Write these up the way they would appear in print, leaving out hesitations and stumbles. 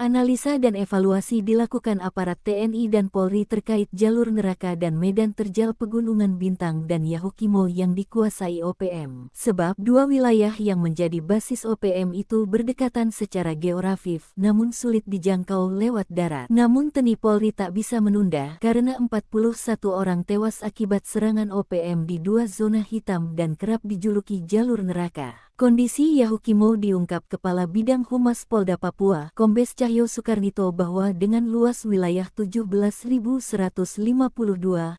Analisa dan evaluasi dilakukan aparat TNI dan Polri terkait jalur neraka dan medan terjal Pegunungan Bintang dan Yahukimo yang dikuasai OPM. Sebab dua wilayah yang menjadi basis OPM itu berdekatan secara geografis namun sulit dijangkau lewat darat. Namun TNI Polri tak bisa menunda karena 41 orang tewas akibat serangan OPM di dua zona hitam dan kerap dijuluki jalur neraka. Kondisi Yahukimo diungkap Kepala Bidang Humas Polda Papua, Kombes Cahyo Soekarnito bahwa dengan luas wilayah 17.152, 51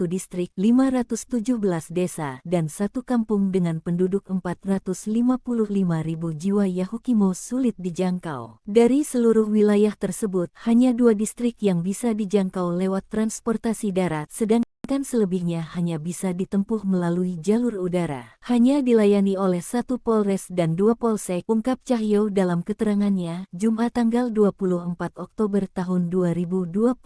distrik, 517 desa, dan satu kampung dengan penduduk 455.000 jiwa Yahukimo sulit dijangkau. Dari seluruh wilayah tersebut, hanya 2 distrik yang bisa dijangkau lewat transportasi darat, sedangkan selebihnya hanya bisa ditempuh melalui jalur udara. Hanya dilayani oleh 1 Polres dan 2 Polsek, ungkap Cahyo dalam keterangannya, Jumat tanggal 24 Oktober tahun 2025.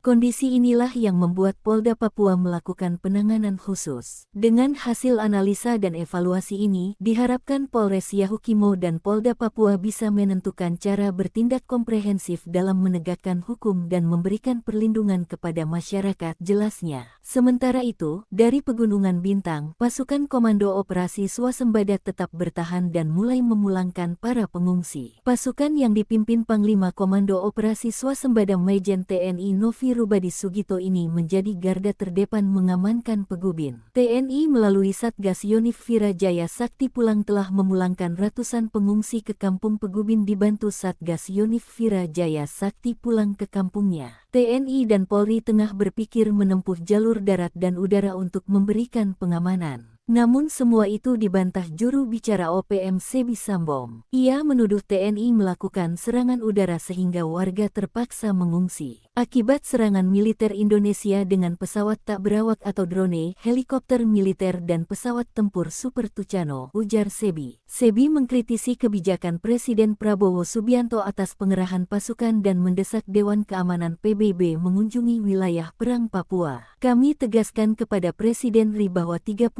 Kondisi inilah yang membuat Polda Papua melakukan penanganan khusus. Dengan hasil analisa dan evaluasi ini, diharapkan Polres Yahukimo dan Polda Papua bisa menentukan cara bertindak komprehensif dalam menegakkan hukum dan memberikan perlindungan kepada masyarakat, jelasnya. Sementara itu, dari Pegunungan Bintang, pasukan Komando Operasi Swasembada tetap bertahan dan mulai memulangkan para pengungsi. Pasukan yang dipimpin Panglima Komando Operasi Swasembada Majen TNI Novi Rubadi Sugito ini menjadi garda terdepan mengamankan Pegubin. TNI melalui Satgas Yonif Vira Jaya Sakti Pulang telah memulangkan ratusan pengungsi ke Kampung Pegubin dibantu Satgas Yonif Vira Jaya Sakti Pulang ke kampungnya. TNI dan Polri tengah berpikir menempuh jalur darat dan udara untuk memberikan pengamanan. Namun semua itu dibantah juru bicara OPM Sebi Sambom. Ia menuduh TNI melakukan serangan udara sehingga warga terpaksa mengungsi. Akibat serangan militer Indonesia dengan pesawat tak berawak atau drone, helikopter militer dan pesawat tempur Super Tucano, ujar Sebi. Sebi mengkritisi kebijakan Presiden Prabowo Subianto atas pengerahan pasukan dan mendesak Dewan Keamanan PBB mengunjungi wilayah perang Papua. Kami tegaskan kepada Presiden RI bahwa 36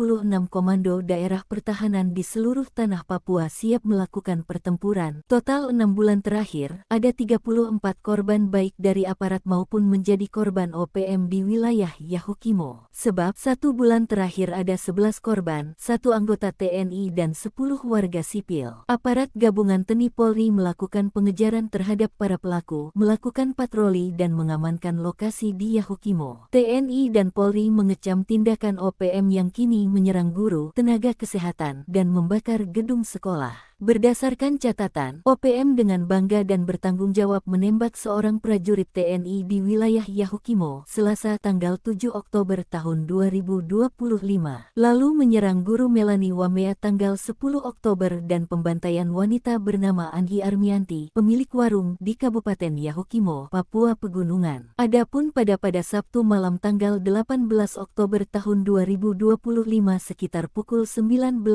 komando daerah pertahanan di seluruh tanah Papua siap melakukan pertempuran. Total 6 bulan terakhir, ada 34 korban baik dari aparat maupun menjadi korban OPM di wilayah Yahukimo. Sebab 1 bulan terakhir ada 11 korban, 1 anggota TNI dan 10 warga sipil. Aparat gabungan TNI Polri melakukan pengejaran terhadap para pelaku, melakukan patroli dan mengamankan lokasi di Yahukimo. TNI dan Polri mengecam tindakan OPM yang kini menyerang guru, tenaga kesehatan, dan membakar gedung sekolah. Berdasarkan catatan, OPM dengan bangga dan bertanggung jawab menembak seorang prajurit TNI di wilayah Yahukimo, Selasa tanggal 7 Oktober tahun 2025. Lalu menyerang guru Melani Wamea tanggal 10 Oktober dan pembantaian wanita bernama Anggi Armianti, pemilik warung di Kabupaten Yahukimo, Papua Pegunungan. Adapun pada Sabtu malam tanggal 18 Oktober tahun 2025 sekitar pukul 19.55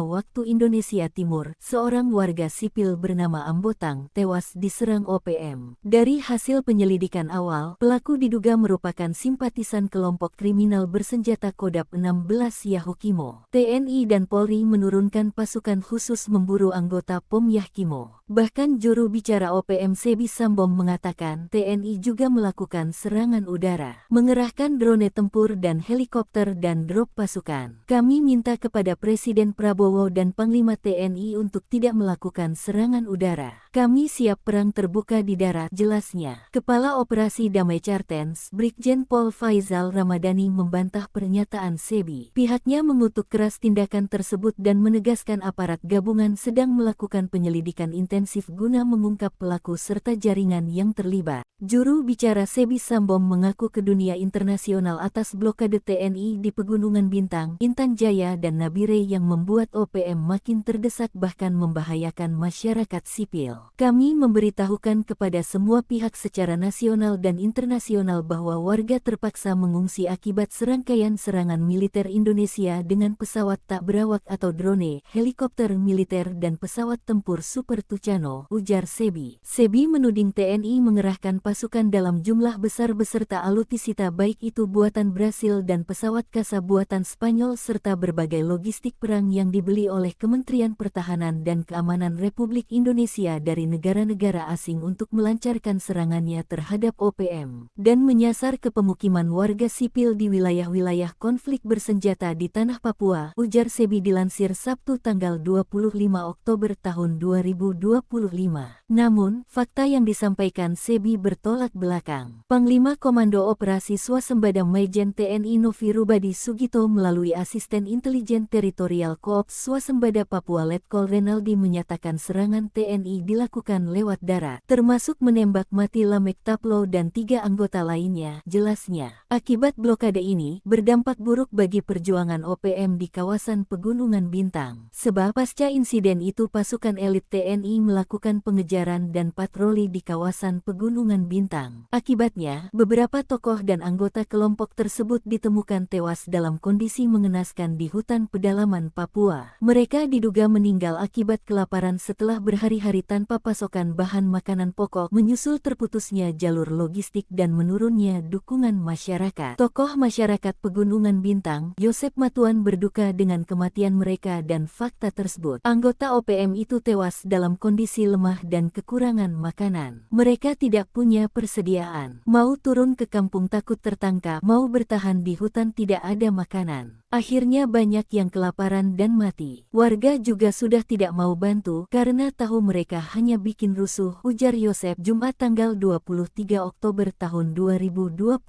waktu Indonesia Timur, seorang warga sipil bernama Ambotang tewas diserang OPM. Dari hasil penyelidikan awal, pelaku diduga merupakan simpatisan kelompok kriminal bersenjata Kodap 16 Yahukimo. TNI dan Polri menurunkan pasukan khusus memburu anggota POM Yahukimo. Bahkan juru bicara OPM Sebi Sambom mengatakan TNI juga melakukan serangan udara, mengerahkan drone tempur dan helikopter dan drop pasukan. Kami minta kepada Presiden Prabowo dan Panglima TNI untuk tidak melakukan serangan udara. Kami siap perang terbuka di darat, jelasnya. Kepala Operasi Damai Cartens, Brigjen Pol Faizal Ramadhani membantah pernyataan Sebi. Pihaknya mengutuk keras tindakan tersebut dan menegaskan aparat gabungan sedang melakukan penyelidikan intensif guna mengungkap pelaku serta jaringan yang terlibat. Juru bicara Sebi Sambom mengaku ke dunia internasional atas blokade TNI di Pegunungan Bintang, Intan Jaya dan Nabire yang membuat OPM makin terdesak bahkan membahayakan masyarakat sipil. Kami memberitahukan kepada semua pihak secara nasional dan internasional bahwa warga terpaksa mengungsi akibat serangkaian serangan militer Indonesia dengan pesawat tak berawak atau drone, helikopter militer dan pesawat tempur Super Tucano, ujar Sebi. Sebi menuding TNI mengerahkan pasukan dalam jumlah besar beserta alutsista baik itu buatan Brasil dan pesawat kasa buatan Spanyol serta berbagai logistik perang yang dibeli oleh Kementerian Pertahanan dan Keamanan Republik Indonesia dari negara-negara asing untuk melancarkan serangannya terhadap OPM dan menyasar ke pemukiman warga sipil di wilayah-wilayah konflik bersenjata di tanah Papua, ujar Sebi dilansir Sabtu tanggal 25 Oktober tahun 2025. Namun, fakta yang disampaikan Sebi bertolak belakang. Panglima Komando Operasi Swasembada Majen TNI Novi Rubadi Sugito melalui Asisten Intelijen Teritorial Koops Swasembada Papua Letkol Renaldi menyatakan serangan TNI dilakukan lewat darat, termasuk menembak mati Lamek Taplo dan 3 anggota lainnya, jelasnya. Akibat blokade ini, berdampak buruk bagi perjuangan OPM di kawasan Pegunungan Bintang. Sebab pasca insiden itu pasukan elit TNI melakukan pengejaran dan patroli di kawasan Pegunungan Bintang. Akibatnya, beberapa tokoh dan anggota kelompok tersebut ditemukan tewas dalam kondisi mengenaskan di hutan pedalaman Papua. Mereka diduga meninggal akibat kelaparan setelah berhari-hari tanpa pasokan bahan makanan pokok menyusul terputusnya jalur logistik dan menurunnya dukungan masyarakat. Tokoh masyarakat Pegunungan Bintang, Yosep Matuan berduka dengan kematian mereka dan fakta tersebut. Anggota OPM itu tewas dalam kondisi lemah dan kekurangan makanan. Mereka tidak punya persediaan. Mau turun ke kampung takut tertangkap, mau bertahan di hutan tidak ada makanan. Akhirnya banyak yang kelaparan dan mati. Warga juga sudah tidak mau bantu karena tahu mereka hanya bikin rusuh, ujar Yosep Jumat tanggal 23 Oktober tahun 2025.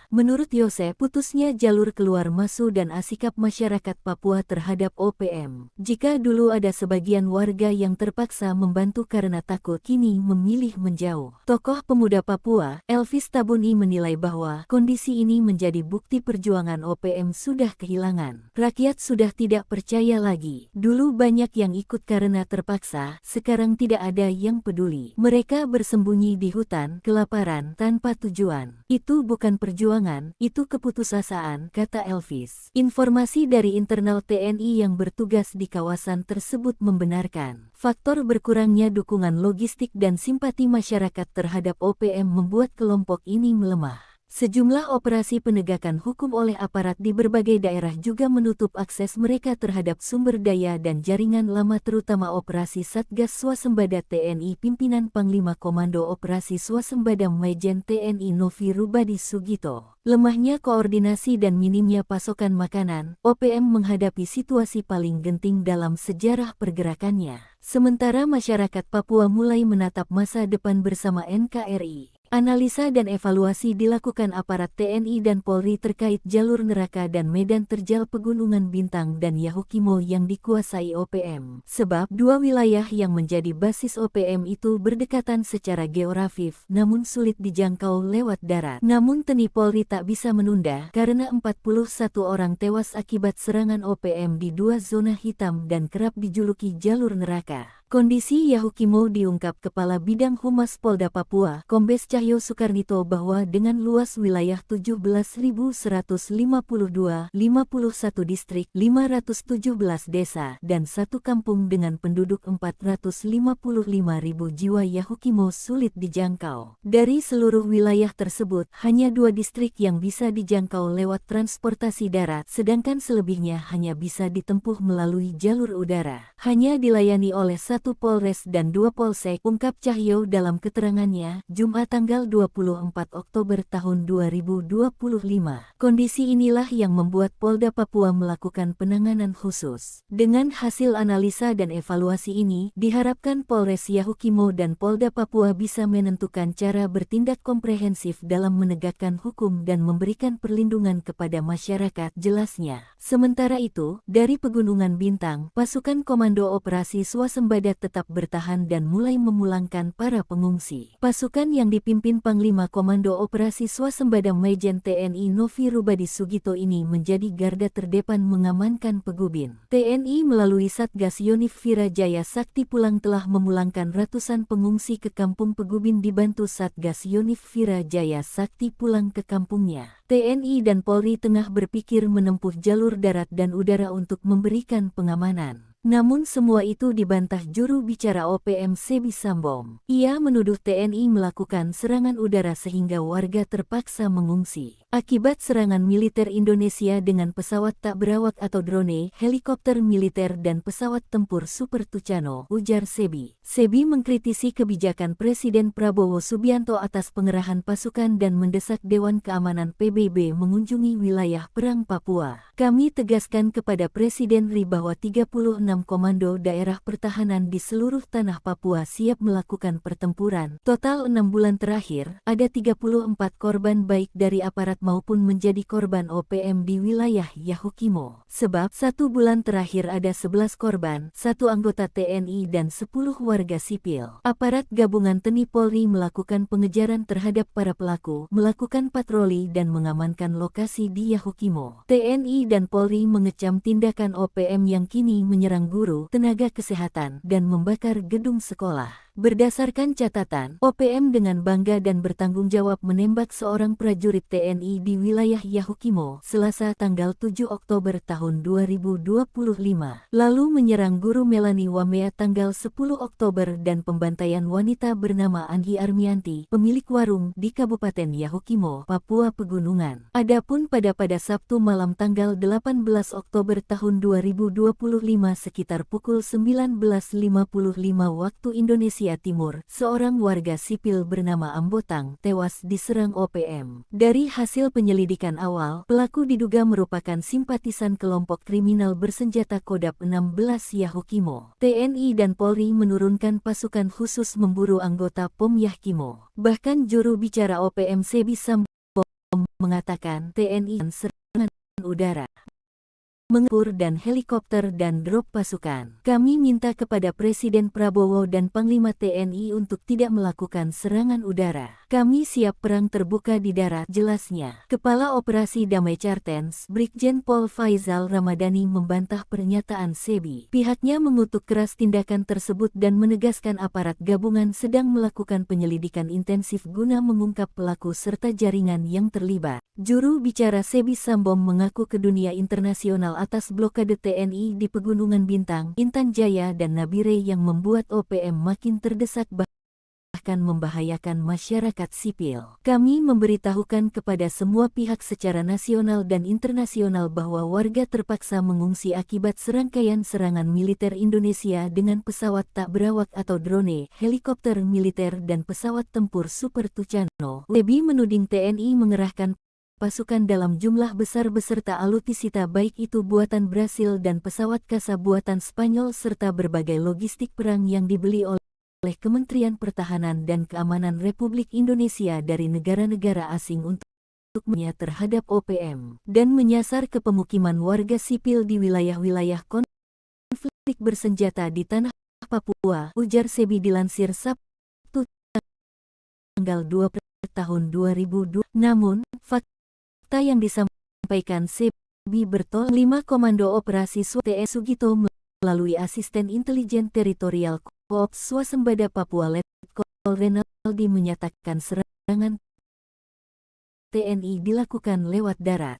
Menurut Yosep, putusnya jalur keluar masuk dan sikap masyarakat Papua terhadap OPM. Jika dulu ada sebagian warga yang terpaksa membantu karena takut, kini memilih menjauh. Tokoh pemuda Papua, Elvis Tabuni menilai bahwa kondisi ini menjadi bukti perjuangan OPM sudah kehilangan. Rakyat sudah tidak percaya lagi. Dulu banyak yang ikut karena terpaksa, sekarang tidak ada yang peduli. Mereka bersembunyi di hutan, kelaparan, tanpa tujuan. Itu bukan perjuangan, itu keputusasaan, kata Elvis. Informasi dari internal TNI yang bertugas di kawasan tersebut membenarkan faktor berkurangnya dukungan logistik dan simpati masyarakat terhadap OPM membuat kelompok ini melemah. Sejumlah operasi penegakan hukum oleh aparat di berbagai daerah juga menutup akses mereka terhadap sumber daya dan jaringan lama terutama operasi Satgas Swasembada TNI pimpinan Panglima Komando Operasi Swasembada Majen TNI Novi Rubadi Sugito. Lemahnya koordinasi dan minimnya pasokan makanan, OPM menghadapi situasi paling genting dalam sejarah pergerakannya. Sementara masyarakat Papua mulai menatap masa depan bersama NKRI. Analisa dan evaluasi dilakukan aparat TNI dan Polri terkait jalur neraka dan medan terjal Pegunungan Bintang dan Yahukimo yang dikuasai OPM. Sebab dua wilayah yang menjadi basis OPM itu berdekatan secara geografis namun sulit dijangkau lewat darat. Namun TNI Polri tak bisa menunda karena 41 orang tewas akibat serangan OPM di dua zona hitam dan kerap dijuluki jalur neraka. Kondisi Yahukimo diungkap Kepala Bidang Humas Polda Papua, Kombes Cahyo Soekarnito bahwa dengan luas wilayah 17.152, 51 distrik, 517 desa, dan 1 kampung dengan penduduk 455.000 jiwa Yahukimo sulit dijangkau. Dari seluruh wilayah tersebut, hanya 2 distrik yang bisa dijangkau lewat transportasi darat, sedangkan selebihnya hanya bisa ditempuh melalui jalur udara. Hanya dilayani oleh 1 Polres dan 2 Polsek, ungkap Cahyo dalam keterangannya, Jumat tanggal 24 Oktober tahun 2025. Kondisi inilah yang membuat Polda Papua melakukan penanganan khusus. Dengan hasil analisa dan evaluasi ini, diharapkan Polres Yahukimo dan Polda Papua bisa menentukan cara bertindak komprehensif dalam menegakkan hukum dan memberikan perlindungan kepada masyarakat, jelasnya. Sementara itu, dari Pegunungan Bintang, pasukan Komando Operasi Swasembada tetap bertahan dan mulai memulangkan para pengungsi. Pasukan yang dipimpin Panglima Komando Operasi Swasembada Majen TNI Novi Rubadi Sugito ini menjadi garda terdepan mengamankan Pegubin. TNI melalui Satgas Yonif Vira Jaya Sakti Pulang telah memulangkan ratusan pengungsi ke kampung Pegubin dibantu Satgas Yonif Vira Jaya Sakti Pulang ke kampungnya. TNI dan Polri tengah berpikir menempuh jalur darat dan udara untuk memberikan pengamanan. Namun semua itu dibantah juru bicara OPM Sebi Sambom. Ia menuduh TNI melakukan serangan udara sehingga warga terpaksa mengungsi. Akibat serangan militer Indonesia dengan pesawat tak berawak atau drone, helikopter militer dan pesawat tempur Super Tucano, ujar Sebi. Sebi mengkritisi kebijakan Presiden Prabowo Subianto atas pengerahan pasukan dan mendesak Dewan Keamanan PBB mengunjungi wilayah perang Papua. Kami tegaskan kepada Presiden RI bahwa 36 komando daerah pertahanan di seluruh tanah Papua siap melakukan pertempuran. Total 6 bulan terakhir, ada 34 korban baik dari aparat maupun menjadi korban OPM di wilayah Yahukimo. Sebab 1 bulan terakhir ada 11 korban, 1 anggota TNI dan 10 warga sipil. Aparat gabungan TNI Polri melakukan pengejaran terhadap para pelaku, melakukan patroli dan mengamankan lokasi di Yahukimo. TNI dan Polri mengecam tindakan OPM yang kini menyerang guru, tenaga kesehatan, dan membakar gedung sekolah. Berdasarkan catatan, OPM dengan bangga dan bertanggung jawab menembak seorang prajurit TNI di wilayah Yahukimo, Selasa tanggal 7 Oktober tahun 2025. Lalu menyerang guru Melani Wamea tanggal 10 Oktober dan pembantaian wanita bernama Anggi Armianti, pemilik warung di Kabupaten Yahukimo, Papua Pegunungan. Adapun pada Sabtu malam tanggal 18 Oktober tahun 2025 sekitar pukul 19.55 waktu Indonesia Timur, seorang warga sipil bernama Ambotang tewas diserang OPM. Dari hasil penyelidikan awal, pelaku diduga merupakan simpatisan kelompok kriminal bersenjata Kodap 16 Yahukimo. TNI dan Polri menurunkan pasukan khusus memburu anggota POM Yahukimo. Bahkan juru bicara OPM Sebi Sambom mengatakan TNI serangan udara, mengepur dan helikopter dan drop pasukan. Kami minta kepada Presiden Prabowo dan Panglima TNI untuk tidak melakukan serangan udara. Kami siap perang terbuka di darat, jelasnya. Kepala Operasi Damai Cartens, Brigjen Pol Faizal Ramadhani membantah pernyataan Sebi. Pihaknya mengutuk keras tindakan tersebut dan menegaskan aparat gabungan sedang melakukan penyelidikan intensif guna mengungkap pelaku serta jaringan yang terlibat. Juru bicara Sebi Sambom mengaku ke dunia internasional atas blokade TNI di Pegunungan Bintang, Intan Jaya dan Nabire yang membuat OPM makin terdesak bahkan membahayakan masyarakat sipil. Kami memberitahukan kepada semua pihak secara nasional dan internasional bahwa warga terpaksa mengungsi akibat serangkaian serangan militer Indonesia dengan pesawat tak berawak atau drone, helikopter militer dan pesawat tempur Super Tucano. Sebi menuding TNI mengerahkan pasukan dalam jumlah besar beserta alutsista baik itu buatan Brasil dan pesawat kasa buatan Spanyol serta berbagai logistik perang yang dibeli oleh Kementerian Pertahanan dan Keamanan Republik Indonesia dari negara-negara asing untuk terhadap OPM dan menyasar ke pemukiman warga sipil di wilayah-wilayah konflik bersenjata di tanah Papua, ujar Sebi dilansir Sabtu tanggal 2 tahun 2002. Namun, fakta yang disampaikan Sebi bertolak 5 Komando Operasi TS Sugito melalui Asisten Intelijen Teritorial Koop Swasembada Papua Letkol Renaldi menyatakan serangan TNI dilakukan lewat darat,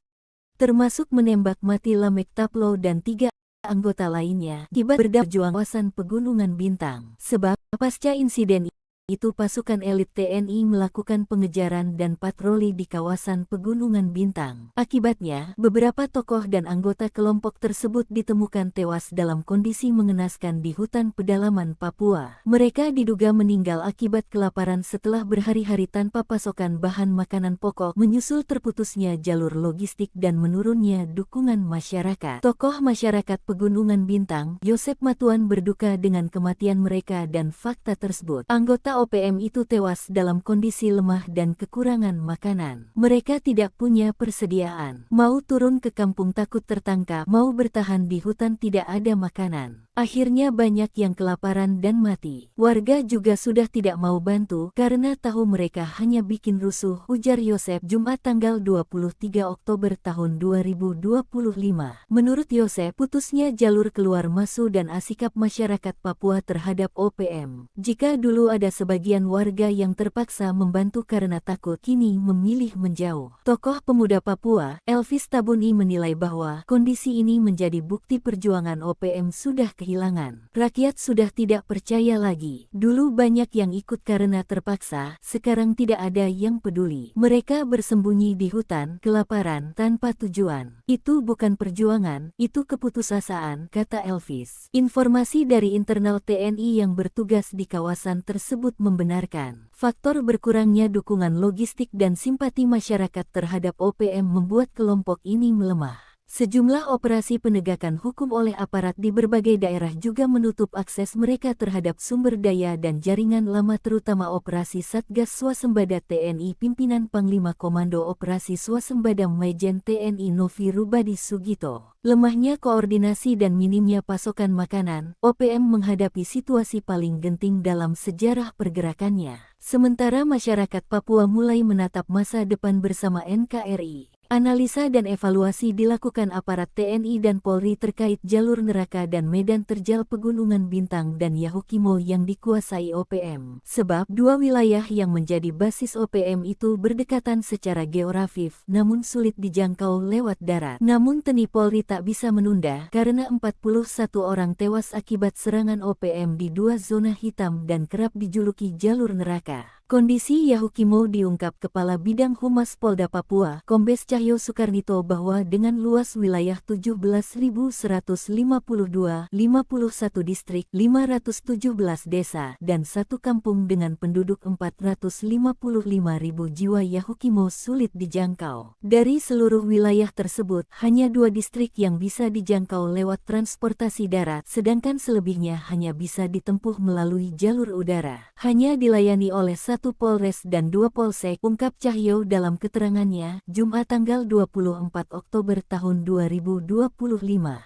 termasuk menembak mati Lamek Taplo dan 3 anggota lainnya akibat berjuang kawasan Pegunungan Bintang. Sebab pasca insiden itu pasukan elit TNI melakukan pengejaran dan patroli di kawasan Pegunungan Bintang. Akibatnya, beberapa tokoh dan anggota kelompok tersebut ditemukan tewas dalam kondisi mengenaskan di hutan pedalaman Papua. Mereka diduga meninggal akibat kelaparan setelah berhari-hari tanpa pasokan bahan makanan pokok, menyusul terputusnya jalur logistik dan menurunnya dukungan masyarakat. Tokoh masyarakat Pegunungan Bintang, Yosep Matuan berduka dengan kematian mereka dan fakta tersebut. Anggota OPM itu tewas dalam kondisi lemah dan kekurangan makanan. Mereka tidak punya persediaan. Mau turun ke kampung takut tertangkap, mau bertahan di hutan tidak ada makanan. Akhirnya banyak yang kelaparan dan mati. Warga juga sudah tidak mau bantu karena tahu mereka hanya bikin rusuh, ujar Yosep Jumat tanggal 23 Oktober tahun 2025. Menurut Yosep, putusnya jalur keluar masuk dan sikap masyarakat Papua terhadap OPM. Jika dulu ada sebagian warga yang terpaksa membantu karena takut kini memilih menjauh. Tokoh pemuda Papua, Elvis Tabuni menilai bahwa kondisi ini menjadi bukti perjuangan OPM sudah kehilangan. Rakyat sudah tidak percaya lagi. Dulu banyak yang ikut karena terpaksa, sekarang tidak ada yang peduli. Mereka bersembunyi di hutan, kelaparan, tanpa tujuan. Itu bukan perjuangan, itu keputusasaan, kata Elvis. Informasi dari internal TNI yang bertugas di kawasan tersebut membenarkan faktor berkurangnya dukungan logistik dan simpati masyarakat terhadap OPM membuat kelompok ini melemah. Sejumlah operasi penegakan hukum oleh aparat di berbagai daerah juga menutup akses mereka terhadap sumber daya dan jaringan lama, terutama operasi Satgas Swasembada TNI pimpinan Panglima Komando Operasi Swasembada Majen TNI Novi Rubadi Sugito. Lemahnya koordinasi dan minimnya pasokan makanan, OPM menghadapi situasi paling genting dalam sejarah pergerakannya. Sementara masyarakat Papua mulai menatap masa depan bersama NKRI. Analisa dan evaluasi dilakukan aparat TNI dan Polri terkait jalur neraka dan medan terjal Pegunungan Bintang dan Yahukimo yang dikuasai OPM. Sebab dua wilayah yang menjadi basis OPM itu berdekatan secara geografis namun sulit dijangkau lewat darat. Namun TNI Polri tak bisa menunda karena 41 orang tewas akibat serangan OPM di dua zona hitam dan kerap dijuluki jalur neraka. Kondisi Yahukimo diungkap Kepala Bidang Humas Polda Papua, Kombes Cahyo Soekarnito, bahwa dengan luas wilayah 17.152, 51 distrik, 517 desa, dan 1 kampung dengan penduduk 455.000 jiwa, Yahukimo sulit dijangkau. Dari seluruh wilayah tersebut, hanya 2 distrik yang bisa dijangkau lewat transportasi darat, sedangkan selebihnya hanya bisa ditempuh melalui jalur udara. Hanya dilayani oleh 1 Polres dan 2 Polsek, ungkap Cahyo dalam keterangannya, Jumat tanggal 24 Oktober tahun 2025.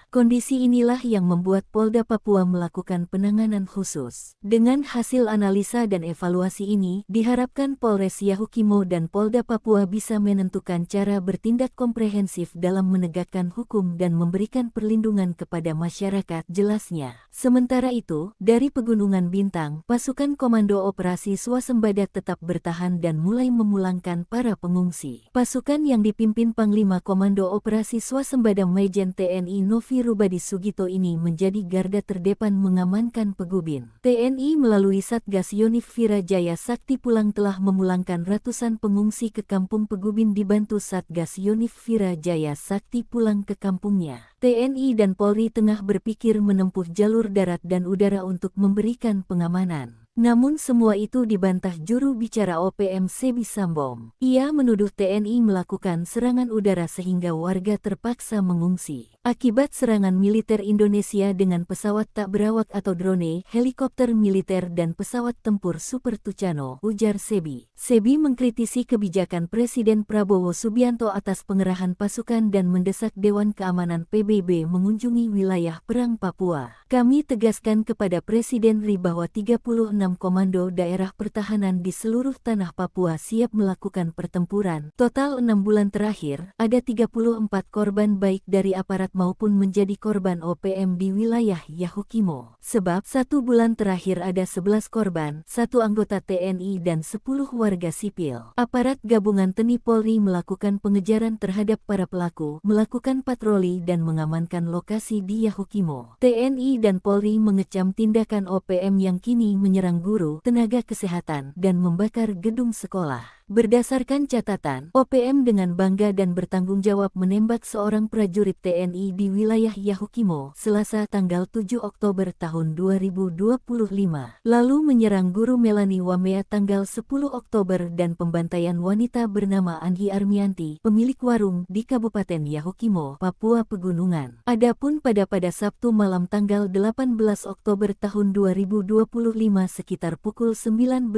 Kondisi inilah yang membuat Polda Papua melakukan penanganan khusus. Dengan hasil analisa dan evaluasi ini, diharapkan Polres Yahukimo dan Polda Papua bisa menentukan cara bertindak komprehensif dalam menegakkan hukum dan memberikan perlindungan kepada masyarakat, jelasnya. Sementara itu, dari Pegunungan Bintang, pasukan Komando Operasi Swasembada tetap bertahan dan mulai memulangkan para pengungsi. Pasukan yang dipimpin Panglima Komando Operasi Swasembada Majen TNI Novi Rubadi Sugito ini menjadi garda terdepan mengamankan Pegubin. TNI melalui Satgas Yonif Vira Jaya Sakti Pulang telah memulangkan ratusan pengungsi ke kampung Pegubin dibantu Satgas Yonif Vira Jaya Sakti Pulang ke kampungnya. TNI dan Polri tengah berpikir menempuh jalur darat dan udara untuk memberikan pengamanan. Namun semua itu dibantah juru bicara OPM Sebi Sambom. Ia menuduh TNI melakukan serangan udara sehingga warga terpaksa mengungsi. Akibat serangan militer Indonesia dengan pesawat tak berawak atau drone, helikopter militer dan pesawat tempur Super Tucano, ujar Sebi. Sebi mengkritisi kebijakan Presiden Prabowo Subianto atas pengerahan pasukan dan mendesak Dewan Keamanan PBB mengunjungi wilayah perang Papua. Kami tegaskan kepada Presiden RI bahwa 36 komando daerah pertahanan di seluruh tanah Papua siap melakukan pertempuran. Total 6 bulan terakhir, ada 34 korban baik dari aparat maupun menjadi korban OPM di wilayah Yahukimo. Sebab 1 bulan terakhir ada 11 korban, 1 anggota TNI dan 10 warga sipil. Aparat gabungan TNI Polri melakukan pengejaran terhadap para pelaku, melakukan patroli dan mengamankan lokasi di Yahukimo. TNI dan Polri mengecam tindakan OPM yang kini menyerang guru, tenaga kesehatan, dan membakar gedung sekolah. Berdasarkan catatan, OPM dengan bangga dan bertanggung jawab menembak seorang prajurit TNI di wilayah Yahukimo, Selasa tanggal 7 Oktober tahun 2025. Lalu menyerang guru Melani Wamea tanggal 10 Oktober dan pembantaian wanita bernama Anggi Armianti, pemilik warung di Kabupaten Yahukimo, Papua Pegunungan. Adapun pada Sabtu malam tanggal 18 Oktober tahun 2025 sekitar pukul 19.55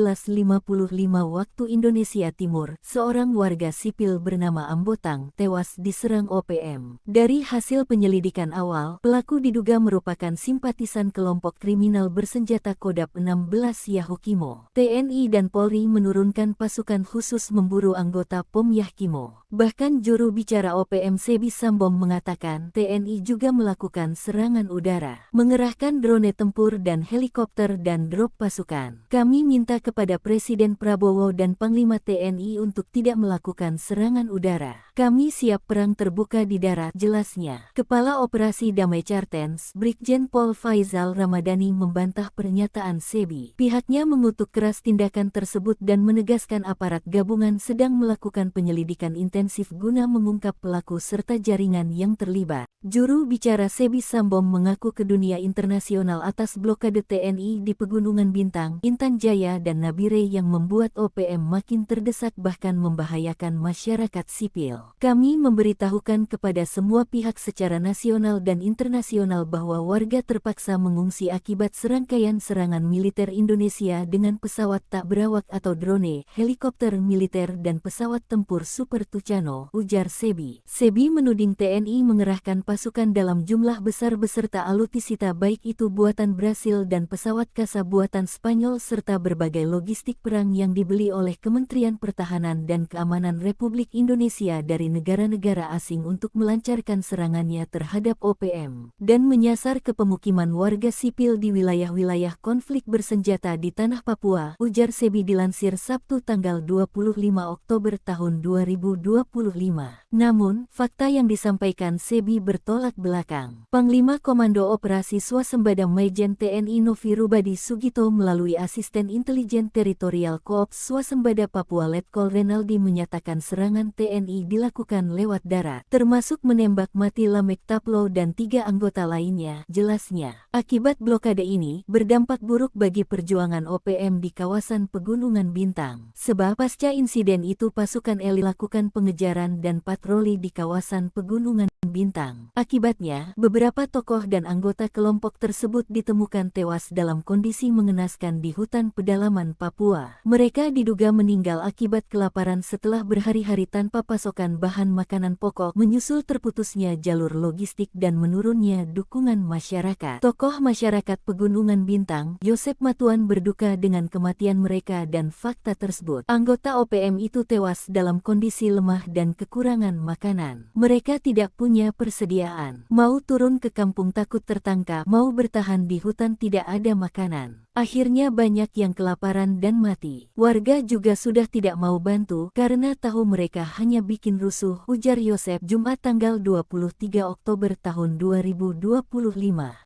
waktu Indonesia Indonesia Timur, seorang warga sipil bernama Ambotang tewas diserang OPM. Dari hasil penyelidikan awal, pelaku diduga merupakan simpatisan kelompok kriminal bersenjata Kodam 16 Yahukimo. TNI dan Polri menurunkan pasukan khusus memburu anggota POM Yahukimo. Bahkan juru bicara OPM Sebi Sambom mengatakan TNI juga melakukan serangan udara, mengerahkan drone tempur dan helikopter dan drop pasukan. Kami minta kepada Presiden Prabowo dan Panglima TNI untuk tidak melakukan serangan udara. Kami siap perang terbuka di darat, jelasnya. Kepala Operasi Damai Cartens, Brigjen Pol Faizal Ramadhani membantah pernyataan Sebi. Pihaknya mengutuk keras tindakan tersebut dan menegaskan aparat gabungan sedang melakukan penyelidikan intensif guna mengungkap pelaku serta jaringan yang terlibat. Juru bicara Sebi Sambom mengaku ke dunia internasional atas blokade TNI di Pegunungan Bintang, Intan Jaya dan Nabire yang membuat OPM makin terdesak bahkan membahayakan masyarakat sipil. Kami memberitahukan kepada semua pihak secara nasional dan internasional bahwa warga terpaksa mengungsi akibat serangkaian serangan militer Indonesia dengan pesawat tak berawak atau drone, helikopter militer dan pesawat tempur Super Tucano, ujar Sebi. Sebi menuding TNI mengerahkan pasukan dalam jumlah besar beserta alutsista baik itu buatan Brasil dan pesawat kasa buatan Spanyol serta berbagai logistik perang yang dibeli oleh Kementerian Pertahanan dan Keamanan Republik Indonesia dari negara-negara asing untuk melancarkan serangannya terhadap OPM dan menyasar ke pemukiman warga sipil di wilayah-wilayah konflik bersenjata di tanah Papua, ujar Sebi dilansir Sabtu tanggal 25 Oktober tahun 2025. Namun, fakta yang disampaikan Sebi bertolak belakang. Panglima Komando Operasi Swasembada Majen TNI Novi Rubadi Sugito melalui Asisten Intelijen Teritorial Koops Swasembada Papua Letkol Renaldi menyatakan serangan TNI dilakukan lewat darat, termasuk menembak mati Lamek Taplo dan 3 anggota lainnya, jelasnya. Akibat blokade ini, berdampak buruk bagi perjuangan OPM di kawasan Pegunungan Bintang. Sebab pasca insiden itu pasukan ELI lakukan pengejaran dan patroli di kawasan Pegunungan Bintang. Akibatnya, beberapa tokoh dan anggota kelompok tersebut ditemukan tewas dalam kondisi mengenaskan di hutan pedalaman Papua. Mereka diduga meninggal akibat kelaparan setelah berhari-hari tanpa pasokan bahan makanan pokok, menyusul terputusnya jalur logistik dan menurunnya dukungan masyarakat. Tokoh masyarakat Pegunungan Bintang, Yosep Matuan berduka dengan kematian mereka dan fakta tersebut. Anggota OPM itu tewas dalam kondisi lemah dan kekurangan makanan. Mereka tidak punya persediaan. Mau turun ke kampung takut tertangkap, mau bertahan di hutan tidak ada makanan. Akhirnya banyak yang kelaparan dan mati. Warga juga sudah tidak mau bantu karena tahu mereka hanya bikin rusuh, ujar Yosep Jumat tanggal 23 Oktober tahun 2025.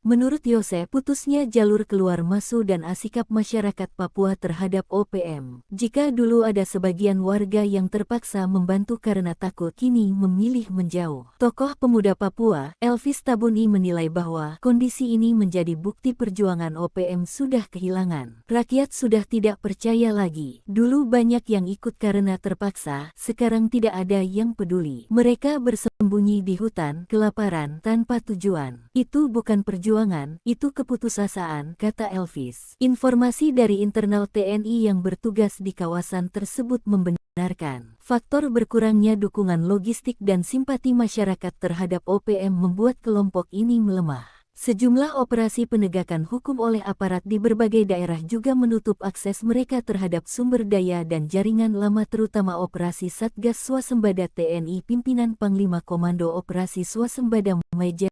Menurut Yosep, putusnya jalur keluar masuk dan sikap masyarakat Papua terhadap OPM. Jika dulu ada sebagian warga yang terpaksa membantu karena takut, kini memilih menjauh. Tokoh pemuda Papua, Elvis Tabuni menilai bahwa kondisi ini menjadi bukti perjuangan OPM sudah kehilangan. Rakyat sudah tidak percaya lagi. Dulu banyak yang ikut karena terpaksa, sekarang tidak ada yang peduli. Mereka bersembunyi di hutan, kelaparan, tanpa tujuan. Itu bukan perjuangan, itu keputusasaan, kata Elvis. Informasi dari internal TNI yang bertugas di kawasan tersebut membenarkan faktor berkurangnya dukungan logistik dan simpati masyarakat terhadap OPM membuat kelompok ini melemah. Sejumlah operasi penegakan hukum oleh aparat di berbagai daerah juga menutup akses mereka terhadap sumber daya dan jaringan lama terutama operasi Satgas Swasembada TNI pimpinan Panglima Komando Operasi Swasembada Majen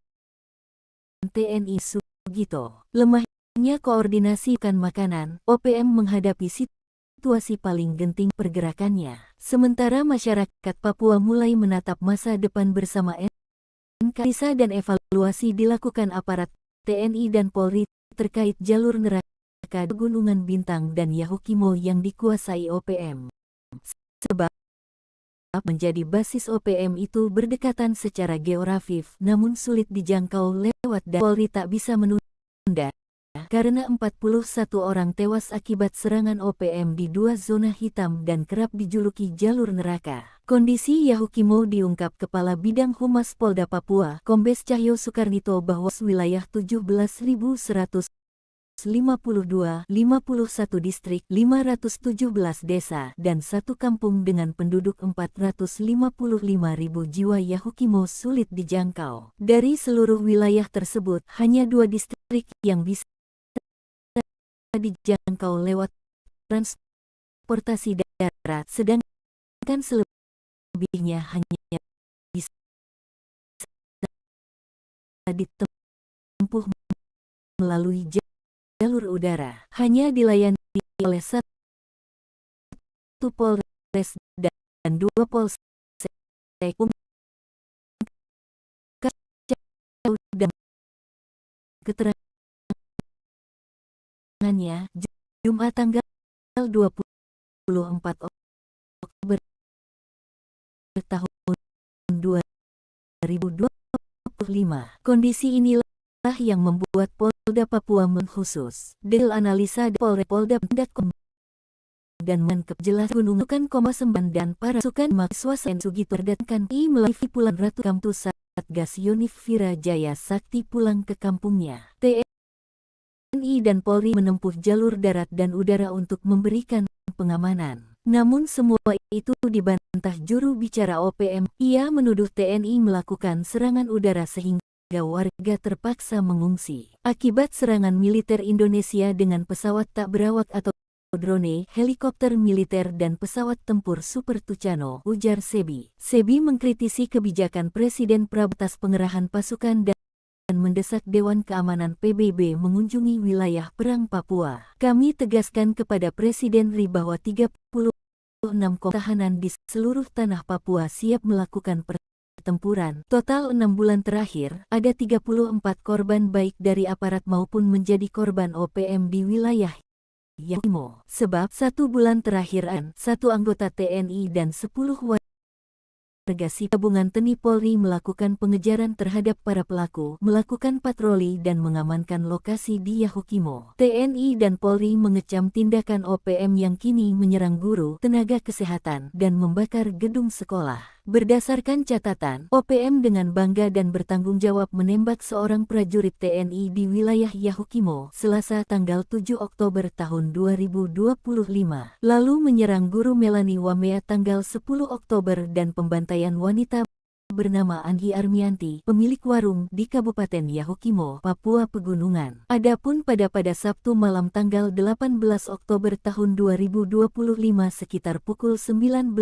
TNI Sugito. Lemahnya koordinasikan makanan, OPM menghadapi situasi paling genting pergerakannya. Sementara masyarakat Papua mulai menatap masa depan bersama Analisa dan evaluasi dilakukan aparat TNI dan Polri terkait jalur neraka Pegunungan Bintang dan Yahukimo yang dikuasai OPM. Sebab menjadi basis OPM itu berdekatan secara geografis namun sulit dijangkau lewat darat. Polri tak bisa menunda karena 41 orang tewas akibat serangan OPM di 2 zona hitam dan kerap dijuluki jalur neraka. Kondisi Yahukimo diungkap Kepala Bidang Humas Polda Papua, Kombes Cahyo Soekarnito bahwa wilayah 17.100 distrik, 517 desa, dan 1 kampung dengan penduduk 455.000 jiwa Yahukimo sulit dijangkau. Dari seluruh wilayah tersebut, hanya 2 distrik yang bisa dijangkau lewat transportasi darat, sedangkan selebihnya hanya bisa ditempuh melalui jalur udara. Hanya dilayani oleh 1 Polres dan 2 Polsek dan keterangannya Jumat tanggal 24 Oktober tahun 2025. Kondisi inilah yang membuat Polda Papua khusus del analisa Polda dan Menkep jelas Gunung Tukan, 9 dan para sukan mahasiswa Sensugi terdatangkan melalui pulang Ratu Kamtu Satgas Yonif Vira Jaya Sakti pulang ke kampungnya. TNI dan Polri menempuh jalur darat dan udara untuk memberikan pengamanan. Namun semua itu dibantah juru bicara OPM. Ia menuduh TNI melakukan serangan udara sehingga warga terpaksa mengungsi. Akibat serangan militer Indonesia dengan pesawat tak berawak atau drone, helikopter militer dan pesawat tempur Super Tucano, ujar Sebi. Sebi mengkritisi kebijakan Presiden Prabowo atas pengerahan pasukan dan mendesak Dewan Keamanan PBB mengunjungi wilayah perang Papua. Kami tegaskan kepada Presiden RI bahwa 36 tahanan di seluruh tanah Papua siap melakukan pertempuran. Total 6 bulan terakhir, ada 34 korban baik dari aparat maupun menjadi korban OPM di wilayah Yahukimo. Sebab 1 bulan terakhir 1 anggota TNI dan 10 warga gabungan TNI Polri melakukan pengejaran terhadap para pelaku, melakukan patroli dan mengamankan lokasi di Yahukimo. TNI dan Polri mengecam tindakan OPM yang kini menyerang guru, tenaga kesehatan, dan membakar gedung sekolah. Berdasarkan catatan, OPM dengan bangga dan bertanggung jawab menembak seorang prajurit TNI di wilayah Yahukimo, Selasa tanggal 7 Oktober tahun 2025. Lalu menyerang guru Melani Wamea tanggal 10 Oktober dan pembantaian wanita bernama Anggi Armianti, pemilik warung di Kabupaten Yahukimo, Papua Pegunungan. Adapun pada Sabtu malam tanggal 18 Oktober tahun 2025 sekitar pukul 19.55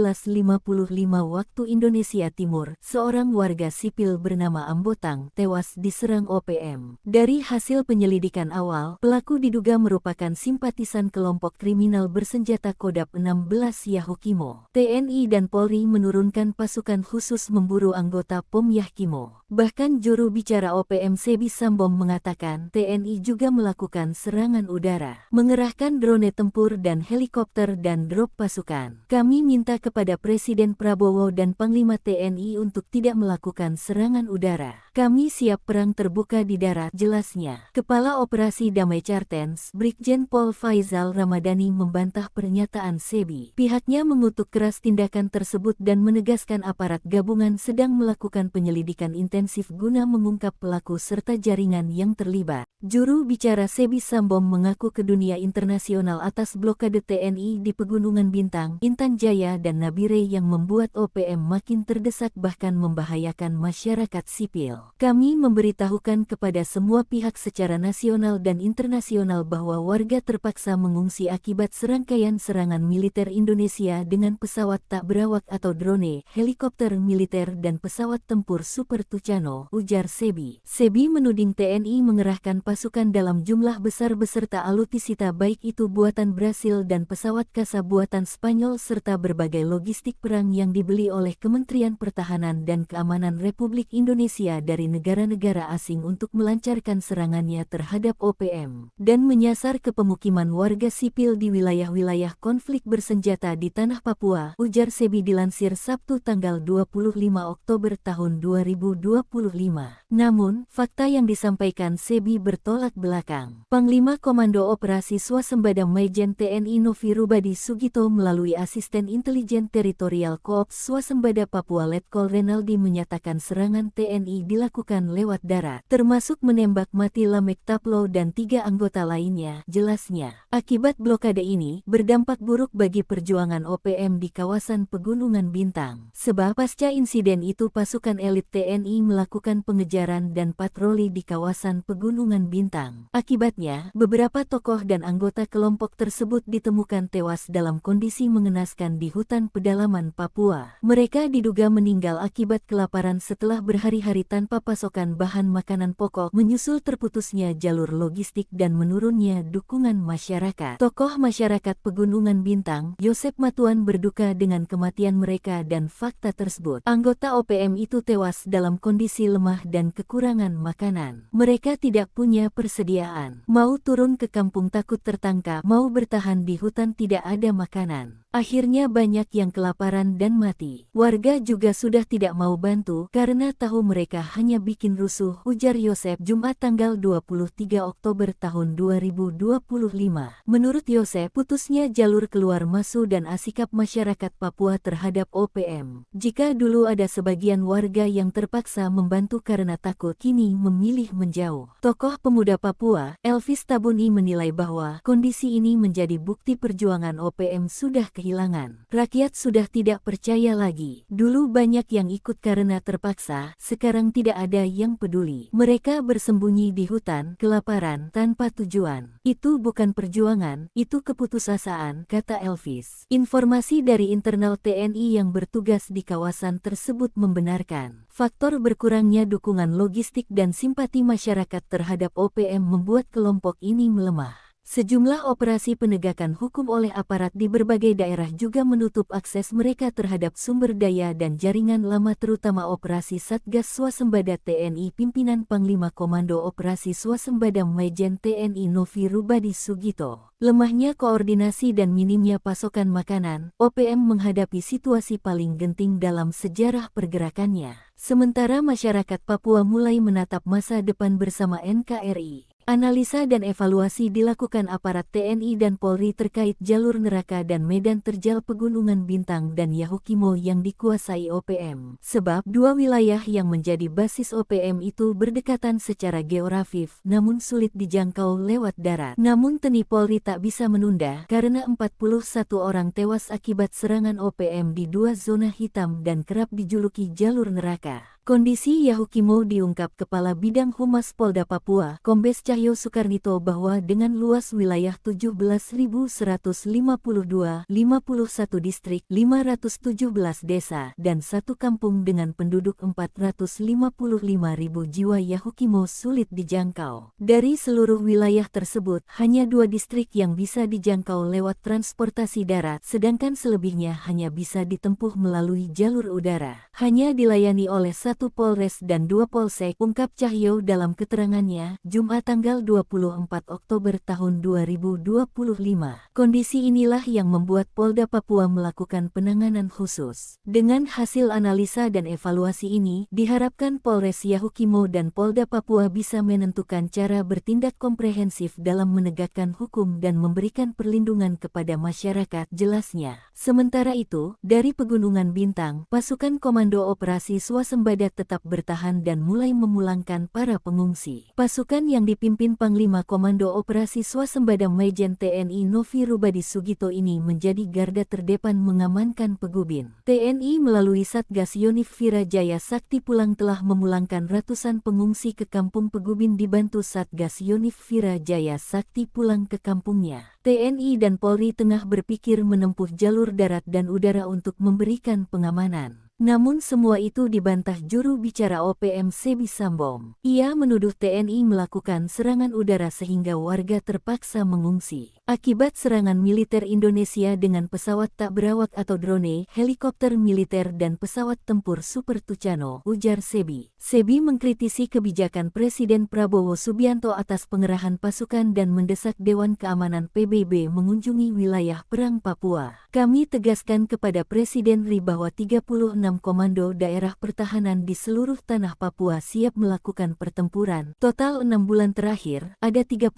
waktu Indonesia Timur, seorang warga sipil bernama Ambotang tewas diserang OPM. Dari hasil penyelidikan awal, pelaku diduga merupakan simpatisan kelompok kriminal bersenjata Kodap 16 Yahukimo. TNI dan Polri menurunkan pasukan khusus memburu anggota POM Yahukimo. Bahkan juru bicara OPM Sebi Sambom mengatakan TNI juga melakukan serangan udara, mengerahkan drone tempur dan helikopter dan drop pasukan. Kami minta kepada Presiden Prabowo dan Panglima TNI untuk tidak melakukan serangan udara. Kami siap perang terbuka di darat, jelasnya. Kepala Operasi Damai Cartens, Brigjen Pol Faizal Ramadhani membantah pernyataan Sebi. Pihaknya mengutuk keras tindakan tersebut dan menegaskan aparat gabungan sedang melakukan penyelidikan intensif guna mengungkap pelaku serta jaringan yang terlibat. Juru bicara Sebi Sambom mengaku ke dunia internasional atas blokade TNI di Pegunungan Bintang, Intan Jaya dan Nabire yang membuat OPM makin terdesak bahkan membahayakan masyarakat sipil. Kami memberitahukan kepada semua pihak secara nasional dan internasional bahwa warga terpaksa mengungsi akibat serangkaian serangan militer Indonesia dengan pesawat tak berawak atau drone, helikopter militer dan pesawat tempur Super Tucano, ujar Sebi. Sebi menuding TNI mengerahkan pasukan dalam jumlah besar beserta alutsista baik itu buatan Brasil dan pesawat kasa buatan Spanyol serta berbagai logistik perang yang dibeli oleh Kementerian Pertahanan dan Keamanan Republik Indonesia dari negara-negara asing untuk melancarkan serangannya terhadap OPM dan menyasar ke pemukiman warga sipil di wilayah-wilayah konflik bersenjata di tanah Papua, ujar Sebi dilansir Sabtu tanggal 25 Oktober tahun 2025. Namun, fakta yang disampaikan Sebi bertentangan bertolak belakang. Panglima Komando Operasi Swasembada Majen TNI Novi Rubadi Sugito melalui Asisten Intelijen Teritorial Koops Swasembada Papua Letkol Renaldi menyatakan serangan TNI dilakukan lewat darat, termasuk menembak mati Lamek Taplo dan 3 anggota lainnya. Jelasnya, akibat blokade ini berdampak buruk bagi perjuangan OPM di kawasan Pegunungan Bintang. Sebab pasca insiden itu pasukan elit TNI melakukan pengejaran dan patroli di kawasan Pegunungan Bintang. Akibatnya, beberapa tokoh dan anggota kelompok tersebut ditemukan tewas dalam kondisi mengenaskan di hutan pedalaman Papua. Mereka diduga meninggal akibat kelaparan setelah berhari-hari tanpa pasokan bahan makanan pokok menyusul terputusnya jalur logistik dan menurunnya dukungan masyarakat. Tokoh masyarakat Pegunungan Bintang, Yosep Matuan berduka dengan kematian mereka dan fakta tersebut. Anggota OPM itu tewas dalam kondisi lemah dan kekurangan makanan. Mereka tidak punya persediaan. Mau turun ke kampung takut tertangkap, mau bertahan di hutan tidak ada makanan. Akhirnya banyak yang kelaparan dan mati. Warga juga sudah tidak mau bantu karena tahu mereka hanya bikin rusuh, ujar Yosep Jumat tanggal 23 Oktober tahun 2025. Menurut Yosep, putusnya jalur keluar masuk dan sikap masyarakat Papua terhadap OPM. Jika dulu ada sebagian warga yang terpaksa membantu karena takut, kini memilih menjauh. Tokoh pemuda Papua, Elvis Tabuni menilai bahwa kondisi ini menjadi bukti perjuangan OPM sudah kehilangan. Rakyat sudah tidak percaya lagi. Dulu banyak yang ikut karena terpaksa, sekarang tidak ada yang peduli. Mereka bersembunyi di hutan, kelaparan, tanpa tujuan. Itu bukan perjuangan, itu keputusasaan, kata Elvis. Informasi dari internal TNI yang bertugas di kawasan tersebut membenarkan faktor berkurangnya dukungan logistik dan simpati masyarakat terhadap OPM membuat kelompok ini melemah. Sejumlah operasi penegakan hukum oleh aparat di berbagai daerah juga menutup akses mereka terhadap sumber daya dan jaringan lama terutama operasi Satgas Swasembada TNI pimpinan Panglima Komando Operasi Swasembada Majen TNI Novi Rubadi Sugito. Lemahnya koordinasi dan minimnya pasokan makanan, OPM menghadapi situasi paling genting dalam sejarah pergerakannya. Sementara masyarakat Papua mulai menatap masa depan bersama NKRI. Analisa dan evaluasi dilakukan aparat TNI dan Polri terkait jalur neraka dan medan terjal Pegunungan Bintang dan Yahukimo yang dikuasai OPM. Sebab dua wilayah yang menjadi basis OPM itu berdekatan secara geografis namun sulit dijangkau lewat darat. Namun TNI Polri tak bisa menunda karena 41 orang tewas akibat serangan OPM di dua zona hitam dan kerap dijuluki jalur neraka. Kondisi Yahukimo diungkap Kepala Bidang Humas Polda Papua, Kombes Cahyo Soekarnito bahwa dengan luas wilayah 17.152, 51 distrik, 517 desa, dan 1 kampung dengan penduduk 455.000 jiwa Yahukimo sulit dijangkau. Dari seluruh wilayah tersebut, hanya 2 distrik yang bisa dijangkau lewat transportasi darat, sedangkan selebihnya hanya bisa ditempuh melalui jalur udara. Hanya dilayani oleh 1 Polres dan 2 Polsek, ungkap Cahyo dalam keterangannya, Jumat tanggal 24 Oktober tahun 2025. Kondisi inilah yang membuat Polda Papua melakukan penanganan khusus. Dengan hasil analisa dan evaluasi ini, diharapkan Polres Yahukimo dan Polda Papua bisa menentukan cara bertindak komprehensif dalam menegakkan hukum dan memberikan perlindungan kepada masyarakat, jelasnya. Sementara itu, dari Pegunungan Bintang, pasukan Komando Operasi Swasembada tetap bertahan dan mulai memulangkan para pengungsi. Pasukan yang dipimpin Panglima Komando Operasi Swasembada Majen TNI Novi Rubadi Sugito ini menjadi garda terdepan mengamankan Pegubin. TNI melalui Satgas Yonif Vira Jaya Sakti Pulang telah memulangkan ratusan pengungsi ke kampung Pegubin dibantu Satgas Yonif Vira Jaya Sakti Pulang ke kampungnya. TNI dan Polri tengah berpikir menempuh jalur darat dan udara untuk memberikan pengamanan. Namun semua itu dibantah juru bicara OPM Sebi Sambom. Ia menuduh TNI melakukan serangan udara sehingga warga terpaksa mengungsi. Akibat serangan militer Indonesia dengan pesawat tak berawak atau drone, helikopter militer dan pesawat tempur Super Tucano, ujar Sebi. Sebi mengkritisi kebijakan Presiden Prabowo Subianto atas pengerahan pasukan dan mendesak Dewan Keamanan PBB mengunjungi wilayah perang Papua. Kami tegaskan kepada Presiden RI bahwa 36 komando daerah pertahanan di seluruh tanah Papua siap melakukan pertempuran. Total 6 bulan terakhir, ada 34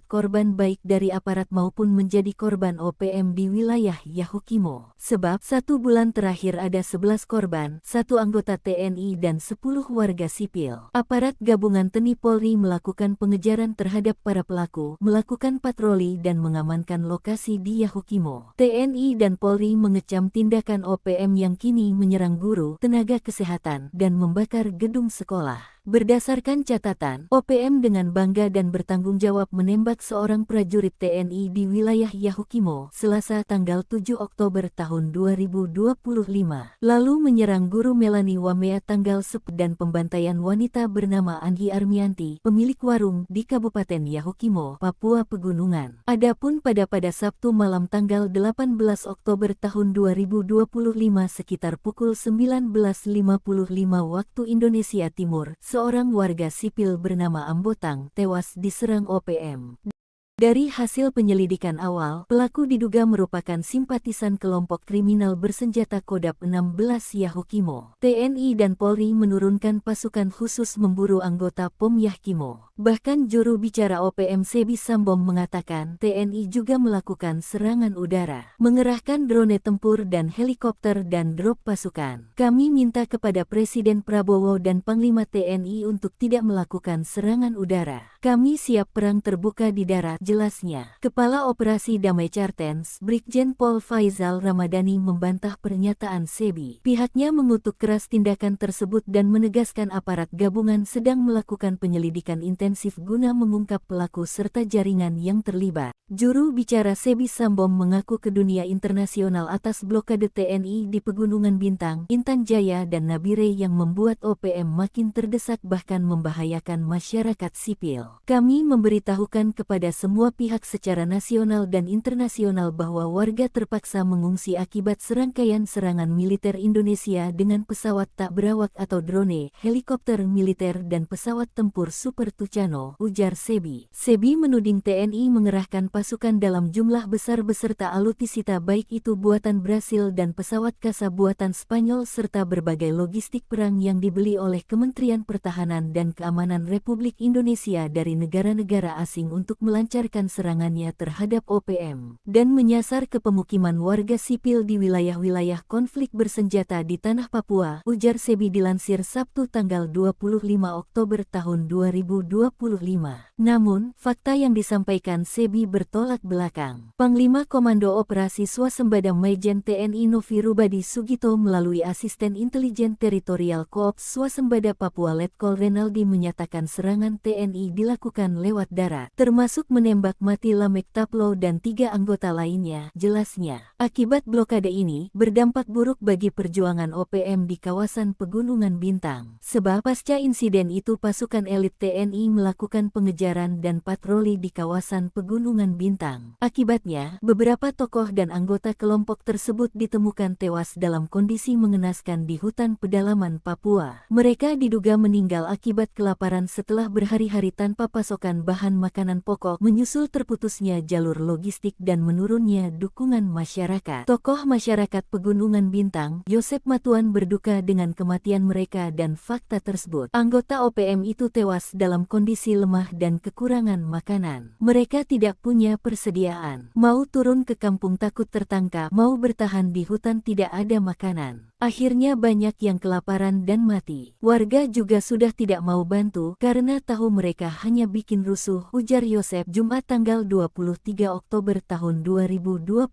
korban baik dari aparat maupun menjadi korban OPM di wilayah Yahukimo. Sebab 1 bulan terakhir ada 11 korban, 1 anggota TNI dan 10 warga sipil. Aparat gabungan TNI Polri melakukan pengejaran terhadap para pelaku, melakukan patroli dan mengamankan lokasi di Yahukimo. TNI dan Polri mengecam tindakan OPM yang kini menyerang guru, tenaga kesehatan, dan membakar gedung sekolah. Berdasarkan catatan, OPM dengan bangga dan bertanggung jawab menembak seorang prajurit TNI di wilayah Yahukimo, Selasa tanggal 7 Oktober tahun 2025. Lalu menyerang guru Melani Wamea tanggal 10 dan pembantaian wanita bernama Anggi Armianti, pemilik warung di Kabupaten Yahukimo, Papua Pegunungan. Adapun pada Sabtu malam tanggal 18 Oktober tahun 2025 sekitar pukul 19.55 waktu Indonesia Timur, seorang warga sipil bernama Ambotang tewas diserang OPM. Dari hasil penyelidikan awal, pelaku diduga merupakan simpatisan kelompok kriminal bersenjata Kodap 16 Yahukimo. TNI dan Polri menurunkan pasukan khusus memburu anggota POM Yahukimo. Bahkan juru bicara OPM Sebi Sambom mengatakan TNI juga melakukan serangan udara, mengerahkan drone tempur dan helikopter dan drop pasukan. Kami minta kepada Presiden Prabowo dan Panglima TNI untuk tidak melakukan serangan udara. Kami siap perang terbuka di darat, jelasnya. Kepala Operasi Damai Cartens, Brigjen Pol Faizal Ramadhani membantah pernyataan Sebi. Pihaknya mengutuk keras tindakan tersebut dan menegaskan aparat gabungan sedang melakukan penyelidikan intensif guna mengungkap pelaku serta jaringan yang terlibat. Juru bicara Sebi Sambom mengaku ke dunia internasional atas blokade TNI di Pegunungan Bintang, Intan Jaya dan Nabire yang membuat OPM makin terdesak bahkan membahayakan masyarakat sipil. Kami memberitahukan kepada semua pihak secara nasional dan internasional bahwa warga terpaksa mengungsi akibat serangkaian serangan militer Indonesia dengan pesawat tak berawak atau drone, helikopter militer dan pesawat tempur Super Tucano, ujar Sebi. Sebi menuding TNI mengerahkan pasukan dalam jumlah besar beserta alutsista baik itu buatan Brasil dan pesawat kasa buatan Spanyol serta berbagai logistik perang yang dibeli oleh Kementerian Pertahanan dan Keamanan Republik Indonesia dari negara-negara asing untuk melancarkan serangannya terhadap OPM dan menyasar ke pemukiman warga sipil di wilayah-wilayah konflik bersenjata di tanah Papua, ujar Sebi dilansir Sabtu tanggal 25 Oktober tahun 2025. Namun, fakta yang disampaikan Sebi bertolak belakang. Panglima Komando Operasi Swasembada Majen TNI Novi Rubadi Sugito melalui Asisten Intelijen Teritorial Koops Swasembada Papua Letkol Renaldi menyatakan serangan TNI dilakukan lewat darat, termasuk menembak mati Lamek Taplo dan 3 anggota lainnya, jelasnya. Akibat blokade ini, berdampak buruk bagi perjuangan OPM di kawasan Pegunungan Bintang. Sebab pasca insiden itu pasukan elit TNI melakukan pengejaran dan patroli di kawasan Pegunungan Bintang. Akibatnya, beberapa tokoh dan anggota kelompok tersebut ditemukan tewas dalam kondisi mengenaskan di hutan pedalaman Papua. Mereka diduga meninggal akibat kelaparan setelah berhari-hari tanpa pasokan bahan makanan pokok menyusul terputusnya jalur logistik dan menurunnya dukungan masyarakat. Tokoh masyarakat Pegunungan Bintang, Yosep Matuan berduka dengan kematian mereka dan fakta tersebut. Anggota OPM itu tewas dalam kondisi lemah dan kekurangan makanan. Mereka tidak punya persediaan. Mau turun ke kampung takut tertangkap, mau bertahan di hutan tidak ada makanan. Akhirnya banyak yang kelaparan dan mati. Warga juga sudah tidak mau bantu karena tahu mereka hanya bikin rusuh, ujar Yosep Jumat tanggal 23 Oktober tahun 2025.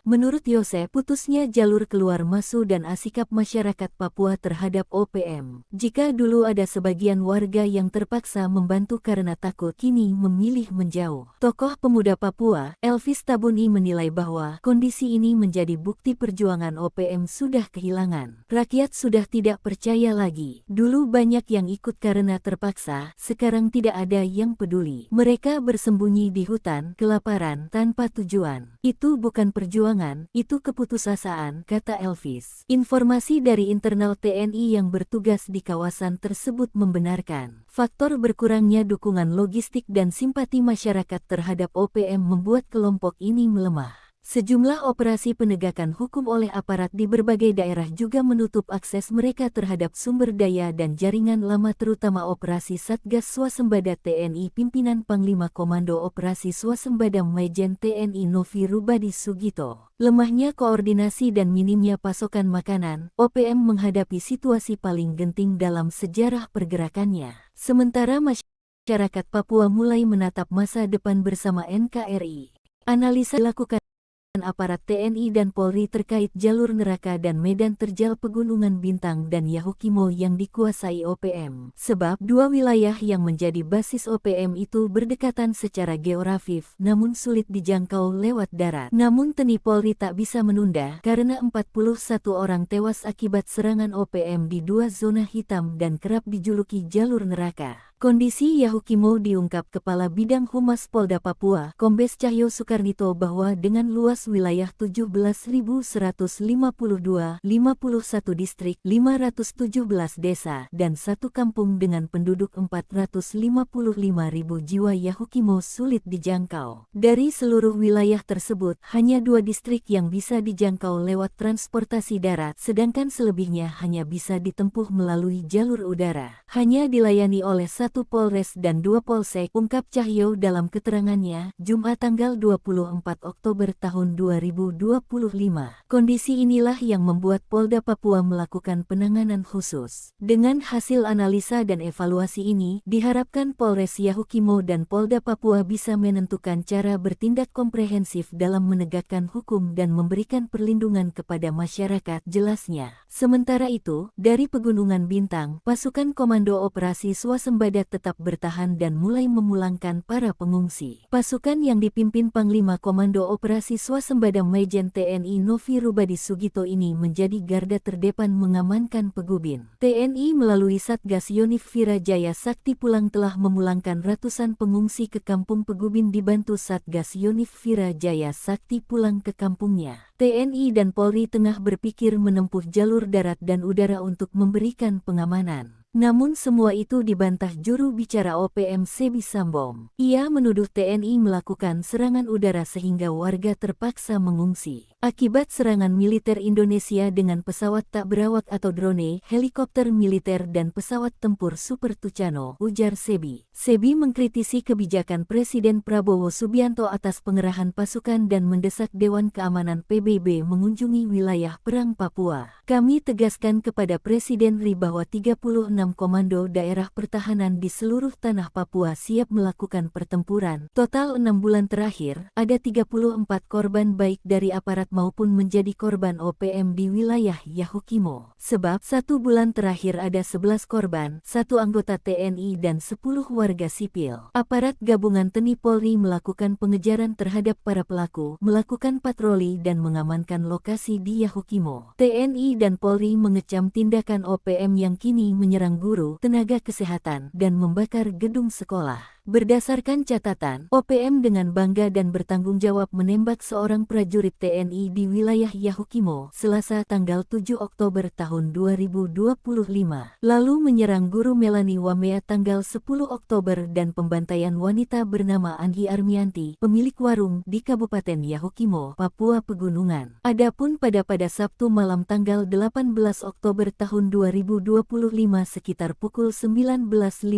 Menurut Yosep, putusnya jalur keluar masuk dan sikap masyarakat Papua terhadap OPM. Jika dulu ada sebagian warga yang terpaksa membantu karena takut, kini memilih menjauh. Tokoh pemuda Papua, Elvis Tabuni menilai bahwa kondisi ini menjadi bukti perjuangan OPM sudah kehilangan. Rakyat sudah tidak percaya lagi. Dulu banyak yang ikut karena terpaksa, sekarang tidak ada yang peduli. Mereka bersembunyi di hutan, kelaparan, tanpa tujuan. Itu bukan perjuangan, itu keputusasaan, kata Elvis. Informasi dari internal TNI yang bertugas di kawasan tersebut membenarkan faktor berkurangnya dukungan logistik dan simpati masyarakat terhadap OPM membuat kelompok ini melemah. Sejumlah operasi penegakan hukum oleh aparat di berbagai daerah juga menutup akses mereka terhadap sumber daya dan jaringan lama terutama operasi Satgas Swasembada TNI pimpinan Panglima Komando Operasi Swasembada Majen TNI Novi Rubadi Sugito. Lemahnya koordinasi dan minimnya pasokan makanan, OPM menghadapi situasi paling genting dalam sejarah pergerakannya. Sementara masyarakat Papua mulai menatap masa depan bersama NKRI. Analisa dilakukan aparat TNI dan Polri terkait jalur neraka dan medan terjal Pegunungan Bintang dan Yahukimo yang dikuasai OPM. Sebab dua wilayah yang menjadi basis OPM itu berdekatan secara geografis namun sulit dijangkau lewat darat. Namun TNI Polri tak bisa menunda karena 41 orang tewas akibat serangan OPM di dua zona hitam dan kerap dijuluki jalur neraka. Kondisi Yahukimo diungkap Kepala Bidang Humas Polda Papua, Kombes Cahyo Soekarnito bahwa dengan luas wilayah 17.152, 51 distrik, 517 desa, dan 1 kampung dengan penduduk 455.000 jiwa Yahukimo sulit dijangkau. Dari seluruh wilayah tersebut, hanya 2 distrik yang bisa dijangkau lewat transportasi darat, sedangkan selebihnya hanya bisa ditempuh melalui jalur udara. Hanya dilayani oleh 1 Polres dan 2 Polsek, ungkap Cahyo dalam keterangannya, Jumat tanggal 24 Oktober tahun 2025. Kondisi inilah yang membuat Polda Papua melakukan penanganan khusus. Dengan hasil analisa dan evaluasi ini, diharapkan Polres Yahukimo dan Polda Papua bisa menentukan cara bertindak komprehensif dalam menegakkan hukum dan memberikan perlindungan kepada masyarakat, jelasnya. Sementara itu, dari Pegunungan Bintang, pasukan Komando Operasi Swasembada tetap bertahan dan mulai memulangkan para pengungsi. Pasukan yang dipimpin Panglima Komando Operasi Swasembada Majen TNI Novi Rubadi Sugito ini menjadi garda terdepan mengamankan Pegubin. TNI melalui Satgas Yonif Vira Jaya Sakti Pulang telah memulangkan ratusan pengungsi ke kampung Pegubin dibantu Satgas Yonif Vira Jaya Sakti Pulang ke kampungnya. TNI dan Polri tengah berpikir menempuh jalur darat dan udara untuk memberikan pengamanan. Namun semua itu dibantah juru bicara OPM Sebi Sambom. Ia menuduh TNI melakukan serangan udara sehingga warga terpaksa mengungsi. Akibat serangan militer Indonesia dengan pesawat tak berawak atau drone, helikopter militer dan pesawat tempur Super Tucano, ujar Sebi. Sebi mengkritisi kebijakan Presiden Prabowo Subianto atas pengerahan pasukan dan mendesak Dewan Keamanan PBB mengunjungi wilayah perang Papua. Kami tegaskan kepada Presiden RI bahwa 36 komando daerah pertahanan di seluruh tanah Papua siap melakukan pertempuran. Total 6 bulan terakhir, ada 34 korban baik dari aparat maupun menjadi korban OPM di wilayah Yahukimo. Sebab 1 bulan terakhir ada 11 korban, 1 anggota TNI dan 10 warga sipil. Aparat gabungan TNI Polri melakukan pengejaran terhadap para pelaku, melakukan patroli dan mengamankan lokasi di Yahukimo. TNI dan Polri mengecam tindakan OPM yang kini menyerang guru, tenaga kesehatan, dan membakar gedung sekolah. Berdasarkan catatan, OPM dengan bangga dan bertanggung jawab menembak seorang prajurit TNI di wilayah Yahukimo, Selasa tanggal 7 Oktober tahun 2025. Lalu menyerang guru Melanie Wamea tanggal 10 Oktober dan pembantaian wanita bernama Anggi Armianti, pemilik warung di Kabupaten Yahukimo, Papua Pegunungan. Adapun pada Sabtu malam tanggal 18 Oktober tahun 2025 sekitar pukul 19.55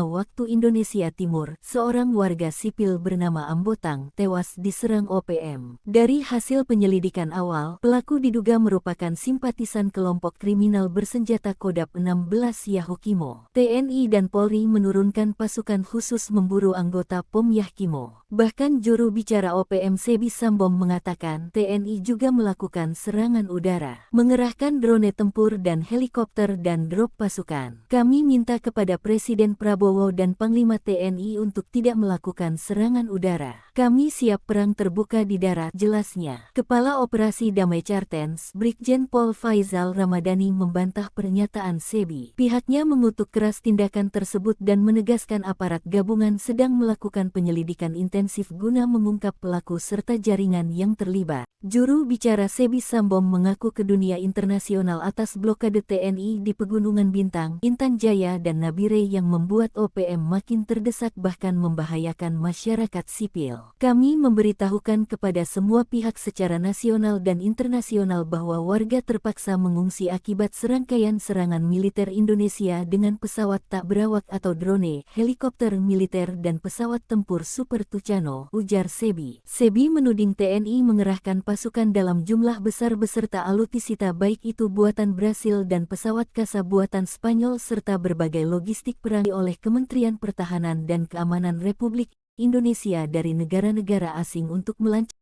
waktu Indonesia Timur, seorang warga sipil bernama Ambotang tewas diserang OPM. Dari hasil penyelidikan awal, pelaku diduga merupakan simpatisan kelompok kriminal bersenjata Kodap 16 Yahukimo. TNI dan Polri menurunkan pasukan khusus memburu anggota POM Yahukimo. Bahkan juru bicara OPM Sebi Sambom mengatakan TNI juga melakukan serangan udara, mengerahkan drone tempur dan helikopter dan drop pasukan. Kami minta kepada Presiden Prabowo dan Panglima TNI untuk tidak melakukan serangan udara. Kami siap perang terbuka di darat, jelasnya. Kepala Operasi Damai Cartens, Brigjen Pol Faizal Ramadhani membantah pernyataan Sebi. Pihaknya mengutuk keras tindakan tersebut dan menegaskan aparat gabungan sedang melakukan penyelidikan intensif guna mengungkap pelaku serta jaringan yang terlibat. Juru bicara Sebi Sambom mengaku ke dunia internasional atas blokade TNI di Pegunungan Bintang, Intan Jaya dan Nabire yang membuat OPM makin terdesak bahkan membahayakan masyarakat sipil. Kami memberitahukan kepada semua pihak secara nasional dan internasional bahwa warga terpaksa mengungsi akibat serangkaian serangan militer Indonesia dengan pesawat tak berawak atau drone, helikopter militer dan pesawat tempur Super Tucano, ujar Sebi. Sebi menuding TNI mengerahkan pasukan dalam jumlah besar beserta alutsista baik itu buatan Brasil dan pesawat kasa buatan Spanyol serta berbagai logistik perang oleh Kementerian Pertahanan dan Keamanan Republik Indonesia dari negara-negara asing untuk melancarkan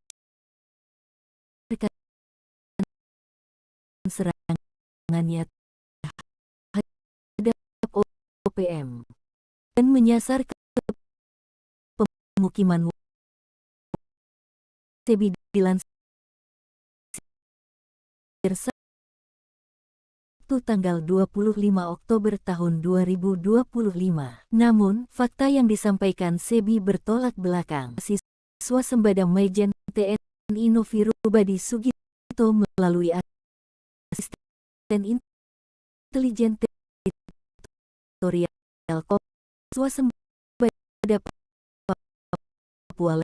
serangannya terhadap OPM dan menyasar ke pemukiman Sebi dilansir tanggal 25 Oktober tahun 2025. Namun, fakta yang disampaikan Sebi bertolak belakang. Swasembada Majen TNI Novi Rubadi Sugito melalui asisten intelijen teritorial Swasembada Papua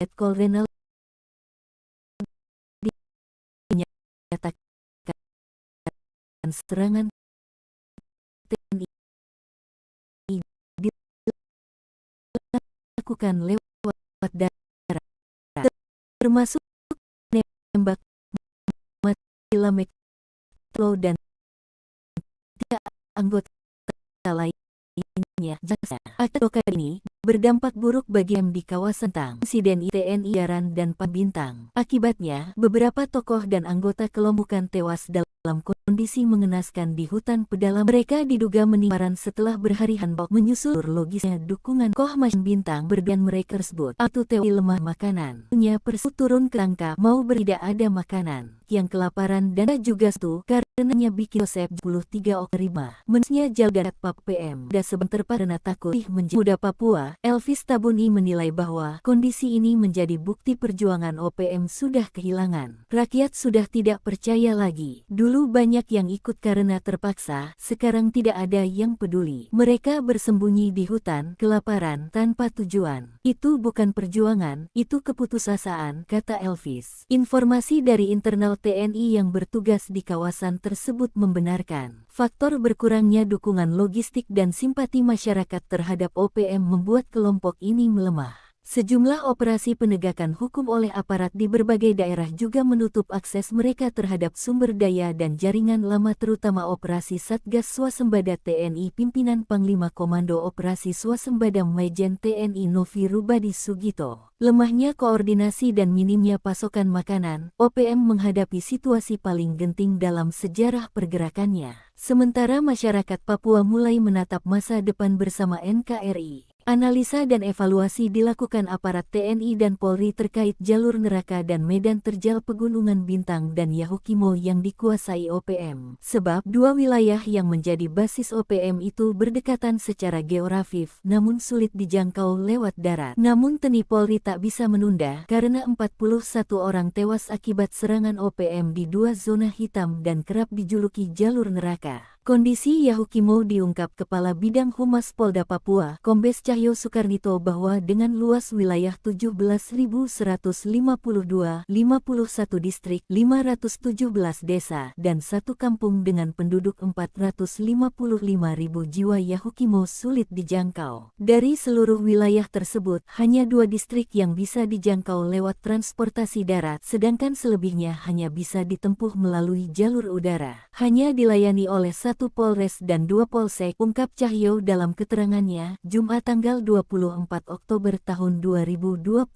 Letkol Renal dinyatakan serangan TNI dilakukan lewat darat, termasuk menembak mati Lamek Lo dan 3 anggota lainnya. Akibat ini berdampak buruk bagi di kawasan Tang, Insiden TNI Yaran dan Pabintang. Akibatnya, beberapa tokoh dan anggota kelompokan tewas dalam kondisi mengenaskan di hutan pedalam. Mereka diduga meninggal setelah berhari-hari menyusul logisnya dukungan Kohmas Bintang berdan mereka tersebut atau tewi lemah makanan. Punya persu turun ke tangka mau tidak ada makanan, yang kelaparan dan juga itu karenanya bikin Josep 23 Oktober. Menurutnya Jaldan Pap PM dan sebentar karena takut menjadi muda Papua. Elvis Tabuni menilai bahwa kondisi ini menjadi bukti perjuangan OPM sudah kehilangan. Rakyat sudah tidak percaya lagi. Dulu banyak yang ikut karena terpaksa, sekarang tidak ada yang peduli. Mereka bersembunyi di hutan, kelaparan, tanpa tujuan. Itu bukan perjuangan, itu keputusasaan, kata Elvis. Informasi dari internal TNI yang bertugas di kawasan tersebut membenarkan faktor berkurangnya dukungan logistik dan simpati masyarakat terhadap OPM membuat kelompok ini melemah. Sejumlah operasi penegakan hukum oleh aparat di berbagai daerah juga menutup akses mereka terhadap sumber daya dan jaringan lama terutama operasi Satgas Swasembada TNI pimpinan Panglima Komando Operasi Swasembada Majen TNI Novi Rubadi Sugito. Lemahnya koordinasi dan minimnya pasokan makanan, OPM menghadapi situasi paling genting dalam sejarah pergerakannya. Sementara masyarakat Papua mulai menatap masa depan bersama NKRI. Analisa dan evaluasi dilakukan aparat TNI dan Polri terkait jalur neraka dan medan terjal Pegunungan Bintang dan Yahukimo yang dikuasai OPM. Sebab dua wilayah yang menjadi basis OPM itu berdekatan secara geografis namun sulit dijangkau lewat darat. Namun TNI Polri tak bisa menunda karena 41 orang tewas akibat serangan OPM di dua zona hitam dan kerap dijuluki jalur neraka. Kondisi Yahukimo diungkap Kepala Bidang Humas Polda Papua, Kombes Cahyo Sukarnito bahwa dengan luas wilayah 17.152, 51 distrik, 517 desa, dan 1 kampung dengan penduduk 455.000 jiwa Yahukimo sulit dijangkau. Dari seluruh wilayah tersebut, hanya 2 distrik yang bisa dijangkau lewat transportasi darat, sedangkan selebihnya hanya bisa ditempuh melalui jalur udara. Hanya dilayani oleh 1 Polres dan 2 Polsek, ungkap Cahyo dalam keterangannya, Jumat tanggal 24 Oktober tahun 2025.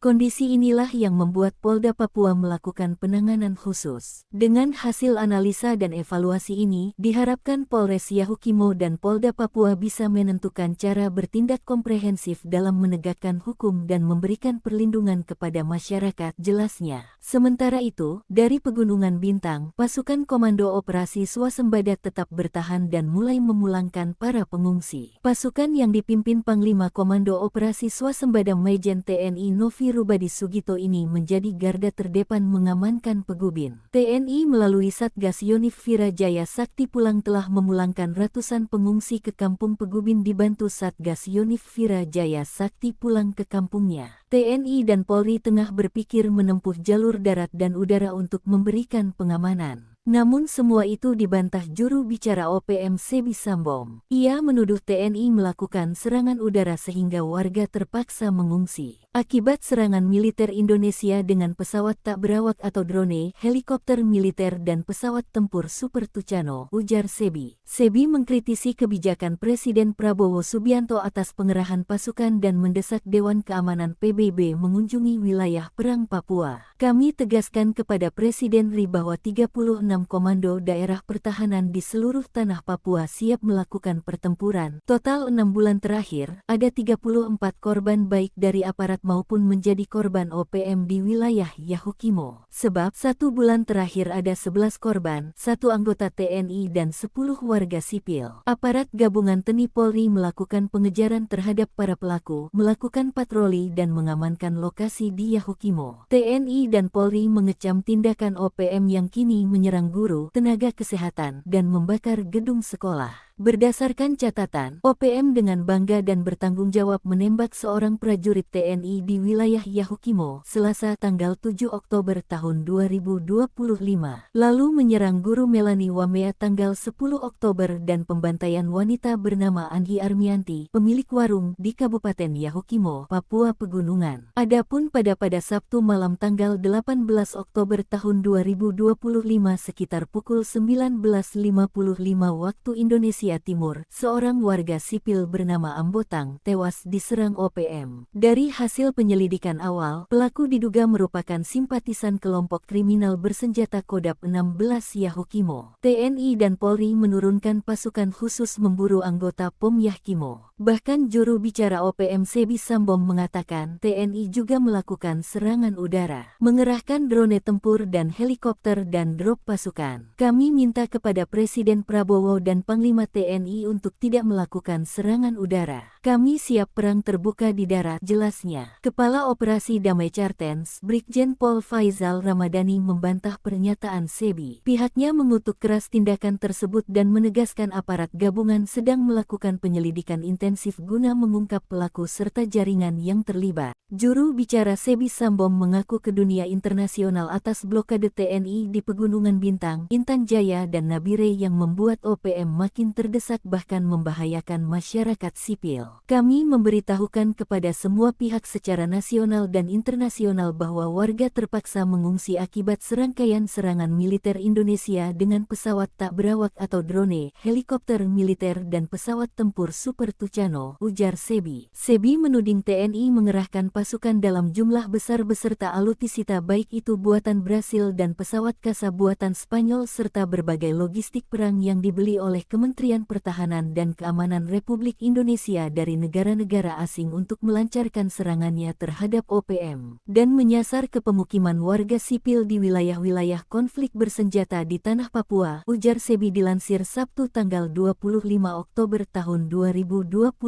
Kondisi inilah yang membuat Polda Papua melakukan penanganan khusus. Dengan hasil analisa dan evaluasi ini, diharapkan Polres Yahukimo dan Polda Papua bisa menentukan cara bertindak komprehensif dalam menegakkan hukum dan memberikan perlindungan kepada masyarakat, jelasnya. Sementara itu, dari Pegunungan Bintang, pasukan Komando Operasi Swasembada warga tetap bertahan dan mulai memulangkan para pengungsi. Pasukan yang dipimpin Panglima Komando Operasi Swasembada Majen TNI Novi Rubadi Sugito ini menjadi garda terdepan mengamankan Pegubin. TNI melalui Satgas Yonif Vira Jaya Sakti Pulang telah memulangkan ratusan pengungsi ke kampung Pegubin dibantu Satgas Yonif Vira Jaya Sakti Pulang ke kampungnya. TNI dan Polri tengah berpikir menempuh jalur darat dan udara untuk memberikan pengamanan. Namun semua itu dibantah juru bicara OPM Sebi Sambom. Ia menuduh TNI melakukan serangan udara sehingga warga terpaksa mengungsi. Akibat serangan militer Indonesia dengan pesawat tak berawak atau drone, helikopter militer dan pesawat tempur Super Tucano, ujar Sebi. Sebi mengkritisi kebijakan Presiden Prabowo Subianto atas pengerahan pasukan dan mendesak Dewan Keamanan PBB mengunjungi wilayah perang Papua. Kami tegaskan kepada Presiden RI bahwa 36 komando daerah pertahanan di seluruh tanah Papua siap melakukan pertempuran. Total 6 bulan terakhir, ada 34 korban baik dari aparat maupun menjadi korban OPM di wilayah Yahukimo. Sebab 1 bulan terakhir ada 11 korban, 1 anggota TNI dan 10 warga sipil. Aparat gabungan TNI Polri melakukan pengejaran terhadap para pelaku, melakukan patroli dan mengamankan lokasi di Yahukimo. TNI dan Polri mengecam tindakan OPM yang kini menyerang guru, tenaga kesehatan, dan membakar gedung sekolah. Berdasarkan catatan, OPM dengan bangga dan bertanggung jawab menembak seorang prajurit TNI di wilayah Yahukimo, Selasa tanggal 7 Oktober tahun 2025. Lalu menyerang guru Melani Wamea tanggal 10 Oktober dan pembantaian wanita bernama Anggi Armianti, pemilik warung di Kabupaten Yahukimo, Papua Pegunungan. Adapun pada Sabtu malam tanggal 18 Oktober tahun 2025 sekitar pukul 19.55 waktu Indonesia Timur, seorang warga sipil bernama Ambotang tewas diserang OPM. Dari hasil penyelidikan awal, pelaku diduga merupakan simpatisan kelompok kriminal bersenjata Kodap 16 Yahukimo. TNI dan Polri menurunkan pasukan khusus memburu anggota POM Yahukimo. Bahkan juru bicara OPM Sebi Sambom mengatakan TNI juga melakukan serangan udara, mengerahkan drone tempur dan helikopter dan drop pasukan. Kami minta kepada Presiden Prabowo dan Panglima TNI untuk tidak melakukan serangan udara. Kami siap perang terbuka di darat, jelasnya. Kepala Operasi Damai Cartens, Brigjen Pol Faizal Ramadhani membantah pernyataan Sebi. Pihaknya mengutuk keras tindakan tersebut dan menegaskan aparat gabungan sedang melakukan penyelidikan intensif guna mengungkap pelaku serta jaringan yang terlibat. Juru bicara Sebi Sambom mengaku ke dunia internasional atas blokade TNI di Pegunungan Bintang, Intan Jaya dan Nabire yang membuat OPM makin terdesak bahkan membahayakan masyarakat sipil. Kami memberitahukan kepada semua pihak secara nasional dan internasional bahwa warga terpaksa mengungsi akibat serangkaian serangan militer Indonesia dengan pesawat tak berawak atau drone, helikopter militer dan pesawat tempur Super Tucano, ujar Sebi. Sebi menuding TNI mengerahkan pasukan dalam jumlah besar beserta alutsista baik itu buatan Brasil dan pesawat kasa buatan Spanyol serta berbagai logistik perang yang dibeli oleh Kementerian Pertahanan dan Keamanan Republik Indonesia dari negara-negara asing untuk melancarkan serangannya terhadap OPM dan menyasar ke pemukiman warga sipil di wilayah-wilayah konflik bersenjata di tanah Papua, ujar Sebi dilansir Sabtu tanggal 25 Oktober tahun 2025.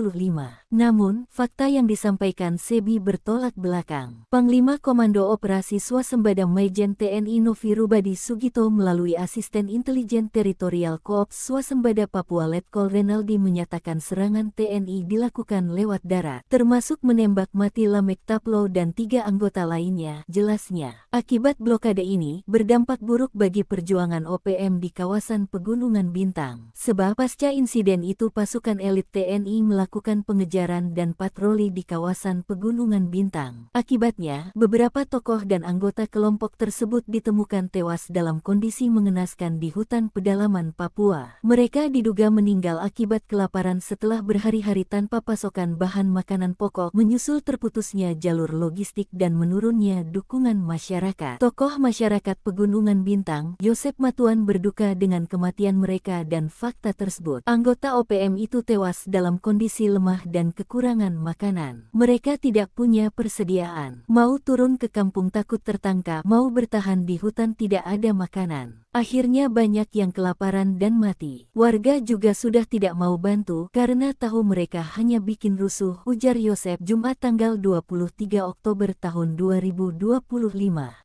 Namun, fakta yang disampaikan Sebi bertolak belakang. Panglima Komando Operasi Swasembada Majen TNI Novi Rubadi Sugito melalui Asisten Intelijen Teritorial Koops Swasembada Papua Letkol Renaldi menyatakan serangan TNI dilakukan lewat darat, termasuk menembak mati Lamek Taplo dan 3 anggota lainnya, jelasnya. Akibat blokade ini, berdampak buruk bagi perjuangan OPM di kawasan Pegunungan Bintang. Sebab pasca insiden itu pasukan elit TNI melakukan pengejaran dan patroli di kawasan Pegunungan Bintang. Akibatnya, beberapa tokoh dan anggota kelompok tersebut ditemukan tewas dalam kondisi mengenaskan di hutan pedalaman Papua. Mereka diduga meninggal akibat kelaparan setelah berhari-hari tanpa beberapa pasokan bahan makanan pokok menyusul terputusnya jalur logistik dan menurunnya dukungan masyarakat. Tokoh masyarakat Pegunungan Bintang, Yosep Matuan berduka dengan kematian mereka dan fakta tersebut. Anggota OPM itu tewas dalam kondisi lemah dan kekurangan makanan. Mereka tidak punya persediaan. Mau turun ke kampung takut tertangkap, mau bertahan di hutan tidak ada makanan. Akhirnya banyak yang kelaparan dan mati. Warga juga sudah tidak mau bantu karena tahu mereka hanya bikin rusuh, ujar Yosep Jumat tanggal 23 Oktober tahun 2025.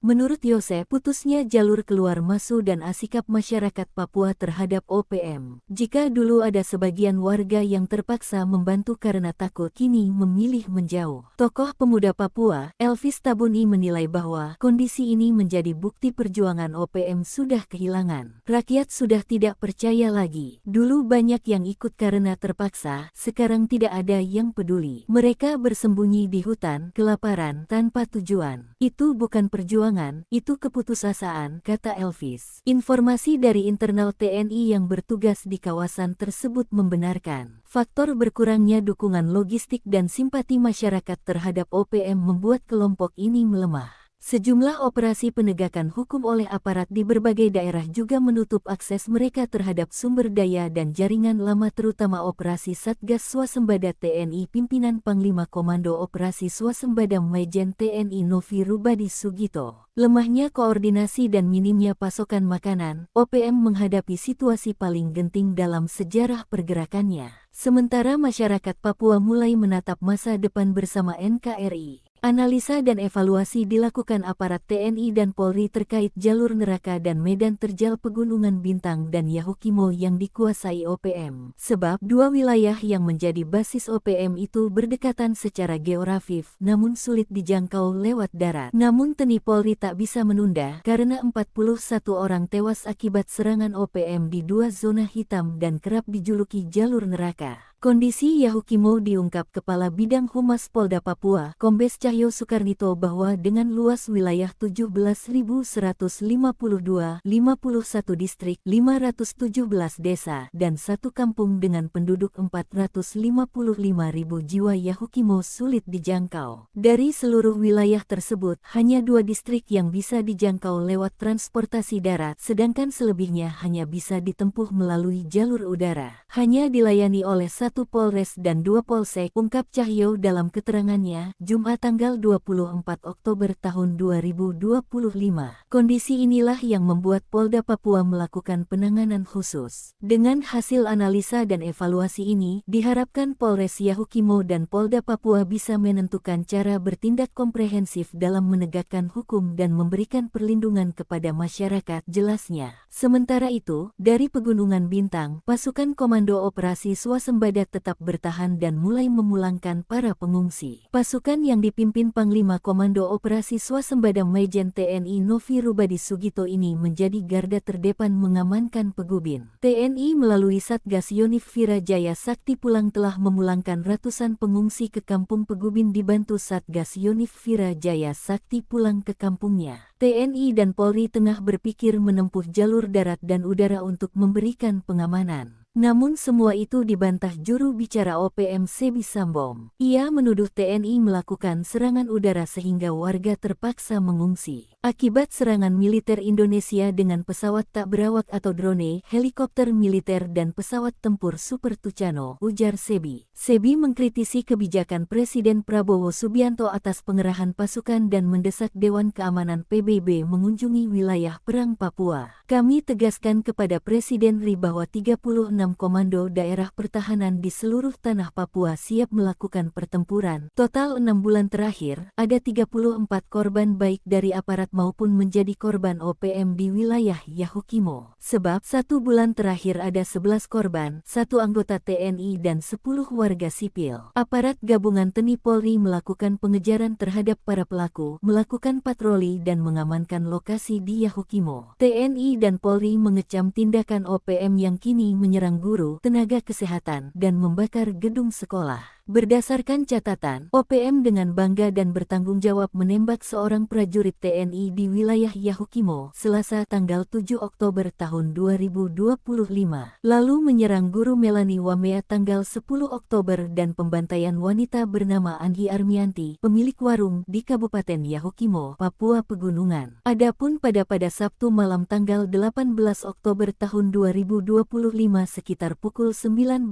Menurut Yosep, putusnya jalur keluar masuk dan sikap masyarakat Papua terhadap OPM. Jika dulu ada sebagian warga yang terpaksa membantu karena takut, kini memilih menjauh. Tokoh pemuda Papua, Elvis Tabuni menilai bahwa kondisi ini menjadi bukti perjuangan OPM sudah kehilangan. Rakyat sudah tidak percaya lagi. Dulu banyak yang ikut karena terpaksa, sekarang tidak ada yang peduli. Mereka bersembunyi di hutan, kelaparan, tanpa tujuan. Itu bukan perjuangan, itu keputusasaan, kata Elvis. Informasi dari internal TNI yang bertugas di kawasan tersebut membenarkan faktor berkurangnya dukungan logistik dan simpati masyarakat terhadap OPM membuat kelompok ini melemah. Sejumlah operasi penegakan hukum oleh aparat di berbagai daerah juga menutup akses mereka terhadap sumber daya dan jaringan lama, terutama operasi Satgas Swasembada TNI pimpinan Panglima Komando Operasi Swasembada Majen TNI Novi Rubadi Sugito. Lemahnya koordinasi dan minimnya pasokan makanan, OPM menghadapi situasi paling genting dalam sejarah pergerakannya. Sementara masyarakat Papua mulai menatap masa depan bersama NKRI. Analisa dan evaluasi dilakukan aparat TNI dan Polri terkait jalur neraka dan medan terjal Pegunungan Bintang dan Yahukimo yang dikuasai OPM. Sebab dua wilayah yang menjadi basis OPM itu berdekatan secara geografis namun sulit dijangkau lewat darat. Namun TNI Polri tak bisa menunda karena 41 orang tewas akibat serangan OPM di dua zona hitam dan kerap dijuluki jalur neraka. Kondisi Yahukimo diungkap Kepala Bidang Humas Polda Papua, Kombes Cahyo Sukarnito bahwa dengan luas wilayah 17.152, 51 distrik, 517 desa, dan 1 kampung dengan penduduk 455.000 jiwa, Yahukimo sulit dijangkau. Dari seluruh wilayah tersebut, hanya 2 distrik yang bisa dijangkau lewat transportasi darat, sedangkan selebihnya hanya bisa ditempuh melalui jalur udara. Hanya dilayani oleh 1 Polres dan 2 Polsek, ungkap Cahyo dalam keterangannya, Jumat tanggal 24 Oktober tahun 2025. Kondisi inilah yang membuat Polda Papua melakukan penanganan khusus. Dengan hasil analisa dan evaluasi ini, diharapkan Polres Yahukimo dan Polda Papua bisa menentukan cara bertindak komprehensif dalam menegakkan hukum dan memberikan perlindungan kepada masyarakat, jelasnya. Sementara itu, dari Pegunungan Bintang, pasukan Komando Operasi Swasembada tetap bertahan dan mulai memulangkan para pengungsi. Pasukan yang dipimpin Panglima Komando Operasi Swasembada Majen TNI Novi Rubadi Sugito ini menjadi garda terdepan mengamankan Pegubin. TNI melalui Satgas Yonif Vira Jaya Sakti Pulang telah memulangkan ratusan pengungsi ke kampung Pegubin dibantu Satgas Yonif Vira Jaya Sakti Pulang ke kampungnya. TNI dan Polri tengah berpikir menempuh jalur darat dan udara untuk memberikan pengamanan. Namun semua itu dibantah juru bicara OPM Sebi Sambom. Ia menuduh TNI melakukan serangan udara sehingga warga terpaksa mengungsi. Akibat serangan militer Indonesia dengan pesawat tak berawak atau drone, helikopter militer dan pesawat tempur Super Tucano, ujar Sebi. Sebi mengkritisi kebijakan Presiden Prabowo Subianto atas pengerahan pasukan dan mendesak Dewan Keamanan PBB mengunjungi wilayah perang Papua. Kami tegaskan kepada Presiden RI bahwa 36 komando daerah pertahanan di seluruh tanah Papua siap melakukan pertempuran. Total 6 bulan terakhir, ada 34 korban baik dari aparat maupun menjadi korban OPM di wilayah Yahukimo. Sebab 1 bulan terakhir ada 11 korban, 1 anggota TNI dan 10 warga sipil. Aparat gabungan TNI Polri melakukan pengejaran terhadap para pelaku, melakukan patroli dan mengamankan lokasi di Yahukimo. TNI dan Polri mengecam tindakan OPM yang kini menyerang guru, tenaga kesehatan, dan membakar gedung sekolah. Berdasarkan catatan, OPM dengan bangga dan bertanggung jawab menembak seorang prajurit TNI di wilayah Yahukimo, Selasa tanggal 7 Oktober tahun 2025. Lalu menyerang guru Melanie Wamea tanggal 10 Oktober dan pembantaian wanita bernama Anggi Armianti, pemilik warung di Kabupaten Yahukimo, Papua Pegunungan. Adapun pada Sabtu malam tanggal 18 Oktober tahun 2025 sekitar pukul 19.55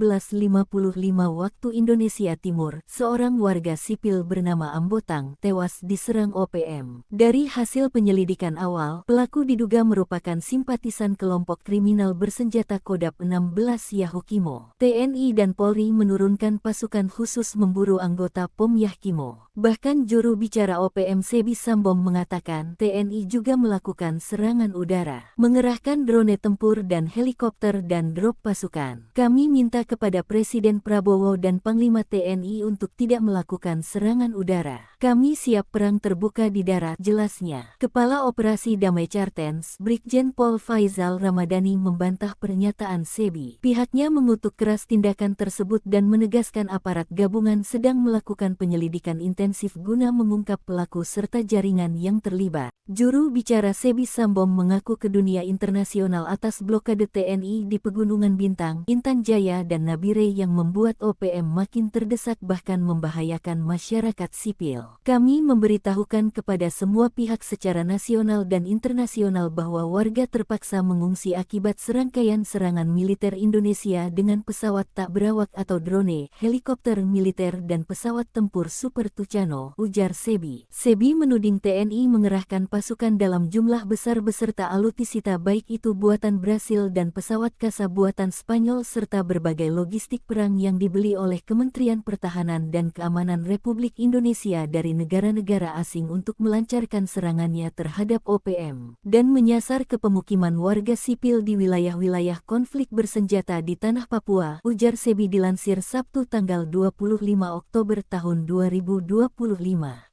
waktu Indonesia Timur, seorang warga sipil bernama Ambotang tewas diserang OPM. Dari hasil penyelidikan awal, pelaku diduga merupakan simpatisan kelompok kriminal bersenjata Kodap 16 Yahukimo. TNI dan Polri menurunkan pasukan khusus memburu anggota POM Yahukimo. Bahkan juru bicara OPM Sebi Sambom mengatakan TNI juga melakukan serangan udara, mengerahkan drone tempur dan helikopter dan drop pasukan. Kami minta kepada Presiden Prabowo dan Panglima TNI untuk tidak melakukan serangan udara. Kami siap perang terbuka di darat, jelasnya. Kepala Operasi Damai Cartens, Brigjen Pol Faizal Ramadhani membantah pernyataan Sebi. Pihaknya mengutuk keras tindakan tersebut dan menegaskan aparat gabungan sedang melakukan penyelidikan intensif guna mengungkap pelaku serta jaringan yang terlibat. Juru bicara Sebi Sambom mengaku ke dunia internasional atas blokade TNI di Pegunungan Bintang, Intan Jaya dan Nabire yang membuat OPM makin terdesak bahkan membahayakan masyarakat sipil. Kami memberitahukan kepada semua pihak secara nasional dan internasional bahwa warga terpaksa mengungsi akibat serangkaian serangan militer Indonesia dengan pesawat tak berawak atau drone, helikopter militer dan pesawat tempur Super Tucano, ujar Sebi. Sebi menuding TNI mengerahkan pasukan dalam jumlah besar beserta alutsista baik itu buatan Brasil dan pesawat kasa buatan Spanyol serta berbagai logistik perang yang dibeli oleh Kementerian Pertahanan dan Keamanan Republik Indonesia dari negara-negara asing untuk melancarkan serangannya terhadap OPM dan menyasar ke pemukiman warga sipil di wilayah-wilayah konflik bersenjata di tanah Papua, ujar Sebi dilansir Sabtu tanggal 25 Oktober tahun 2025.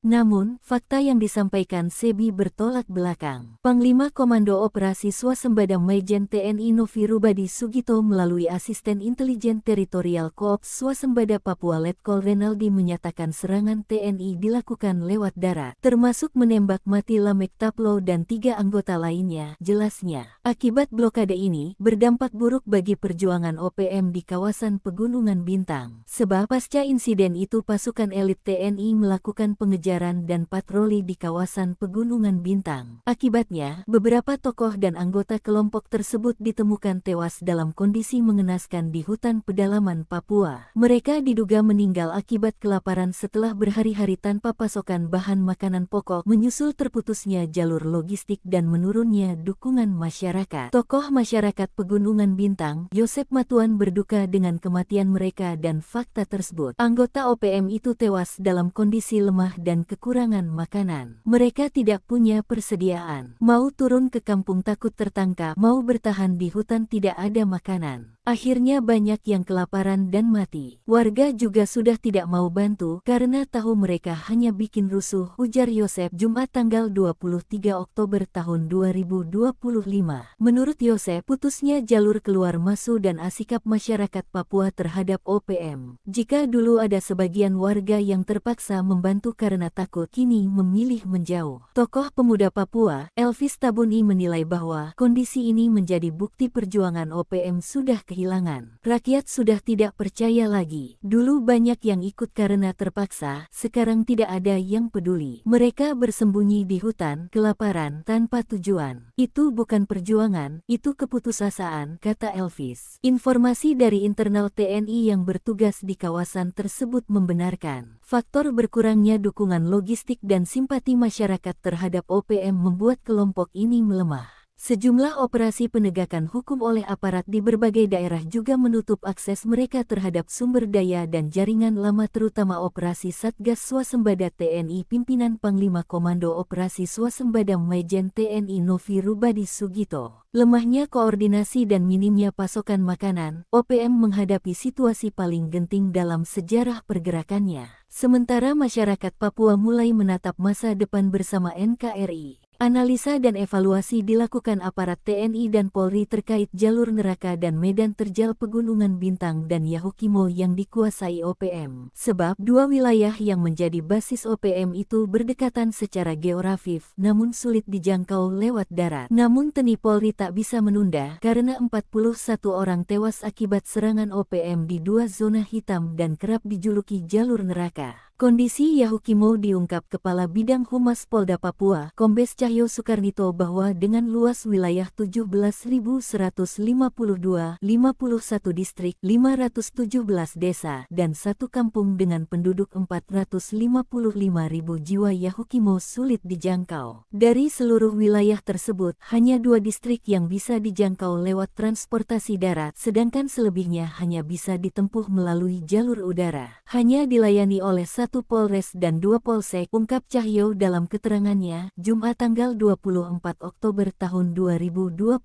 Namun, fakta yang disampaikan Sebi bertolak belakang. Panglima Komando Operasi Swasembada Majen TNI Novi Rubadi Sugito melalui Asisten Intelijen Teritorial Koops Swasembada Papua Letkol Renaldi menyatakan serangan TNI dilakukan lewat darat, termasuk menembak mati Lamek Taplo dan 3 anggota lainnya, jelasnya. Akibat blokade ini, berdampak buruk bagi perjuangan OPM di kawasan Pegunungan Bintang. Sebab pasca insiden itu pasukan elit TNI melakukan pengejaran dan patroli di kawasan Pegunungan Bintang. Akibatnya, beberapa tokoh dan anggota kelompok tersebut ditemukan tewas dalam kondisi mengenaskan di hutan pedalaman Papua. Mereka diduga meninggal akibat kelaparan setelah berhari-hari tanpa pasokan bahan makanan pokok menyusul terputusnya jalur logistik dan menurunnya dukungan masyarakat. Tokoh masyarakat Pegunungan Bintang, Yosep Matuan berduka dengan kematian mereka dan fakta tersebut. Anggota OPM itu tewas dalam kondisi lemah dan kekurangan makanan. Mereka tidak punya persediaan. Mau turun ke kampung takut tertangkap, mau bertahan di hutan tidak ada makanan. Akhirnya banyak yang kelaparan dan mati. Warga juga sudah tidak mau bantu karena tahu mereka hanya bikin rusuh, ujar Yosep Jumat tanggal 23 Oktober tahun 2025. Menurut Yosep, putusnya jalur keluar masuk dan sikap masyarakat Papua terhadap OPM. Jika dulu ada sebagian warga yang terpaksa membantu karena takut, kini memilih menjauh. Tokoh pemuda Papua, Elvis Tabuni menilai bahwa kondisi ini menjadi bukti perjuangan OPM sudah kehilangan. Rakyat sudah tidak percaya lagi. Dulu banyak yang ikut karena terpaksa, sekarang tidak ada yang peduli. Mereka bersembunyi di hutan, kelaparan, tanpa tujuan. Itu bukan perjuangan, itu keputusasaan, kata Elvis. Informasi dari internal TNI yang bertugas di kawasan tersebut membenarkan faktor berkurangnya dukungan logistik dan simpati masyarakat terhadap OPM membuat kelompok ini melemah. Sejumlah operasi penegakan hukum oleh aparat di berbagai daerah juga menutup akses mereka terhadap sumber daya dan jaringan lama terutama operasi Satgas Swasembada TNI pimpinan Panglima Komando Operasi Swasembada Majen TNI Novi Rubadi Sugito. Lemahnya koordinasi dan minimnya pasokan makanan, OPM menghadapi situasi paling genting dalam sejarah pergerakannya. Sementara masyarakat Papua mulai menatap masa depan bersama NKRI. Analisa dan evaluasi dilakukan aparat TNI dan Polri terkait jalur neraka dan medan terjal Pegunungan Bintang dan Yahukimo yang dikuasai OPM. Sebab dua wilayah yang menjadi basis OPM itu berdekatan secara geografis namun sulit dijangkau lewat darat. Namun TNI Polri tak bisa menunda karena 41 orang tewas akibat serangan OPM di dua zona hitam dan kerap dijuluki jalur neraka. Kondisi Yahukimo diungkap Kepala Bidang Humas Polda Papua, Kombes Cahyo Soekarnito bahwa dengan luas wilayah 17.152, 51 distrik, 517 desa, dan satu kampung dengan penduduk 455.000 jiwa Yahukimo sulit dijangkau. Dari seluruh wilayah tersebut, hanya 2 distrik yang bisa dijangkau lewat transportasi darat, sedangkan selebihnya hanya bisa ditempuh melalui jalur udara. Hanya dilayani oleh 1 Polres dan 2 Polsek, ungkap Cahyo dalam keterangannya, Jumat tanggal 24 Oktober tahun 2025.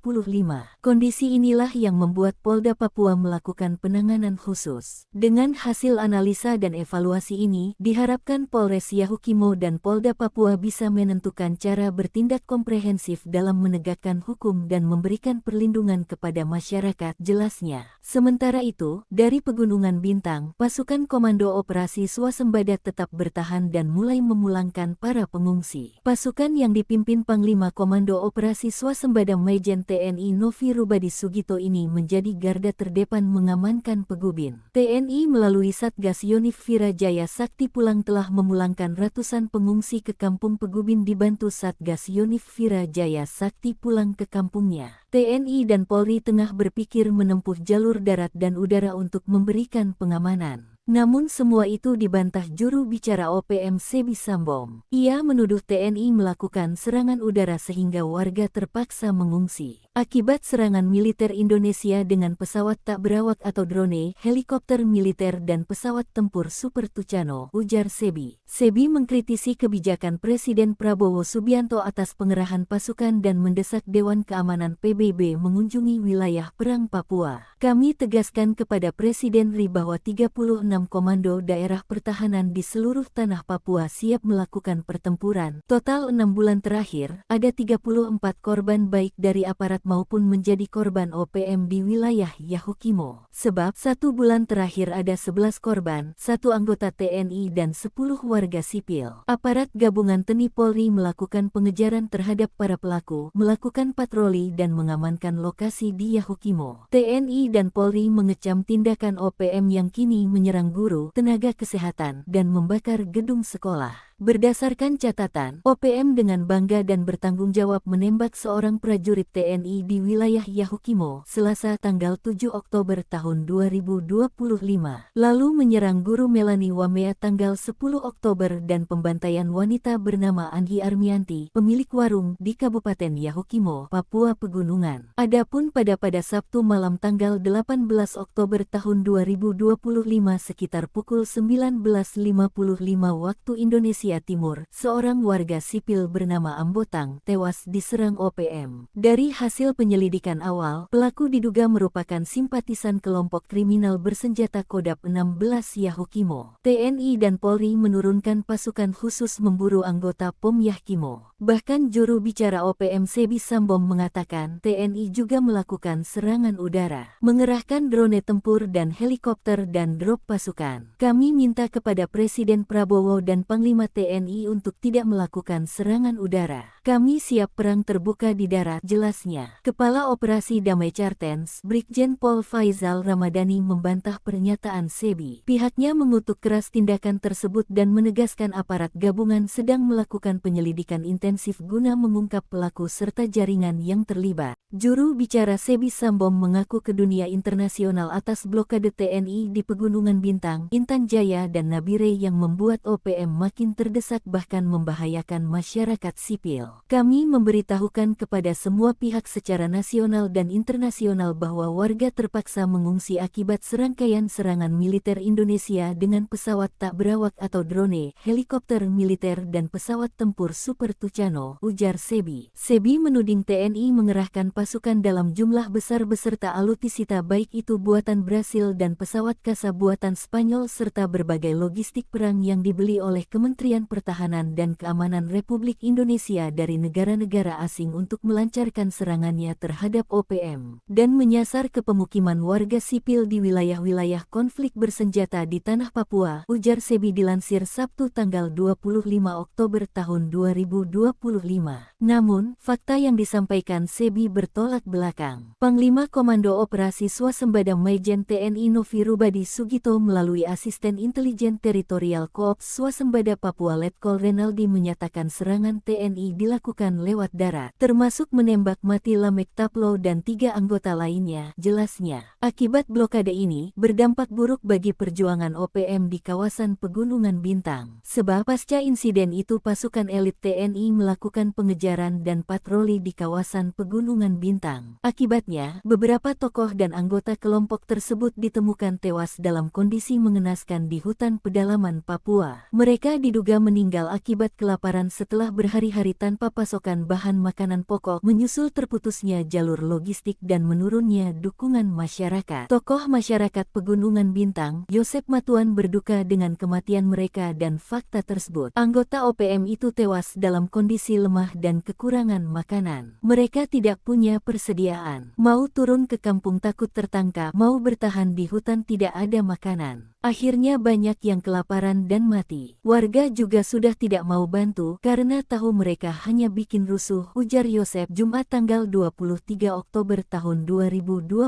Kondisi inilah yang membuat Polda Papua melakukan penanganan khusus. Dengan hasil analisa dan evaluasi ini, diharapkan Polres Yahukimo dan Polda Papua bisa menentukan cara bertindak komprehensif dalam menegakkan hukum dan memberikan perlindungan kepada masyarakat, jelasnya. Sementara itu, dari Pegunungan Bintang, pasukan Komando Operasi Swasembada tetap bertahan dan mulai memulangkan para pengungsi. Pasukan yang dipimpin Panglima Komando Operasi Swasembada Majen TNI Novi Rubadi Sugito ini menjadi garda terdepan mengamankan Pegubin. TNI melalui Satgas Yonif Virajaya Sakti Pulang telah memulangkan ratusan pengungsi ke kampung Pegubin dibantu Satgas Yonif Virajaya Sakti Pulang ke kampungnya. TNI dan Polri tengah berpikir menempuh jalur darat dan udara untuk memberikan pengamanan. Namun semua itu dibantah juru bicara OPM Sebi Sambom. Ia menuduh TNI melakukan serangan udara sehingga warga terpaksa mengungsi. Akibat serangan militer Indonesia dengan pesawat tak berawak atau drone, helikopter militer dan pesawat tempur Super Tucano, ujar Sebi. Sebi mengkritisi kebijakan Presiden Prabowo Subianto atas pengerahan pasukan dan mendesak Dewan Keamanan PBB mengunjungi wilayah perang Papua. Kami tegaskan kepada Presiden RI bahwa 36 komando daerah pertahanan di seluruh tanah Papua siap melakukan pertempuran. Total 6 bulan terakhir, ada 34 korban baik dari aparat maupun menjadi korban OPM di wilayah Yahukimo. Sebab 1 bulan terakhir ada 11 korban, 1 anggota TNI dan 10 warga sipil. Aparat gabungan TNI Polri melakukan pengejaran terhadap para pelaku, melakukan patroli dan mengamankan lokasi di Yahukimo. TNI dan Polri mengecam tindakan OPM yang kini menyerang guru, tenaga kesehatan, dan membakar gedung sekolah. Berdasarkan catatan, OPM dengan bangga dan bertanggung jawab menembak seorang prajurit TNI di wilayah Yahukimo, Selasa tanggal 7 Oktober tahun 2025. Lalu menyerang guru Melani Wamea tanggal 10 Oktober dan pembantaian wanita bernama Anggi Armianti, pemilik warung di Kabupaten Yahukimo, Papua Pegunungan. Adapun pada Sabtu malam tanggal 18 Oktober tahun 2025 sekitar pukul 19.55 waktu Indonesia Timur, seorang warga sipil bernama Ambotang tewas diserang OPM. Dari hasil penyelidikan awal, pelaku diduga merupakan simpatisan kelompok kriminal bersenjata Kodap 16 Yahukimo. TNI dan Polri menurunkan pasukan khusus memburu anggota POM Yahukimo. Bahkan juru bicara OPM Sebi Sambom mengatakan TNI juga melakukan serangan udara, mengerahkan drone tempur dan helikopter dan drop pasukan. Kami minta kepada Presiden Prabowo dan Panglima TNI untuk tidak melakukan serangan udara. Kami siap perang terbuka di darat, jelasnya. Kepala Operasi Damai Cartens, Brigjen Pol Faizal Ramadhani membantah pernyataan Sebi. Pihaknya mengutuk keras tindakan tersebut dan menegaskan aparat gabungan sedang melakukan penyelidikan intensif guna mengungkap pelaku serta jaringan yang terlibat. Juru bicara Sebi Sambom mengaku ke dunia internasional atas blokade TNI di Pegunungan Bintang, Intan Jaya dan Nabire yang membuat OPM makin terdesak bahkan membahayakan masyarakat sipil. Kami memberitahukan kepada semua pihak secara nasional dan internasional bahwa warga terpaksa mengungsi akibat serangkaian serangan militer Indonesia dengan pesawat tak berawak atau drone, helikopter militer dan pesawat tempur Super Tucano, ujar Sebi. Sebi menuding TNI mengerahkan pasukan dalam jumlah besar beserta alutsista baik itu buatan Brasil dan pesawat kasa buatan Spanyol serta berbagai logistik perang yang dibeli oleh Kementerian Pertahanan dan Keamanan Republik Indonesia dari negara-negara asing untuk melancarkan serangannya terhadap OPM dan menyasar ke pemukiman warga sipil di wilayah-wilayah konflik bersenjata di tanah Papua, ujar SEBI dilansir Sabtu tanggal 25 Oktober tahun 2025. Namun, fakta yang disampaikan SEBI bertolak belakang. Panglima Komando Operasi Swasembada Majen TNI Novi Rubadi Sugito melalui Asisten Intelijen Teritorial Koops Swasembada Papua Letkol Renaldi menyatakan serangan TNI dilakukan lewat darat, termasuk menembak mati Lamek Taplo dan 3 anggota lainnya. Jelasnya, akibat blokade ini berdampak buruk bagi perjuangan OPM di kawasan Pegunungan Bintang. Sebab pasca insiden itu pasukan elit TNI melakukan pengejaran dan patroli di kawasan Pegunungan Bintang. Akibatnya, beberapa tokoh dan anggota kelompok tersebut ditemukan tewas dalam kondisi mengenaskan di hutan pedalaman Papua. Mereka diduga meninggal akibat kelaparan setelah berhari-hari tanpa pasokan bahan makanan pokok menyusul terputusnya jalur logistik dan menurunnya dukungan masyarakat. Tokoh masyarakat Pegunungan Bintang, Yosep Matuan berduka dengan kematian mereka dan fakta tersebut. Anggota OPM itu tewas dalam kondisi lemah dan kekurangan makanan. Mereka tidak punya persediaan. Mau turun ke kampung takut tertangkap, mau bertahan di hutan tidak ada makanan. Akhirnya banyak yang kelaparan dan mati. Warga juga sudah tidak mau bantu karena tahu mereka hanya bikin rusuh, ujar Yosep Jumat tanggal 23 Oktober tahun 2025.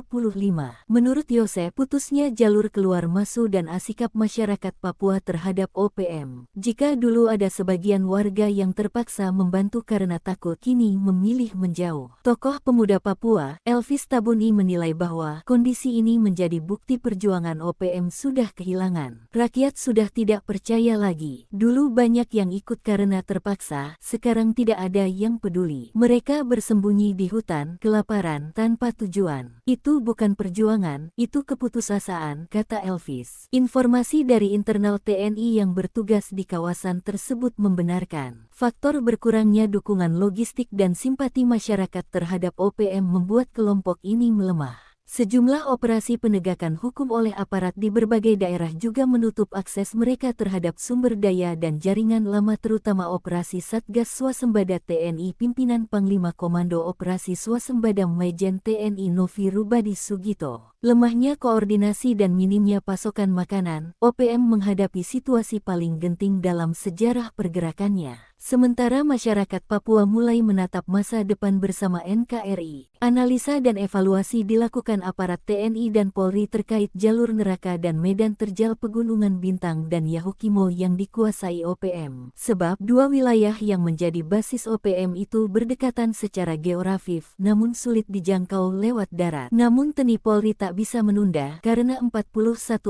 Menurut Yosep, putusnya jalur keluar masuk dan sikap masyarakat Papua terhadap OPM. Jika dulu ada sebagian warga yang terpaksa membantu karena takut, kini memilih menjauh. Tokoh pemuda Papua, Elvis Tabuni menilai bahwa kondisi ini menjadi bukti perjuangan OPM sudah kehilangan. Rakyat sudah tidak percaya lagi. Dulu banyak yang ikut karena terpaksa, sekarang tidak ada yang peduli. Mereka bersembunyi di hutan, kelaparan, tanpa tujuan. Itu bukan perjuangan, itu keputusasaan, kata Elvis. Informasi dari internal TNI yang bertugas di kawasan tersebut membenarkan faktor berkurangnya dukungan logistik dan simpati masyarakat terhadap OPM membuat kelompok ini melemah. Sejumlah operasi penegakan hukum oleh aparat di berbagai daerah juga menutup akses mereka terhadap sumber daya dan jaringan lama terutama operasi Satgas Swasembada TNI pimpinan Panglima Komando Operasi Swasembada Majen TNI Novi Rubadi Sugito. Lemahnya koordinasi dan minimnya pasokan makanan, OPM menghadapi situasi paling genting dalam sejarah pergerakannya. Sementara masyarakat Papua mulai menatap masa depan bersama NKRI. Analisa dan evaluasi dilakukan aparat TNI dan Polri terkait jalur neraka dan medan terjal Pegunungan Bintang dan Yahukimo yang dikuasai OPM. Sebab dua wilayah yang menjadi basis OPM itu berdekatan secara geografis, namun sulit dijangkau lewat darat. Namun TNI Polri tak bisa menunda karena 41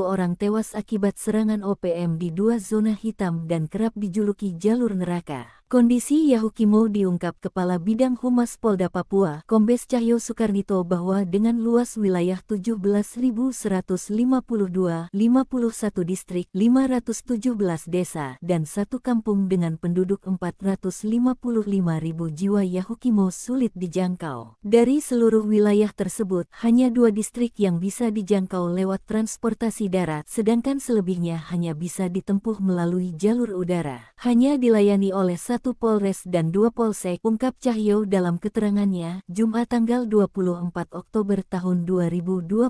orang tewas akibat serangan OPM di dua zona hitam dan kerap dijuluki jalur neraka. Kondisi Yahukimo diungkap Kepala Bidang Humas Polda Papua, Kombes Cahyo Sukarnito bahwa dengan luas wilayah 17.152, 51 distrik, 517 desa, dan 1 kampung dengan penduduk 455.000 jiwa Yahukimo sulit dijangkau. Dari seluruh wilayah tersebut, hanya 2 distrik yang bisa dijangkau lewat transportasi darat, sedangkan selebihnya hanya bisa ditempuh melalui jalur udara. Hanya dilayani oleh 1 Polres dan 2 Polsek, ungkap Cahyo dalam keterangannya, Jumat tanggal 24 Oktober tahun 2025.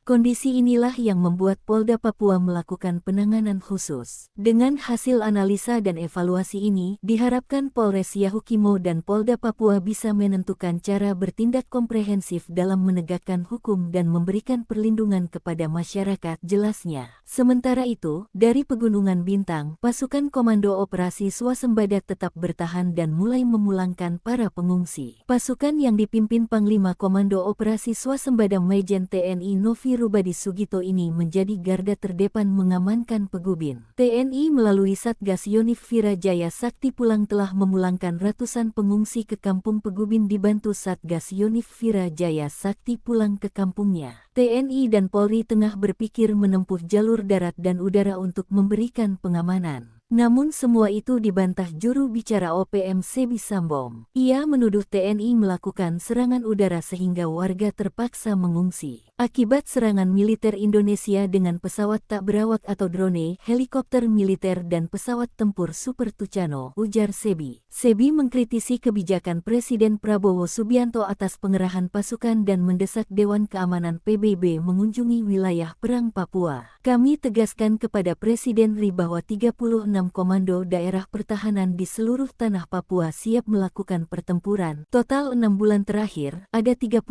Kondisi inilah yang membuat Polda Papua melakukan penanganan khusus. Dengan hasil analisa dan evaluasi ini, diharapkan Polres Yahukimo dan Polda Papua bisa menentukan cara bertindak komprehensif dalam menegakkan hukum dan memberikan perlindungan kepada masyarakat, jelasnya. Sementara itu, dari Pegunungan Bintang, pasukan Komando Operasi Swasembada tetap bertahan dan mulai memulangkan para pengungsi. Pasukan yang dipimpin Panglima Komando Operasi Swasembada Majen TNI Novi Rubadi Sugito ini menjadi garda terdepan mengamankan Pegubin. TNI melalui Satgas Yonif Vira Jaya Sakti Pulang telah memulangkan ratusan pengungsi ke kampung Pegubin dibantu Satgas Yonif Vira Jaya Sakti Pulang ke kampungnya. TNI dan Polri tengah berpikir menempuh jalur darat dan udara untuk memberikan pengamanan. Namun semua itu dibantah juru bicara OPM Sebi Sambom. Ia menuduh TNI melakukan serangan udara sehingga warga terpaksa mengungsi. Akibat serangan militer Indonesia dengan pesawat tak berawak atau drone, helikopter militer dan pesawat tempur Super Tucano, ujar Sebi. Sebi mengkritisi kebijakan Presiden Prabowo Subianto atas pengerahan pasukan dan mendesak Dewan Keamanan PBB mengunjungi wilayah perang Papua. Kami tegaskan kepada Presiden RI bahwa 36 komando daerah pertahanan di seluruh tanah Papua siap melakukan pertempuran. Total 6 bulan terakhir, ada 34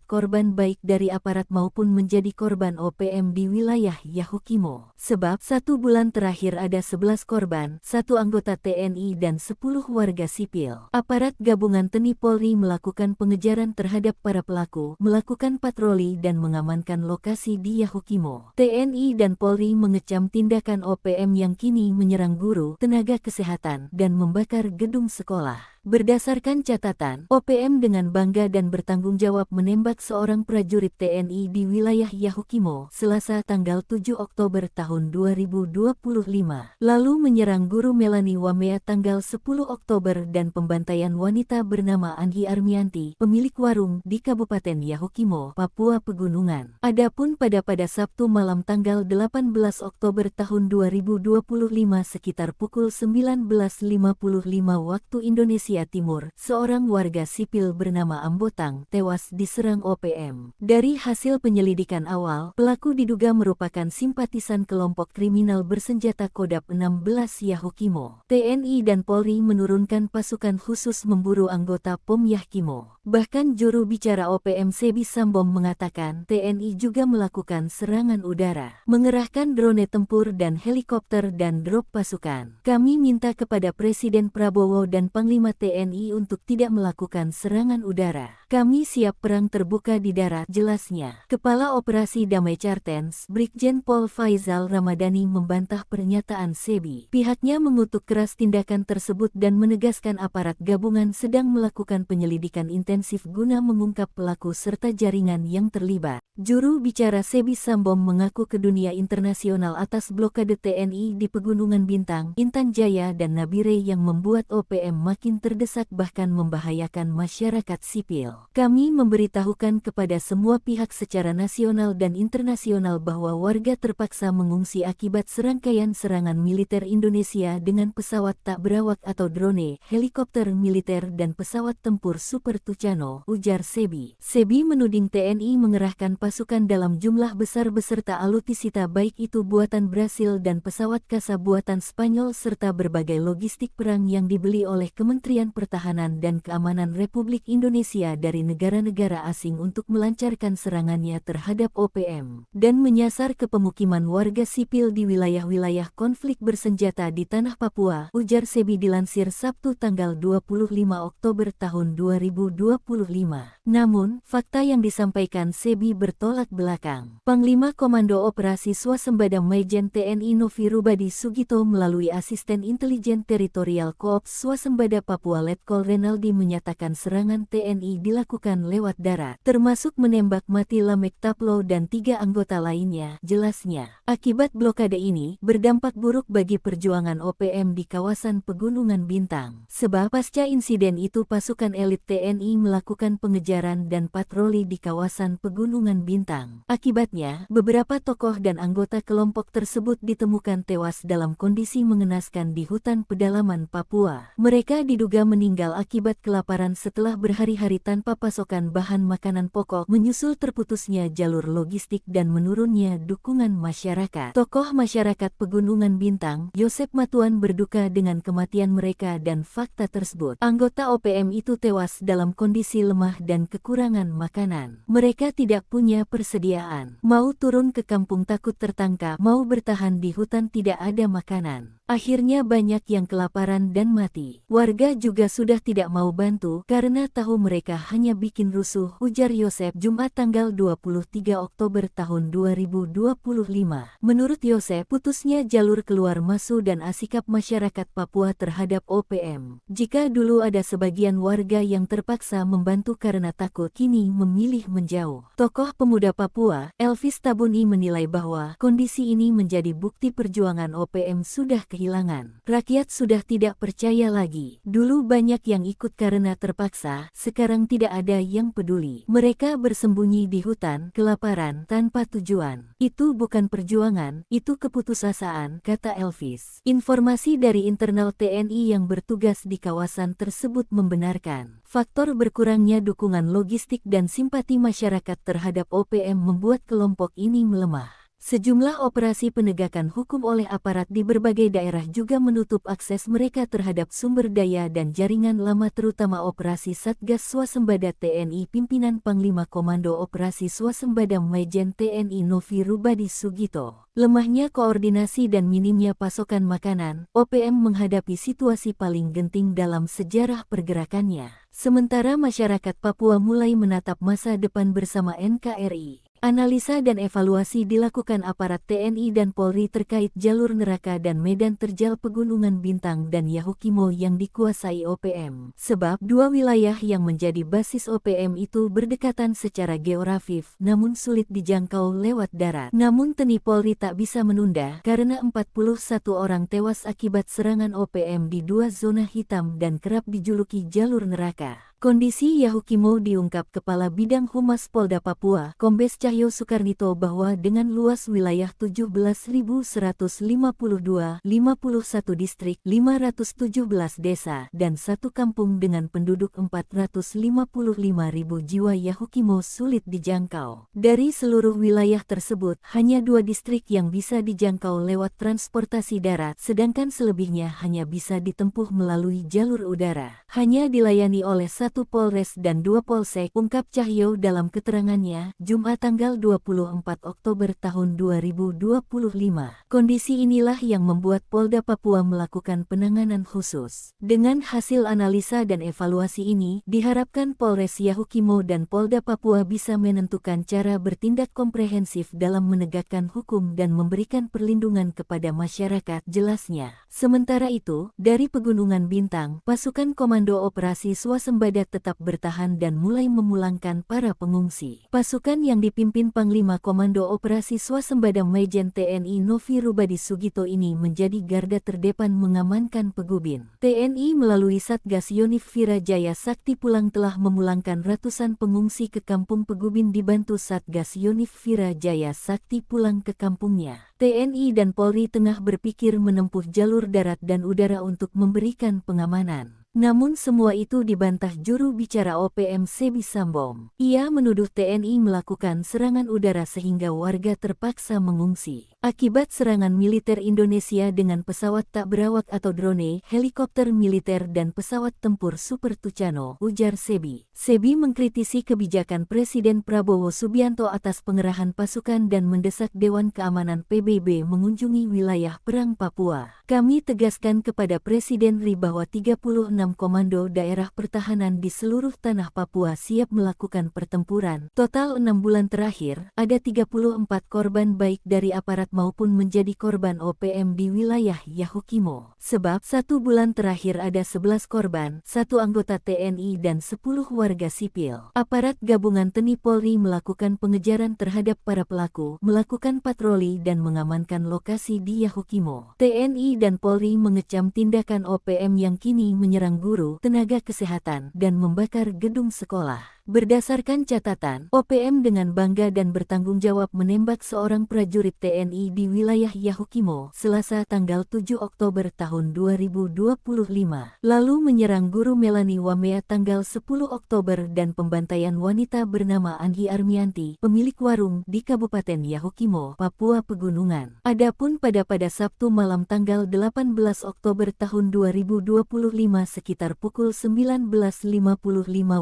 korban baik dari aparat maupun menjadi korban OPM di wilayah Yahukimo. Sebab 1 bulan terakhir ada 11 korban, 1 anggota TNI dan 10 warga sipil. Aparat gabungan TNI Polri melakukan pengejaran terhadap para pelaku, melakukan patroli dan mengamankan lokasi di Yahukimo. TNI dan Polri mengecam tindakan OPM yang kini menyerang guru, tenaga kesehatan, dan membakar gedung sekolah. Berdasarkan catatan, OPM dengan bangga dan bertanggung jawab menembak seorang prajurit TNI di wilayah Yahukimo, Selasa tanggal 7 Oktober tahun 2025. Lalu menyerang guru Melani Wamea tanggal 10 Oktober dan pembantaian wanita bernama Anggi Armianti, pemilik warung di Kabupaten Yahukimo, Papua Pegunungan. Adapun pada Sabtu malam tanggal 18 Oktober tahun 2025 sekitar pukul 19.55 waktu Indonesia Timur, seorang warga sipil bernama Ambotang tewas diserang OPM. Dari hasil penyelidikan awal, pelaku diduga merupakan simpatisan kelompok kriminal bersenjata Kodap 16 Yahukimo. TNI dan Polri menurunkan pasukan khusus memburu anggota POM Yahukimo. Bahkan juru bicara OPM Sebi Sambom mengatakan TNI juga melakukan serangan udara, mengerahkan drone tempur dan helikopter dan drop pasukan. Kami minta kepada Presiden Prabowo dan Panglima TNI untuk tidak melakukan serangan udara. Kami siap perang terbuka di darat, jelasnya. Kepala Operasi Damai Cartens, Brigjen Pol Faizal Ramadhani membantah pernyataan Sebi. Pihaknya mengutuk keras tindakan tersebut dan menegaskan aparat gabungan sedang melakukan penyelidikan intensif guna mengungkap pelaku serta jaringan yang terlibat. Juru bicara Sebi Sambom mengaku ke dunia internasional atas blokade TNI di Pegunungan Bintang, Intan Jaya dan Nabire yang membuat OPM makin terdesak bahkan membahayakan masyarakat sipil. Kami memberitahukan kepada semua pihak secara nasional dan internasional bahwa warga terpaksa mengungsi akibat serangkaian serangan militer Indonesia dengan pesawat tak berawak atau drone, helikopter militer dan pesawat tempur Super Tucano, ujar Sebi. Sebi menuding TNI mengerahkan pasukan dalam jumlah besar beserta alutsista baik itu buatan Brasil dan pesawat kasa buatan Spanyol serta berbagai logistik perang yang dibeli oleh Kementerian Pertahanan dan Keamanan Republik Indonesia dari negara-negara asing untuk melancarkan serangannya terhadap OPM dan menyasar ke pemukiman warga sipil di wilayah-wilayah konflik bersenjata di tanah Papua, ujar Sebi dilansir Sabtu tanggal 25 Oktober tahun 2025. Namun, fakta yang disampaikan Sebi bertolak belakang. Panglima Komando Operasi Swasembada Majen TNI Novi Rubadi Sugito melalui Asisten Intelijen Teritorial Koops Swasembada Papua Letkol Renaldi menyatakan serangan TNI dilakukan lewat darat, termasuk menembak mati Lamek Taplo dan 3 anggota lainnya, jelasnya. Akibat blokade ini, berdampak buruk bagi perjuangan OPM di kawasan Pegunungan Bintang. Sebab pasca insiden itu pasukan elit TNI melakukan pengejaran dan patroli di kawasan Pegunungan Bintang. Akibatnya, beberapa tokoh dan anggota kelompok tersebut ditemukan tewas dalam kondisi mengenaskan di hutan pedalaman Papua. Mereka diduga meninggal akibat kelaparan setelah berhari-hari tanpa pasokan bahan makanan pokok menyusul terputusnya jalur logistik dan menurunnya dukungan masyarakat. Tokoh masyarakat Pegunungan Bintang, Yosep Matuan berduka dengan kematian mereka dan fakta tersebut. Anggota OPM itu tewas dalam kondisi lemah dan kekurangan makanan. Mereka tidak punya persediaan. Mau turun ke kampung takut tertangkap, mau bertahan di hutan tidak ada makanan. Akhirnya banyak yang kelaparan dan mati. Warga juga sudah tidak mau bantu karena tahu mereka hanya bikin rusuh, ujar Yosep Jumat tanggal 23 Oktober tahun 2025. Menurut Yosep, putusnya jalur keluar masuk dan sikap masyarakat Papua terhadap OPM. Jika dulu ada sebagian warga yang terpaksa membantu karena takut, kini memilih menjauh. Tokoh pemuda Papua, Elvis Tabuni menilai bahwa kondisi ini menjadi bukti perjuangan OPM sudah kehilangan kehilangan. Rakyat sudah tidak percaya lagi. Dulu banyak yang ikut karena terpaksa, sekarang tidak ada yang peduli. Mereka bersembunyi di hutan, kelaparan, tanpa tujuan. Itu bukan perjuangan, itu keputusasaan, kata Elvis. Informasi dari internal TNI yang bertugas di kawasan tersebut membenarkan. Faktor berkurangnya dukungan logistik dan simpati masyarakat terhadap OPM membuat kelompok ini melemah. Sejumlah operasi penegakan hukum oleh aparat di berbagai daerah juga menutup akses mereka terhadap sumber daya dan jaringan lama, terutama operasi Satgas Swasembada TNI pimpinan Panglima Komando Operasi Swasembada Majen TNI Novi Rubadi Sugito. Lemahnya koordinasi dan minimnya pasokan makanan, OPM menghadapi situasi paling genting dalam sejarah pergerakannya. Sementara masyarakat Papua mulai menatap masa depan bersama NKRI. Analisa dan evaluasi dilakukan aparat TNI dan Polri terkait jalur neraka dan medan terjal Pegunungan Bintang dan Yahukimo yang dikuasai OPM. Sebab dua wilayah yang menjadi basis OPM itu berdekatan secara geografis namun sulit dijangkau lewat darat. Namun TNI Polri tak bisa menunda karena 41 orang tewas akibat serangan OPM di dua zona hitam dan kerap dijuluki jalur neraka. Kondisi Yahukimo diungkap Kepala Bidang Humas Polda Papua, Kombes Cahyo Sukarnito, bahwa dengan luas wilayah 17.152, 51 distrik, 517 desa, dan 1 kampung dengan penduduk 455.000 jiwa, Yahukimo sulit dijangkau. Dari seluruh wilayah tersebut, hanya 2 distrik yang bisa dijangkau lewat transportasi darat, sedangkan selebihnya hanya bisa ditempuh melalui jalur udara. Hanya dilayani oleh 1 Polres dan 2 Polsek, ungkap Cahyo dalam keterangannya, Jumat tanggal 24 Oktober tahun 2025. Kondisi inilah yang membuat Polda Papua melakukan penanganan khusus. Dengan hasil analisa dan evaluasi ini, diharapkan Polres Yahukimo dan Polda Papua bisa menentukan cara bertindak komprehensif dalam menegakkan hukum dan memberikan perlindungan kepada masyarakat, jelasnya. Sementara itu, dari Pegunungan Bintang, pasukan Komando Operasi Swasembada tetap bertahan dan mulai memulangkan para pengungsi. Pasukan yang dipimpin Panglima Komando Operasi Swasembada Majen TNI Novi Rubadi Sugito ini menjadi garda terdepan mengamankan Pegubin. TNI melalui Satgas Yonif Vira Jaya Sakti Pulang telah memulangkan ratusan pengungsi ke kampung Pegubin dibantu Satgas Yonif Vira Jaya Sakti Pulang ke kampungnya. TNI dan Polri tengah berpikir menempuh jalur darat dan udara untuk memberikan pengamanan. Namun semua itu dibantah juru bicara OPM Sebi Sambom. Ia menuduh TNI melakukan serangan udara sehingga warga terpaksa mengungsi. Akibat serangan militer Indonesia dengan pesawat tak berawak atau drone, helikopter militer dan pesawat tempur Super Tucano, ujar Sebi. Sebi mengkritisi kebijakan Presiden Prabowo Subianto atas pengerahan pasukan dan mendesak Dewan Keamanan PBB mengunjungi wilayah perang Papua. Kami tegaskan kepada Presiden RI bahwa 36 komando daerah pertahanan di seluruh tanah Papua siap melakukan pertempuran. Total 6 bulan terakhir, ada 34 korban baik dari aparat maupun menjadi korban OPM di wilayah Yahukimo. Sebab 1 bulan terakhir ada 11 korban, 1 anggota TNI dan 10 warga sipil. Aparat gabungan TNI Polri melakukan pengejaran terhadap para pelaku, melakukan patroli dan mengamankan lokasi di Yahukimo. TNI dan Polri mengecam tindakan OPM yang kini menyerang guru, tenaga kesehatan, dan membakar gedung sekolah. Berdasarkan catatan, OPM dengan bangga dan bertanggung jawab menembak seorang prajurit TNI di wilayah Yahukimo, Selasa tanggal 7 Oktober tahun 2025. Lalu menyerang guru Melani Wamea tanggal 10 Oktober dan pembantaian wanita bernama Anggi Armianti, pemilik warung di Kabupaten Yahukimo, Papua Pegunungan. Adapun pada Sabtu malam tanggal 18 Oktober tahun 2025 sekitar pukul 19.55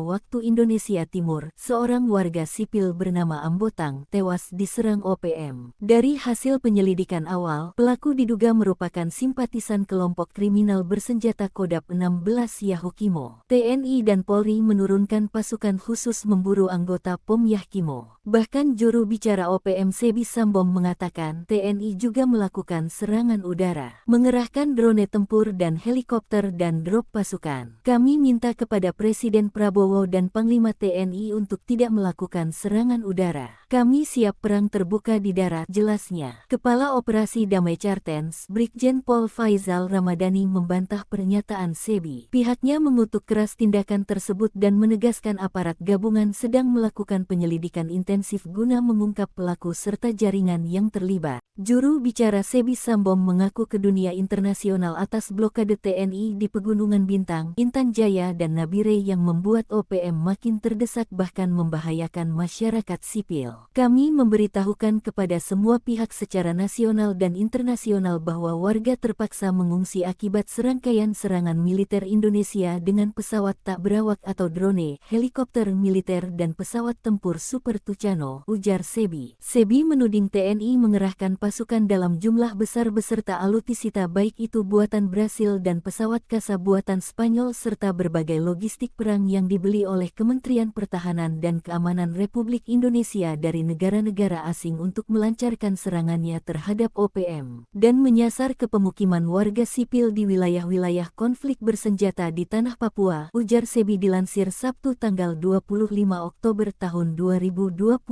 waktu Indonesia Timur, seorang warga sipil bernama Ambotang tewas diserang OPM. Dari hasil penyelidikan awal, pelaku diduga merupakan simpatisan kelompok kriminal bersenjata Kodap 16 Yahukimo. TNI dan Polri menurunkan pasukan khusus memburu anggota POM Yahukimo. Bahkan juru bicara OPM Sebi Sambom mengatakan TNI juga melakukan serangan udara, mengerahkan drone tempur dan helikopter dan drop pasukan. Kami minta kepada Presiden Prabowo dan Panglima TNI untuk tidak melakukan serangan udara. Kami siap perang terbuka di darat, jelasnya. Kepala Operasi Damai Cartens, Brigjen Pol Faizal Ramadhani membantah pernyataan SEBI. Pihaknya mengutuk keras tindakan tersebut dan menegaskan aparat gabungan sedang melakukan penyelidikan intensif guna mengungkap pelaku serta jaringan yang terlibat. Juru bicara SEBI Sambom mengaku ke dunia internasional atas blokade TNI di Pegunungan Bintang, Intan Jaya dan Nabire yang membuat OPM makin terdesak bahkan membahayakan masyarakat sipil. Kami memberitahukan kepada semua pihak secara nasional dan internasional bahwa warga terpaksa mengungsi akibat serangkaian serangan militer Indonesia dengan pesawat tak berawak atau drone, helikopter militer dan pesawat tempur Super Tucano, ujar SEBI. SEBI menuding TNI mengerahkan pasukan dalam jumlah besar beserta alutsista baik itu buatan Brasil dan pesawat kasa buatan Spanyol serta berbagai logistik perang yang dibeli oleh Kementerian Pertahanan dan Keamanan Republik Indonesia dari negara-negara asing untuk melancarkan serangannya terhadap OPM dan menyasar ke pemukiman warga sipil di wilayah-wilayah konflik bersenjata di tanah Papua, ujar SEBI dilansir Sabtu tanggal 25 Oktober tahun 2025.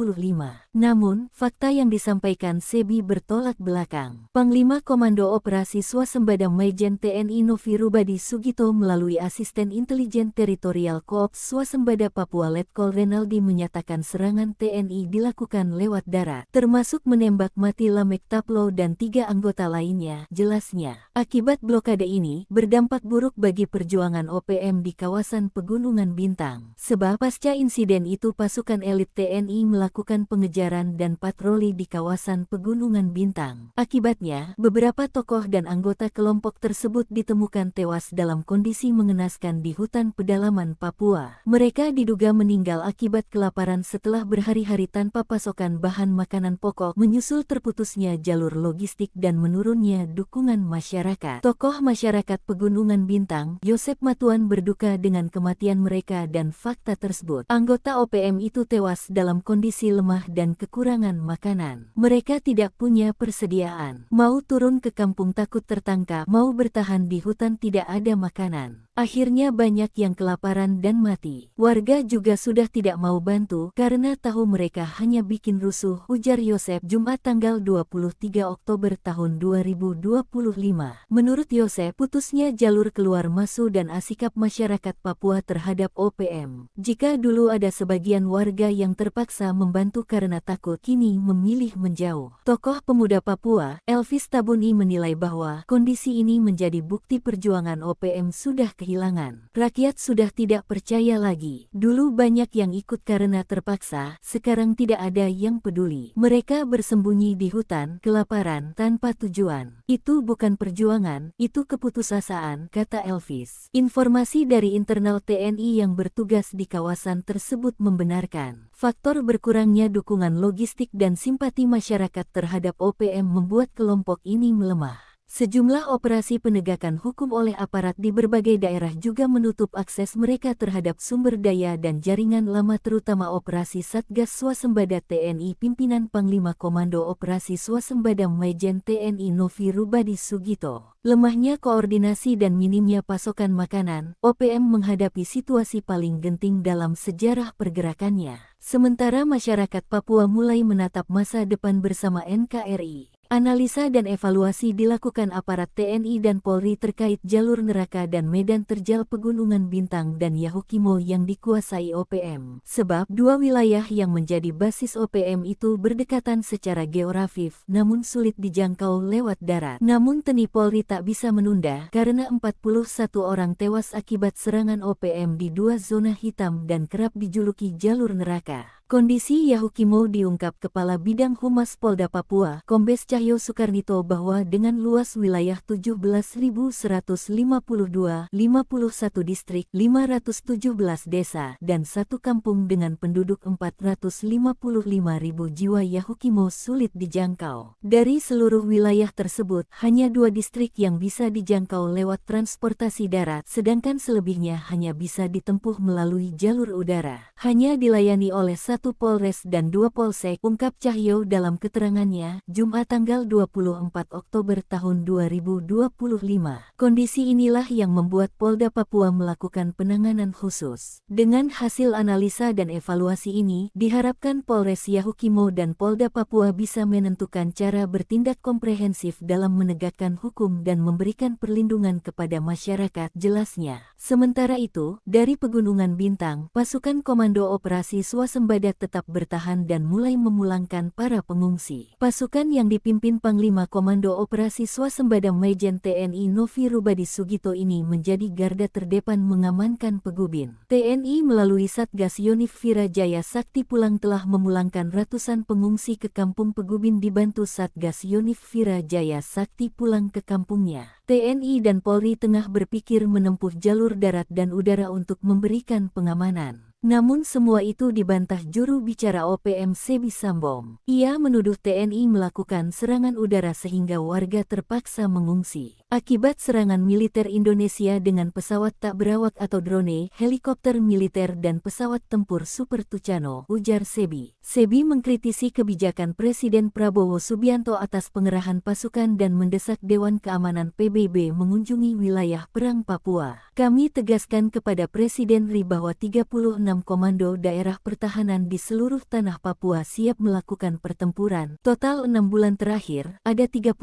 Namun, fakta yang disampaikan SEBI bertolak belakang. Panglima Komando Operasi Swasembada Majen TNI Novi Rubadi Sugito melalui Asisten Intelijen Teritorial Koops Swasembada Papua Letkol Renaldi menyatakan serangan TNI dilakukan lewat darat, termasuk menembak mati Lamek Taplo dan 3 anggota lainnya, jelasnya. Akibat blokade ini, berdampak buruk bagi perjuangan OPM di kawasan Pegunungan Bintang. Sebab pasca insiden itu pasukan elit TNI melakukan pengejaran dan patroli di kawasan Pegunungan Bintang. Akibatnya, beberapa tokoh dan anggota kelompok tersebut ditemukan tewas dalam kondisi mengenaskan di hutan pedalaman Papua. Mereka diduga meninggal akibat kelaparan setelah berhari-hari tanpa pasokan bahan makanan pokok menyusul terputusnya jalur logistik dan menurunnya dukungan masyarakat. Tokoh masyarakat Pegunungan Bintang, Yosep Matuan berduka dengan kematian mereka dan fakta tersebut. Anggota OPM itu tewas dalam kondisi lemah dan kekurangan makanan. Mereka tidak punya persediaan. Mau turun ke kampung takut tertangkap, mau bertahan di hutan tidak ada makanan. Akhirnya banyak yang kelaparan dan mati. Warga juga sudah tidak mau bantu karena tahu mereka hanya bikin rusuh, ujar Yosep Jumat tanggal 23 Oktober tahun 2025. Menurut Yosep, putusnya jalur keluar masuk dan sikap masyarakat Papua terhadap OPM. Jika dulu ada sebagian warga yang terpaksa membantu karena takut, kini memilih menjauh. Tokoh pemuda Papua, Elvis Tabuni menilai bahwa kondisi ini menjadi bukti perjuangan OPM sudah kehilangan. Rakyat sudah tidak percaya lagi. Dulu banyak yang ikut karena terpaksa, sekarang tidak ada yang peduli. Mereka bersembunyi di hutan, kelaparan, tanpa tujuan. Itu bukan perjuangan, itu keputusasaan, kata Elvis. Informasi dari internal TNI yang bertugas di kawasan tersebut membenarkan faktor berkurangnya dukungan logistik dan simpati masyarakat terhadap OPM membuat kelompok ini melemah. Sejumlah operasi penegakan hukum oleh aparat di berbagai daerah juga menutup akses mereka terhadap sumber daya dan jaringan lama terutama operasi Satgas Swasembada TNI pimpinan Panglima Komando Operasi Swasembada Majen TNI Novi Rubadi Sugito. Lemahnya koordinasi dan minimnya pasokan makanan, OPM menghadapi situasi paling genting dalam sejarah pergerakannya. Sementara masyarakat Papua mulai menatap masa depan bersama NKRI. Analisa dan evaluasi dilakukan aparat TNI dan Polri terkait jalur neraka dan medan terjal Pegunungan Bintang dan Yahukimo yang dikuasai OPM. Sebab dua wilayah yang menjadi basis OPM itu berdekatan secara geografis namun sulit dijangkau lewat darat. Namun TNI Polri tak bisa menunda karena 41 orang tewas akibat serangan OPM di dua zona hitam dan kerap dijuluki jalur neraka. Kondisi Yahukimo diungkap Kepala Bidang Humas Polda Papua, Kombes Cahyo Soekarnito bahwa dengan luas wilayah 17.152, 51 distrik, 517 desa, dan 1 kampung dengan penduduk 455.000 jiwa Yahukimo sulit dijangkau. Dari seluruh wilayah tersebut, hanya 2 distrik yang bisa dijangkau lewat transportasi darat, sedangkan selebihnya hanya bisa ditempuh melalui jalur udara. Hanya dilayani oleh 1 1 Polres dan 2 Polsek, ungkap Cahyo dalam keterangannya, Jumat tanggal 24 Oktober tahun 2025. Kondisi inilah yang membuat Polda Papua melakukan penanganan khusus. Dengan hasil analisa dan evaluasi ini, diharapkan Polres Yahukimo dan Polda Papua bisa menentukan cara bertindak komprehensif dalam menegakkan hukum dan memberikan perlindungan kepada masyarakat, jelasnya. Sementara itu, dari Pegunungan Bintang, pasukan Komando Operasi Swasembada tetap bertahan dan mulai memulangkan para pengungsi. Pasukan yang dipimpin Panglima Komando Operasi Swasembada Majen TNI Novi Rubadi Sugito ini menjadi garda terdepan mengamankan Pegubin. TNI melalui Satgas Yonif Vira Jaya Sakti Pulang telah memulangkan ratusan pengungsi ke kampung Pegubin dibantu Satgas Yonif Vira Jaya Sakti Pulang ke kampungnya. TNI dan Polri tengah berpikir menempuh jalur darat dan udara untuk memberikan pengamanan. Namun semua itu dibantah juru bicara OPM Sebi Sambom. Ia menuduh TNI melakukan serangan udara sehingga warga terpaksa mengungsi. Akibat serangan militer Indonesia dengan pesawat tak berawak atau drone, helikopter militer dan pesawat tempur Super Tucano, ujar Sebi. Sebi mengkritisi kebijakan Presiden Prabowo Subianto atas pengerahan pasukan dan mendesak Dewan Keamanan PBB mengunjungi wilayah perang Papua. Kami tegaskan kepada Presiden RI bahwa 36 komando daerah pertahanan di seluruh tanah Papua siap melakukan pertempuran. Total 6 bulan terakhir, ada 34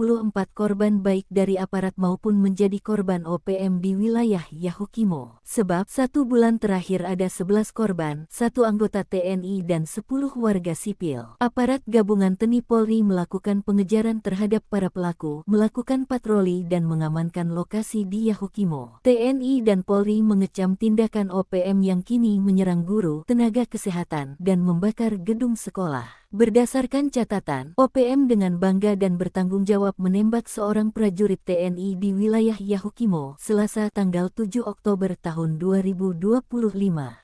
korban baik dari aparat maupun menjadi korban OPM di wilayah Yahukimo. Sebab 1 bulan terakhir ada 11 korban, 1 anggota TNI dan 10 warga sipil. Aparat gabungan TNI Polri melakukan pengejaran terhadap para pelaku, melakukan patroli dan mengamankan lokasi di Yahukimo. TNI dan Polri mengecam tindakan OPM yang kini menyerang guru, tenaga kesehatan, dan membakar gedung sekolah. Berdasarkan catatan, OPM dengan bangga dan bertanggung jawab menembak seorang prajurit TNI di wilayah Yahukimo, Selasa tanggal 7 Oktober tahun 2025.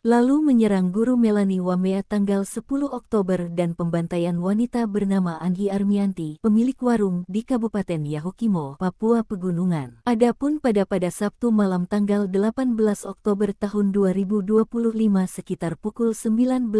Lalu menyerang guru Melani Wamea tanggal 10 Oktober dan pembantaian wanita bernama Anggi Armianti, pemilik warung di Kabupaten Yahukimo, Papua Pegunungan. Adapun pada Sabtu malam tanggal 18 Oktober tahun 2025 sekitar pukul 19.55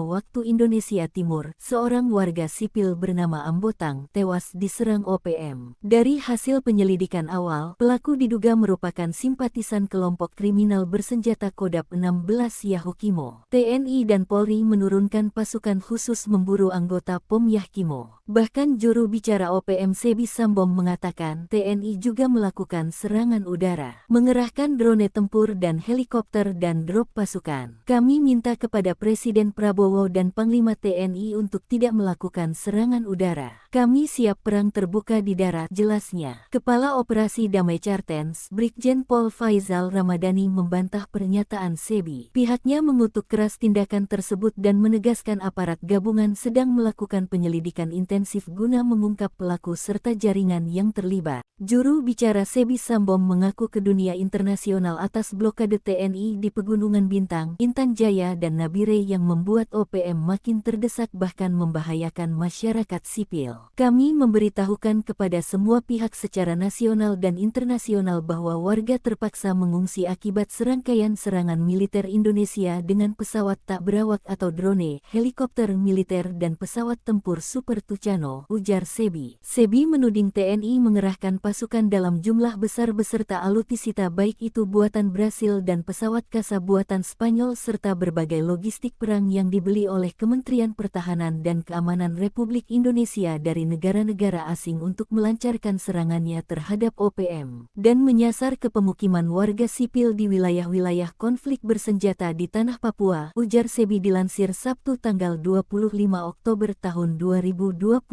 waktu Indonesia Timur, seorang warga sipil bernama Ambotang tewas diserang OPM. Dari hasil penyelidikan awal, pelaku diduga merupakan simpatisan kelompok kriminal bersenjata Kodap 16 Yahukimo. TNI dan Polri menurunkan pasukan khusus memburu anggota POM Yahukimo. Bahkan juru bicara OPM Sebi Sambom mengatakan TNI juga melakukan serangan udara, mengerahkan drone tempur dan helikopter dan drop pasukan. Kami minta kepada Presiden Prabowo dan Panglima TNI untuk tidak melakukan serangan udara. Kami siap perang terbuka di darat, jelasnya. Kepala Operasi Damai Cartens, Brigjen Pol Faizal Ramadhani membantah pernyataan Sebi. Pihaknya mengutuk keras tindakan tersebut dan menegaskan aparat gabungan sedang melakukan penyelidikan intensif guna mengungkap pelaku serta jaringan yang terlibat. Juru bicara Sebi Sambom mengaku ke dunia internasional atas blokade TNI di Pegunungan Bintang, Intan Jaya dan Nabire yang membuat OPM makin terdesak bahkan membahayakan masyarakat sipil. Kami memberitahukan kepada semua pihak secara nasional dan internasional bahwa warga terpaksa mengungsi akibat serangkaian serangan militer Indonesia dengan pesawat tak berawak atau drone, helikopter militer dan pesawat tempur Super Tucano, ujar Sebi. Sebi menuding TNI mengerahkan pasukan dalam jumlah besar beserta alutsista baik itu buatan Brasil dan pesawat kasa buatan Spanyol serta berbagai logistik perang yang dibeli oleh Kementerian Pertahanan dan Keamanan Republik Indonesia dari negara-negara asing untuk melancarkan serangannya terhadap OPM dan menyasar ke pemukiman warga sipil di wilayah-wilayah konflik bersenjata di tanah Papua, ujar Sebi dilansir Sabtu tanggal 25 Oktober tahun 2025.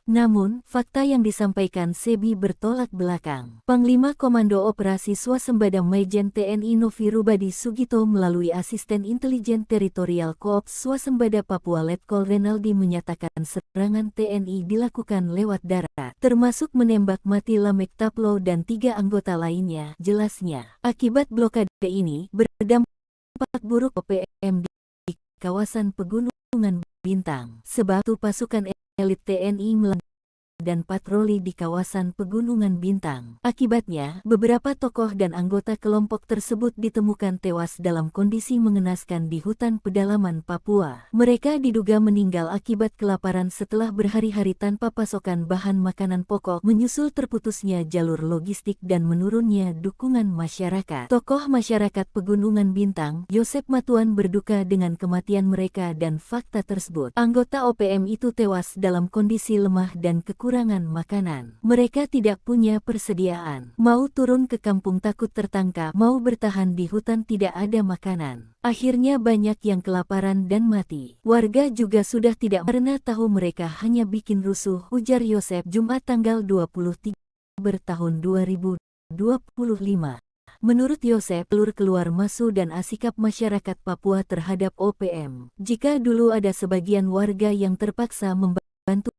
Namun, fakta yang disampaikan Sebi bertolak belakang. Panglima Komando Operasi Swasembada Majen TNI Novi Rubadi Sugito melalui Asisten Intelijen Teritorial Koops Swasembada Papua Letkol Renaldi menyatakan serangan TNI dilakukan lewat darat, termasuk menembak mati Lamek Taplo dan 3 anggota lainnya, jelasnya. Akibat blokade ini, berdampak buruk OPM di kawasan Pegunungan Bintang, sebab pasukan elit TNI melanda dan patroli di kawasan Pegunungan Bintang. Akibatnya, beberapa tokoh dan anggota kelompok tersebut ditemukan tewas dalam kondisi mengenaskan di hutan pedalaman Papua. Mereka diduga meninggal akibat kelaparan setelah berhari-hari tanpa pasokan bahan makanan pokok, menyusul terputusnya jalur logistik dan menurunnya dukungan masyarakat. Tokoh masyarakat Pegunungan Bintang, Yosep Matuan, berduka dengan kematian mereka dan fakta tersebut. Anggota OPM itu tewas dalam kondisi lemah dan kekurangan makanan. Mereka tidak punya persediaan. Mau turun ke kampung takut tertangkap, mau bertahan di hutan tidak ada makanan. Akhirnya banyak yang kelaparan dan mati. Warga juga sudah tidak karena tahu mereka hanya bikin rusuh, ujar Yosep Jumat tanggal 23 Oktober tahun 2025. Menurut Yosep, alur keluar masuk dan sikap masyarakat Papua terhadap OPM. Jika dulu ada sebagian warga yang terpaksa membantu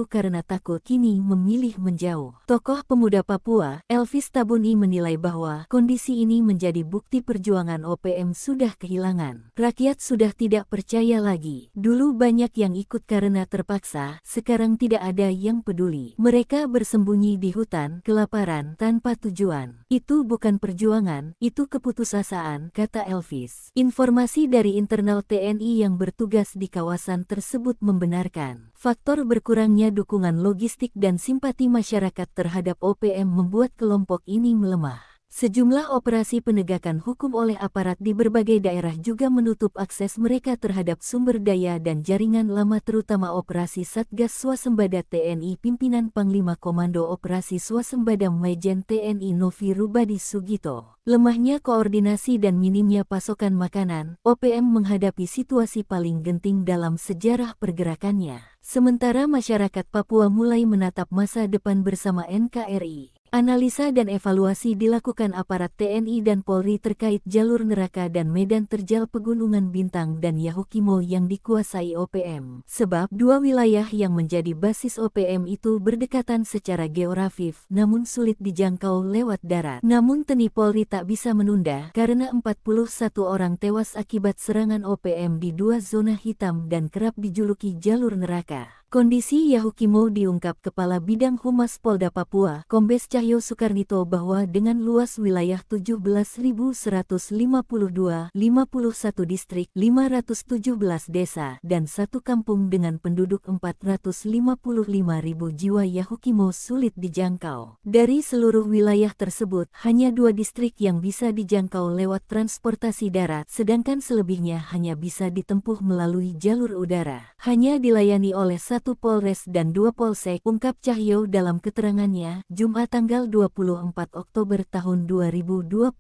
karena takut, kini memilih menjauh. Tokoh pemuda Papua, Elvis Tabuni, menilai bahwa kondisi ini menjadi bukti perjuangan OPM sudah kehilangan. Rakyat sudah tidak percaya lagi. Dulu banyak yang ikut karena terpaksa, sekarang tidak ada yang peduli. Mereka bersembunyi di hutan, kelaparan, tanpa tujuan. Itu bukan perjuangan, itu keputusasaan, kata Elvis. Informasi dari internal TNI yang bertugas di kawasan tersebut membenarkan faktor berkurangnya dukungan logistik dan simpati masyarakat terhadap OPM membuat kelompok ini melemah. Sejumlah operasi penegakan hukum oleh aparat di berbagai daerah juga menutup akses mereka terhadap sumber daya dan jaringan lama, terutama operasi Satgas Swasembada TNI pimpinan Panglima Komando Operasi Swasembada Majen TNI Novi Rubadi Sugito. Lemahnya koordinasi dan minimnya pasokan makanan, OPM menghadapi situasi paling genting dalam sejarah pergerakannya. Sementara masyarakat Papua mulai menatap masa depan bersama NKRI. Analisa dan evaluasi dilakukan aparat TNI dan Polri terkait jalur neraka dan medan terjal Pegunungan Bintang dan Yahukimo yang dikuasai OPM. Sebab dua wilayah yang menjadi basis OPM itu berdekatan secara geografis namun sulit dijangkau lewat darat. Namun TNI Polri tak bisa menunda karena 41 orang tewas akibat serangan OPM di dua zona hitam dan kerap dijuluki jalur neraka. Kondisi Yahukimo diungkap Kepala Bidang Humas Polda Papua, Kombes Cahyo Soekarnito, bahwa dengan luas wilayah 17.152, 51 distrik, 517 desa, dan 1 kampung dengan penduduk 455.000 jiwa, Yahukimo sulit dijangkau. Dari seluruh wilayah tersebut, hanya 2 distrik yang bisa dijangkau lewat transportasi darat, sedangkan selebihnya hanya bisa ditempuh melalui jalur udara. Hanya dilayani oleh 1 Polres dan 2 Polsek, ungkap Cahyo dalam keterangannya, Jumat tanggal 24 Oktober tahun 2025.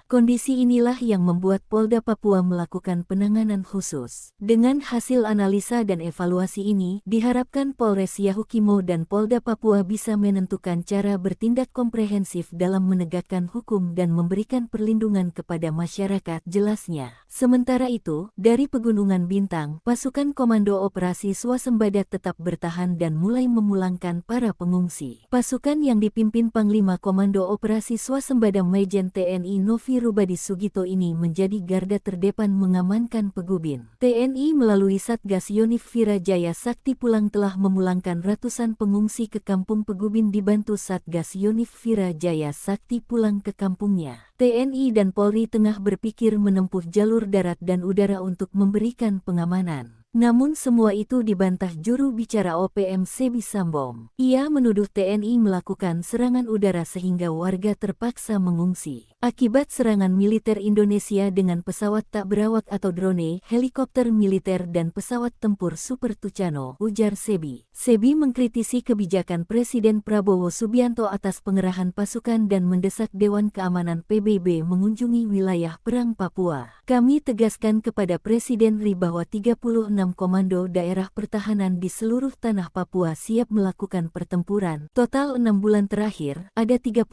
Kondisi inilah yang membuat Polda Papua melakukan penanganan khusus. Dengan hasil analisa dan evaluasi ini, diharapkan Polres Yahukimo dan Polda Papua bisa menentukan cara bertindak komprehensif dalam menegakkan hukum dan memberikan perlindungan kepada masyarakat, jelasnya. Sementara itu, dari Pegunungan Bintang, pasukan Komando Operasi Swasembada tetap bertahan dan mulai memulangkan para pengungsi. Pasukan yang dipimpin Panglima Komando Operasi Swasembada Majen TNI Novi Rubadi Sugito ini menjadi garda terdepan mengamankan Pegubin. TNI melalui Satgas Yonif Vira Jaya Sakti Pulang telah memulangkan ratusan pengungsi ke kampung Pegubin dibantu Satgas Yonif Vira Jaya Sakti Pulang ke kampungnya. TNI dan Polri tengah berpikir menempuh jalur darat dan udara untuk memberikan pengamanan. Namun semua itu dibantah juru bicara OPM Sebi Sambom. Ia menuduh TNI melakukan serangan udara sehingga warga terpaksa mengungsi. Akibat serangan militer Indonesia dengan pesawat tak berawak atau drone, helikopter militer dan pesawat tempur Super Tucano, ujar Sebi. Sebi mengkritisi kebijakan Presiden Prabowo Subianto atas pengerahan pasukan dan mendesak Dewan Keamanan PBB mengunjungi wilayah perang Papua. Kami tegaskan kepada Presiden RI bahwa 36 komando daerah pertahanan di seluruh tanah Papua siap melakukan pertempuran. Total 6 bulan terakhir, ada 34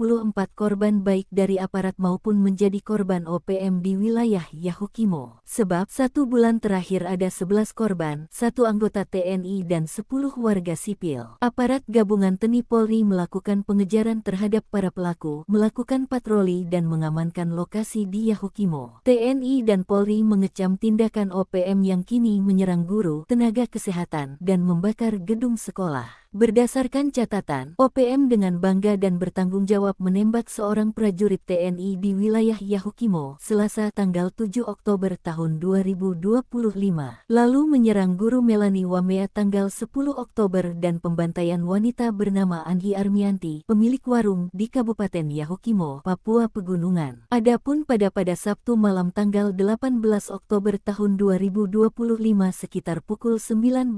korban baik dari aparat maupun menjadi korban OPM di wilayah Yahukimo. Sebab 1 bulan terakhir ada 11 korban, 1 anggota TNI dan 10 warga sipil. Aparat gabungan TNI Polri melakukan pengejaran terhadap para pelaku, melakukan patroli dan mengamankan lokasi di Yahukimo. TNI dan Polri mengecam tindakan OPM yang kini menyerang guru, tenaga kesehatan, dan membakar gedung sekolah. Berdasarkan catatan, OPM dengan bangga dan bertanggung jawab menembak seorang prajurit TNI di wilayah Yahukimo, Selasa tanggal 7 Oktober tahun 2025. Lalu menyerang guru Melanie Wamea tanggal 10 Oktober dan pembantaian wanita bernama Anggi Armianti, pemilik warung di Kabupaten Yahukimo, Papua Pegunungan. Adapun pada Sabtu malam tanggal 18 Oktober tahun 2025 sekitar pukul 19.55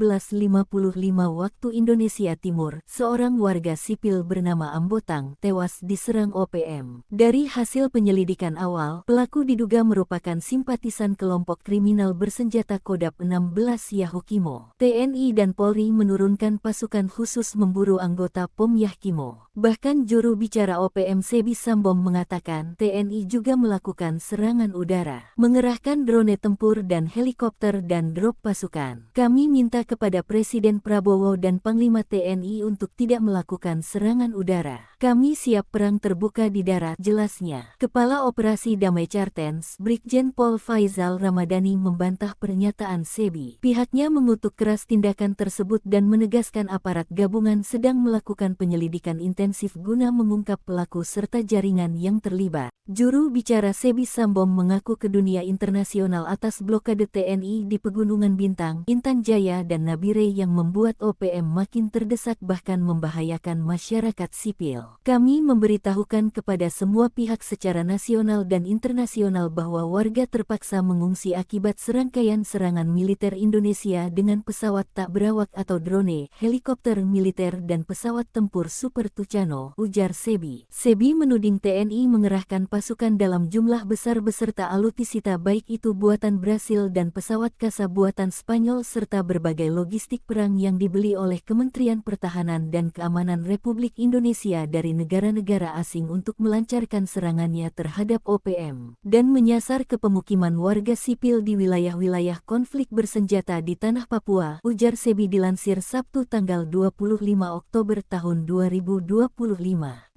waktu Indonesia Timur, seorang warga sipil bernama Ambotang tewas diserang OPM. Dari hasil penyelidikan awal, pelaku diduga merupakan simpatisan kelompok kriminal bersenjata Kodap 16 Yahukimo. TNI dan Polri menurunkan pasukan khusus memburu anggota POM Yahukimo. Bahkan juru bicara OPM Sebi Sambom mengatakan TNI juga melakukan serangan udara, mengerahkan drone tempur dan helikopter dan drop pasukan. Kami minta kepada Presiden Prabowo dan Panglima TNI untuk tidak melakukan serangan udara. Kami siap perang terbuka di darat, jelasnya. Kepala Operasi Damai Cartens, Brigjen Pol Faizal Ramadhani membantah pernyataan Sebi. Pihaknya mengutuk keras tindakan tersebut dan menegaskan aparat gabungan sedang melakukan penyelidikan intensif guna mengungkap pelaku serta jaringan yang terlibat. Juru bicara Sebi Sambom mengaku ke dunia internasional atas blokade TNI di Pegunungan Bintang, Intan Jaya dan Nabire yang membuat OPM makin terdesak bahkan membahayakan masyarakat sipil. Kami memberitahukan kepada semua pihak secara nasional dan internasional bahwa warga terpaksa mengungsi akibat serangkaian serangan militer Indonesia dengan pesawat tak berawak atau drone, helikopter militer dan pesawat tempur Super Tucano, ujar Sebi. Sebi menuding TNI mengerahkan pasukan dalam jumlah besar beserta alutsista baik itu buatan Brasil dan pesawat kasa buatan Spanyol serta berbagai logistik perang yang dibeli oleh Kementerian Pertahanan dan Keamanan Republik Indonesia dari negara-negara asing untuk melancarkan serangannya terhadap OPM dan menyasar ke pemukiman warga sipil di wilayah-wilayah konflik bersenjata di tanah Papua, ujar Sebi dilansir Sabtu tanggal 25 Oktober tahun 2025.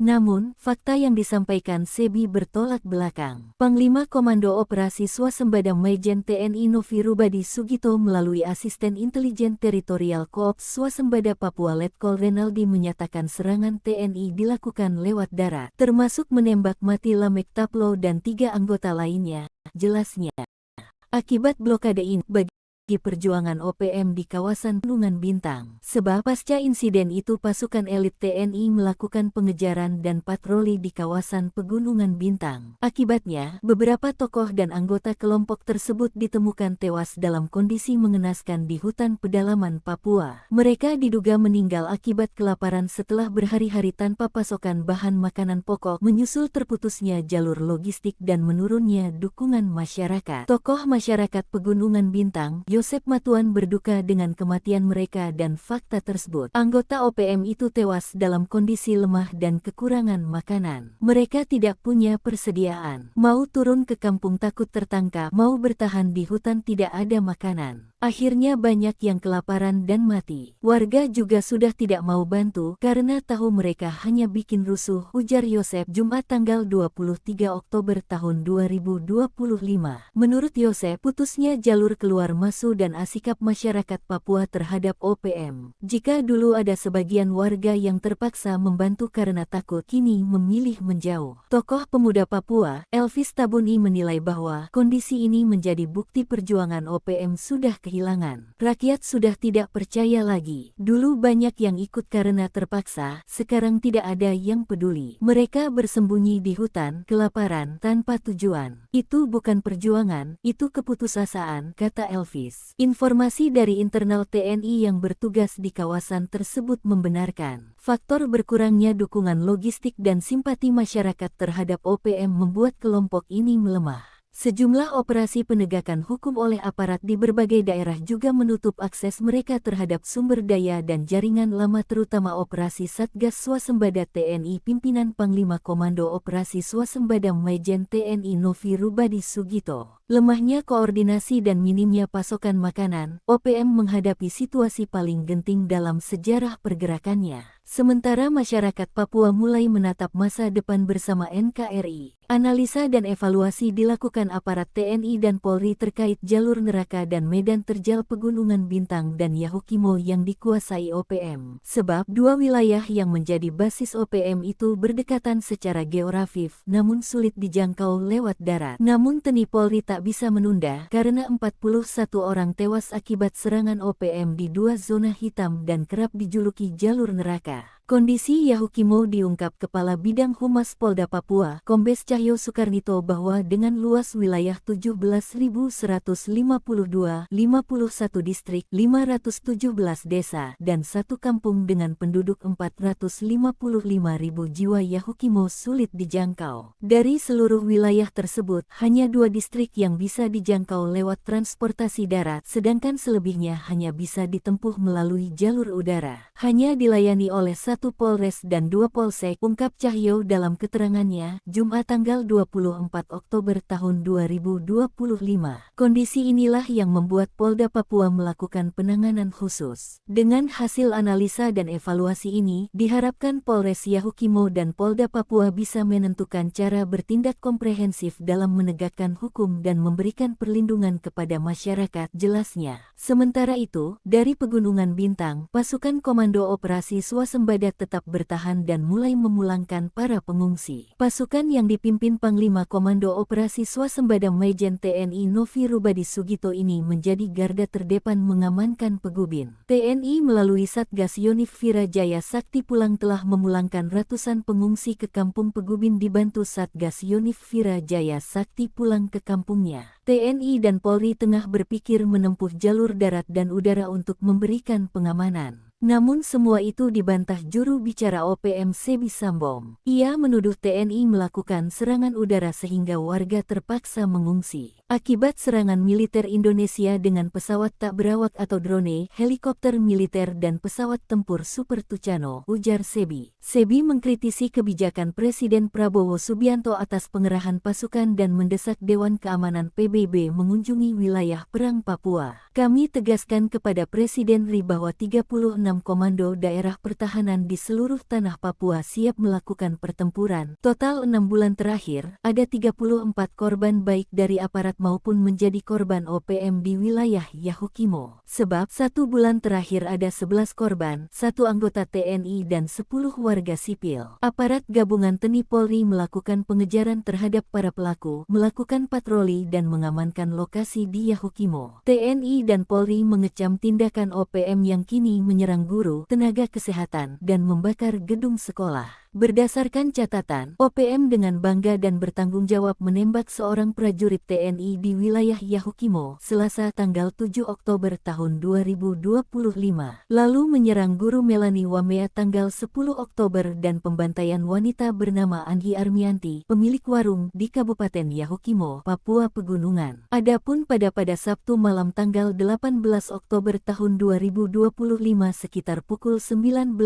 Namun, fakta yang disampaikan Sebi bertolak belakang. Panglima Komando Operasi Swasembada Majen TNI Novi Rubadi Sugito melalui Asisten Intelijen Teritorial Koops Swasembada Papua Letkol Renaldi menyatakan serangan TNI dilakukan lewat darat, termasuk menembak mati Lamek Taplo dan 3 anggota lainnya, jelasnya. Akibat blokade ini, bagi perjuangan OPM di kawasan Pegunungan Bintang. Sebab pasca insiden itu pasukan elit TNI melakukan pengejaran dan patroli di kawasan Pegunungan Bintang. Akibatnya, beberapa tokoh dan anggota kelompok tersebut ditemukan tewas dalam kondisi mengenaskan di hutan pedalaman Papua. Mereka diduga meninggal akibat kelaparan setelah berhari-hari tanpa pasokan bahan makanan pokok, menyusul terputusnya jalur logistik dan menurunnya dukungan masyarakat. Tokoh masyarakat Pegunungan Bintang, Yosep Matuan berduka dengan kematian mereka dan fakta tersebut. Anggota OPM itu tewas dalam kondisi lemah dan kekurangan makanan. Mereka tidak punya persediaan. Mau turun ke kampung takut tertangkap, mau bertahan di hutan tidak ada makanan. Akhirnya banyak yang kelaparan dan mati. Warga juga sudah tidak mau bantu karena tahu mereka hanya bikin rusuh, ujar Yosep Jumat tanggal 23 Oktober tahun 2025. Menurut Yosep, putusnya jalur keluar masuk dan asikap masyarakat Papua terhadap OPM. Jika dulu ada sebagian warga yang terpaksa membantu karena takut, kini memilih menjauh. Tokoh pemuda Papua, Elvis Tabuni menilai bahwa kondisi ini menjadi bukti perjuangan OPM sudah kehilangan. Rakyat sudah tidak percaya lagi. Dulu banyak yang ikut karena terpaksa, sekarang tidak ada yang peduli. Mereka bersembunyi di hutan, kelaparan, tanpa tujuan. Itu bukan perjuangan, itu keputusasaan, kata Elvis. Informasi dari internal TNI yang bertugas di kawasan tersebut membenarkan faktor berkurangnya dukungan logistik dan simpati masyarakat terhadap OPM membuat kelompok ini melemah. Sejumlah operasi penegakan hukum oleh aparat di berbagai daerah juga menutup akses mereka terhadap sumber daya dan jaringan lama terutama operasi Satgas Swasembada TNI pimpinan Panglima Komando Operasi Swasembada Majen TNI Novi Rubadi Sugito. Lemahnya koordinasi dan minimnya pasokan makanan, OPM menghadapi situasi paling genting dalam sejarah pergerakannya. Sementara masyarakat Papua mulai menatap masa depan bersama NKRI. Analisa dan evaluasi dilakukan aparat TNI dan Polri terkait jalur neraka dan medan terjal Pegunungan Bintang dan Yahukimo yang dikuasai OPM. Sebab dua wilayah yang menjadi basis OPM itu berdekatan secara geografis namun sulit dijangkau lewat darat. Namun TNI Polri tak bisa menunda karena 41 orang tewas akibat serangan OPM di dua zona hitam dan kerap dijuluki jalur neraka. Kondisi Yahukimo diungkap Kepala Bidang Humas Polda Papua, Kombes Cahyo Sukarnito bahwa dengan luas wilayah 17.152, 51 distrik, 517 desa, dan satu kampung dengan penduduk 455.000 jiwa Yahukimo sulit dijangkau. Dari seluruh wilayah tersebut, hanya 2 distrik yang bisa dijangkau lewat transportasi darat, sedangkan selebihnya hanya bisa ditempuh melalui jalur udara. Hanya dilayani oleh 1 Polres dan 2 Polsek, ungkap Cahyo dalam keterangannya, Jumat tanggal 24 Oktober tahun 2025. Kondisi inilah yang membuat Polda Papua melakukan penanganan khusus. Dengan hasil analisa dan evaluasi ini, diharapkan Polres Yahukimo dan Polda Papua bisa menentukan cara bertindak komprehensif dalam menegakkan hukum dan memberikan perlindungan kepada masyarakat, jelasnya. Sementara itu, dari Pegunungan Bintang, pasukan Komando Operasi Swasembada tetap bertahan dan mulai memulangkan para pengungsi. Pasukan yang dipimpin Panglima Komando Operasi Swasembada Majen TNI Novi Rubadi Sugito ini menjadi garda terdepan mengamankan Pegubin. TNI melalui Satgas Yonif Vira Jaya Sakti Pulang telah memulangkan ratusan pengungsi ke Kampung Pegubin dibantu Satgas Yonif Vira Jaya Sakti Pulang ke kampungnya. TNI dan Polri tengah berpikir menempuh jalur darat dan udara untuk memberikan pengamanan. Namun semua itu dibantah juru bicara OPM Sebi Sambom. Ia menuduh TNI melakukan serangan udara sehingga warga terpaksa mengungsi. Akibat serangan militer Indonesia dengan pesawat tak berawak atau drone, helikopter militer dan pesawat tempur Super Tucano, ujar Sebi. Sebi mengkritisi kebijakan Presiden Prabowo Subianto atas pengerahan pasukan dan mendesak Dewan Keamanan PBB mengunjungi wilayah perang Papua. Kami tegaskan kepada Presiden RI bahwa 36 komando daerah pertahanan di seluruh tanah Papua siap melakukan pertempuran. Total 6 bulan terakhir, ada 34 korban baik dari aparat maupun menjadi korban OPM di wilayah Yahukimo. Sebab 1 bulan terakhir ada 11 korban, 1 anggota TNI dan 10 warga sipil. Aparat gabungan TNI Polri melakukan pengejaran terhadap para pelaku, melakukan patroli dan mengamankan lokasi di Yahukimo. TNI dan Polri mengecam tindakan OPM yang kini menyerang guru, tenaga kesehatan, dan membakar gedung sekolah. Berdasarkan catatan, OPM dengan bangga dan bertanggung jawab menembak seorang prajurit TNI di wilayah Yahukimo, Selasa tanggal 7 Oktober tahun 2025. Lalu menyerang guru Melani Wamea tanggal 10 Oktober dan pembantaian wanita bernama Anggi Armianti, pemilik warung di Kabupaten Yahukimo, Papua Pegunungan. Adapun pada Sabtu malam tanggal 18 Oktober tahun 2025 sekitar pukul 19.55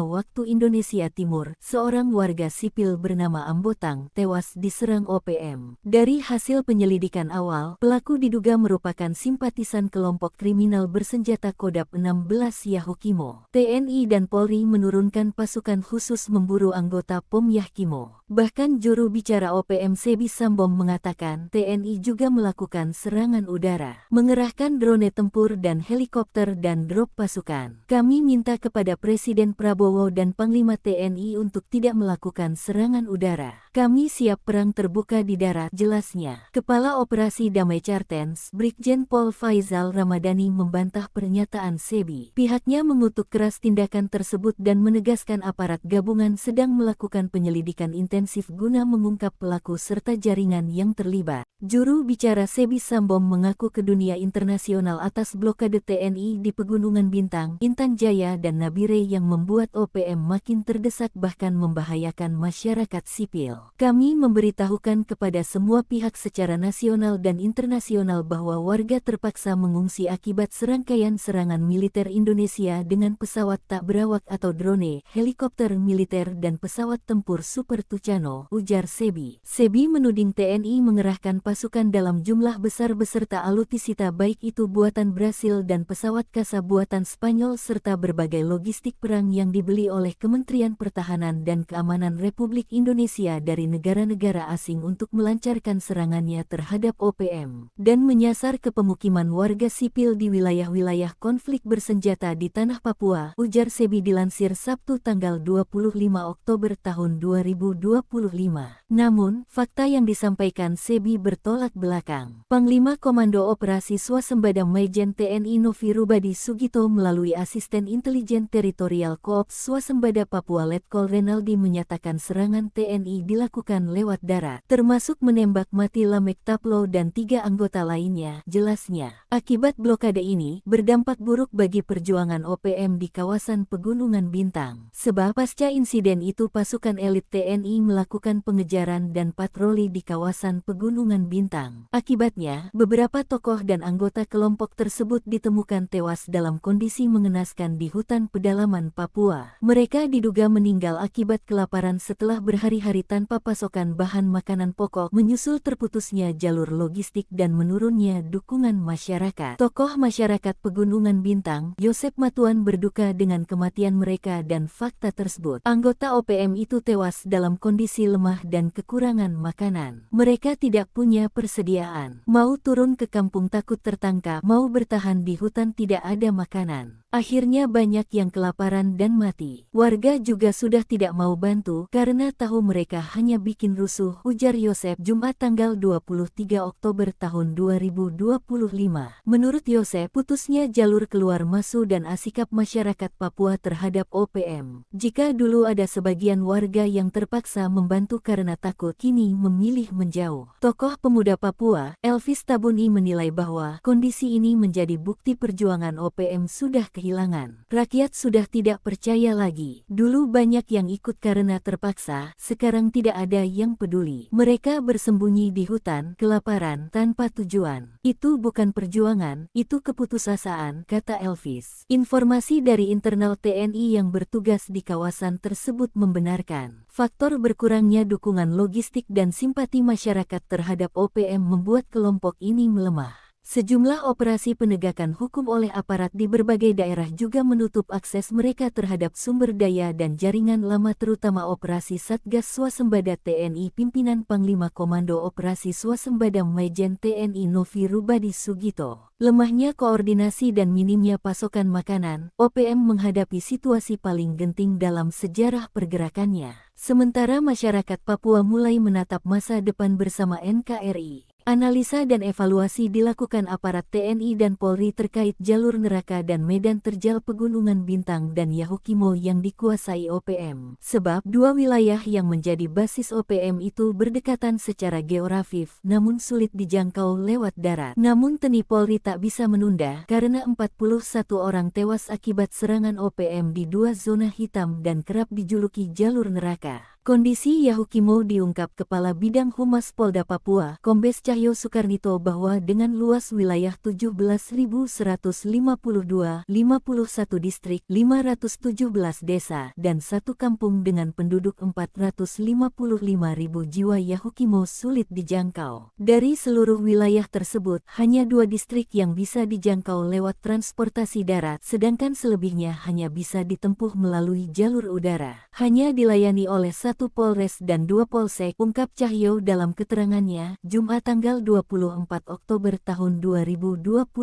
waktu Indonesia Timur, seorang warga sipil bernama Ambotang tewas diserang OPM. Dari hasil penyelidikan awal, pelaku diduga merupakan simpatisan kelompok kriminal bersenjata Kodap 16 Yahukimo. TNI dan Polri menurunkan pasukan khusus memburu anggota POM Yahukimo. Bahkan juru bicara OPM Sebi Sambom mengatakan TNI juga melakukan serangan udara, mengerahkan drone tempur dan helikopter dan drop pasukan. Kami minta kepada Presiden Prabowo dan Panglima TNI untuk tidak melakukan serangan udara. Kami siap perang terbuka di darat, jelasnya. Kepala Operasi Damai Cartens, Brigjen Pol Faizal Ramadhani membantah pernyataan Sebi. Pihaknya mengutuk keras tindakan tersebut dan menegaskan aparat gabungan sedang melakukan penyelidikan intensif guna mengungkap pelaku serta jaringan yang terlibat. Juru bicara Sebi Sambom mengaku ke dunia internasional atas blokade TNI di Pegunungan Bintang, Intan Jaya dan Nabire yang membuat OPM makin terdesak bahkan membahayakan masyarakat sipil. Kami memberitahukan kepada semua pihak secara nasional dan internasional bahwa warga terpaksa mengungsi akibat serangkaian serangan militer Indonesia dengan pesawat tak berawak atau drone, helikopter militer dan pesawat tempur Super Tucano, ujar Sebi. Sebi menuding TNI mengerahkan pasukan dalam jumlah besar beserta alutsista baik itu buatan Brasil dan pesawat kasa buatan Spanyol serta berbagai logistik perang yang dibeli oleh Kementerian Pertahanan dan Keamanan Republik Indonesia dari negara-negara asing untuk melancarkan serangannya terhadap OPM dan menyasar ke pemukiman warga sipil di wilayah-wilayah konflik bersenjata di tanah Papua, ujar Sebi dilansir Sabtu tanggal 25 Oktober tahun 2025. Namun, fakta yang disampaikan Sebi bertolak belakang. Panglima Komando Operasi Swasembada Majen TNI Novi Rubadi Sugito melalui Asisten Intelijen Teritorial Koops Swasembada Papua Letkol Renaldi menyatakan serangan TNI dilakukan lewat darat, termasuk menembak mati Lamek Taplo dan 3 anggota lainnya, jelasnya. Akibat blokade ini, berdampak buruk bagi perjuangan OPM di kawasan Pegunungan Bintang. Sebab pasca insiden itu pasukan elit TNI melakukan pengejaran dan patroli di kawasan Pegunungan Bintang. Akibatnya, beberapa tokoh dan anggota kelompok tersebut ditemukan tewas dalam kondisi mengenaskan di hutan pedalaman Papua. Mereka diduga meninggal akibat kelaparan setelah berhari-hari tanpa pasokan bahan makanan pokok menyusul terputusnya jalur logistik dan menurunnya dukungan masyarakat. Tokoh masyarakat Pegunungan Bintang, Yosep Matuan berduka dengan kematian mereka dan fakta tersebut. Anggota OPM itu tewas dalam kondisi lemah dan kekurangan makanan. Mereka tidak punya persediaan. Mau turun ke kampung takut tertangkap, mau bertahan di hutan tidak ada makanan. Akhirnya banyak yang kelaparan dan mati. Warga juga sudah tidak mau bantu karena tahu mereka hanya bikin rusuh, ujar Yosep Jumat tanggal 23 Oktober tahun 2025. Menurut Yosep, putusnya jalur keluar masuk dan sikap masyarakat Papua terhadap OPM. Jika dulu ada sebagian warga yang terpaksa membantu karena takut, kini memilih menjauh. Tokoh pemuda Papua, Elvis Tabuni menilai bahwa kondisi ini menjadi bukti perjuangan OPM sudah kehilangan. Rakyat sudah tidak percaya lagi. Dulu banyak yang ikut karena terpaksa, sekarang tidak ada yang peduli. Mereka bersembunyi di hutan, kelaparan, tanpa tujuan. Itu bukan perjuangan, itu keputusasaan, kata Elvis. Informasi dari internal TNI yang bertugas di kawasan tersebut membenarkan faktor berkurangnya dukungan logistik dan simpati masyarakat terhadap OPM membuat kelompok ini melemah. Sejumlah operasi penegakan hukum oleh aparat di berbagai daerah juga menutup akses mereka terhadap sumber daya dan jaringan lama terutama operasi Satgas Swasembada TNI pimpinan Panglima Komando Operasi Swasembada Majen TNI Novi Rubadi Sugito. Lemahnya koordinasi dan minimnya pasokan makanan, OPM menghadapi situasi paling genting dalam sejarah pergerakannya. Sementara masyarakat Papua mulai menatap masa depan bersama NKRI. Analisa dan evaluasi dilakukan aparat TNI dan Polri terkait jalur neraka dan medan terjal Pegunungan Bintang dan Yahukimo yang dikuasai OPM. Sebab dua wilayah yang menjadi basis OPM itu berdekatan secara geografis namun sulit dijangkau lewat darat. Namun TNI Polri tak bisa menunda karena 41 orang tewas akibat serangan OPM di dua zona hitam dan kerap dijuluki jalur neraka. Kondisi Yahukimo diungkap Kepala Bidang Humas Polda Papua, Kombes Cahyo Sukarnito bahwa dengan luas wilayah 17.152, 51 distrik, 517 desa, dan 1 kampung dengan penduduk 455.000 jiwa Yahukimo sulit dijangkau. Dari seluruh wilayah tersebut, hanya 2 distrik yang bisa dijangkau lewat transportasi darat, sedangkan selebihnya hanya bisa ditempuh melalui jalur udara. Hanya dilayani oleh 1 Polres dan 2 Polsek, ungkap Cahyo dalam keterangannya, Jumat tanggal 24 Oktober tahun 2025.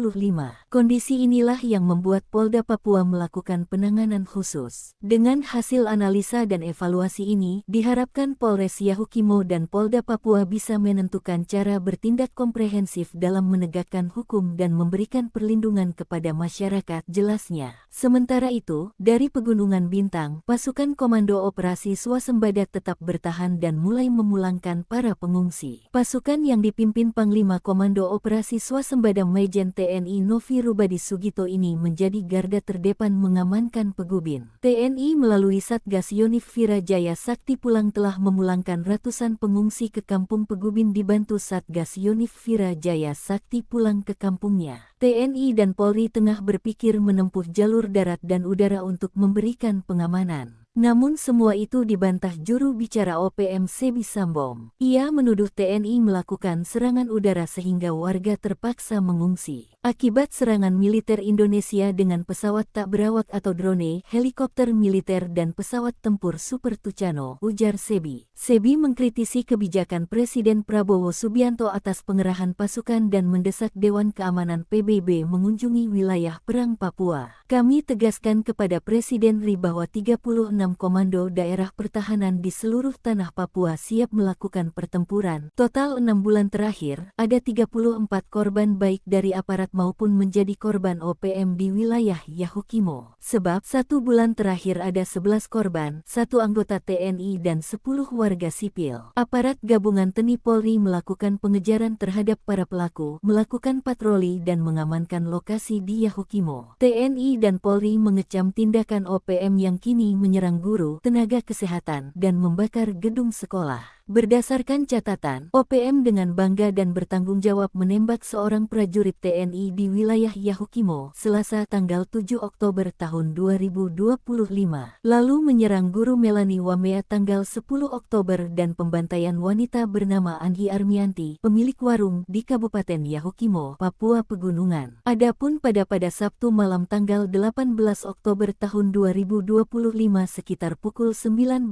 Kondisi inilah yang membuat Polda Papua melakukan penanganan khusus. Dengan hasil analisa dan evaluasi ini, diharapkan Polres Yahukimo dan Polda Papua bisa menentukan cara bertindak komprehensif dalam menegakkan hukum dan memberikan perlindungan kepada masyarakat, jelasnya. Sementara itu, dari Pegunungan Bintang, pasukan Komando Operasi Swasembada warga tetap bertahan dan mulai memulangkan para pengungsi. Pasukan yang dipimpin Panglima Komando Operasi Swasembada Majen TNI Novi Rubadi Sugito ini menjadi garda terdepan mengamankan Pegubin. TNI melalui Satgas Yonif Vira Jaya Sakti Pulang telah memulangkan ratusan pengungsi ke kampung Pegubin dibantu Satgas Yonif Vira Jaya Sakti Pulang ke kampungnya. TNI dan Polri tengah berpikir menempuh jalur darat dan udara untuk memberikan pengamanan. Namun semua itu dibantah juru bicara OPM Sebi Sambom. Ia menuduh TNI melakukan serangan udara sehingga warga terpaksa mengungsi. Akibat serangan militer Indonesia dengan pesawat tak berawak atau drone, helikopter militer dan pesawat tempur Super Tucano, ujar Sebi. Sebi mengkritisi kebijakan Presiden Prabowo Subianto atas pengerahan pasukan dan mendesak Dewan Keamanan PBB mengunjungi wilayah perang Papua. Kami tegaskan kepada Presiden RI bahwa 36 komando daerah pertahanan di seluruh tanah Papua siap melakukan pertempuran. Total 6 bulan terakhir, ada 34 korban baik dari aparat maupun menjadi korban OPM di wilayah Yahukimo. Sebab 1 bulan terakhir ada 11 korban, 1 anggota TNI dan 10 warga sipil. Aparat gabungan TNI Polri melakukan pengejaran terhadap para pelaku, melakukan patroli dan mengamankan lokasi di Yahukimo. TNI dan Polri mengecam tindakan OPM yang kini menyerang guru, tenaga kesehatan, dan membakar gedung sekolah. Berdasarkan catatan, OPM dengan bangga dan bertanggung jawab menembak seorang prajurit TNI di wilayah Yahukimo, Selasa tanggal 7 Oktober tahun 2025. Lalu menyerang guru Melani Wamea tanggal 10 Oktober dan pembantaian wanita bernama Anggi Armianti, pemilik warung di Kabupaten Yahukimo, Papua Pegunungan. Adapun pada Sabtu malam tanggal 18 Oktober tahun 2025 sekitar pukul 19.55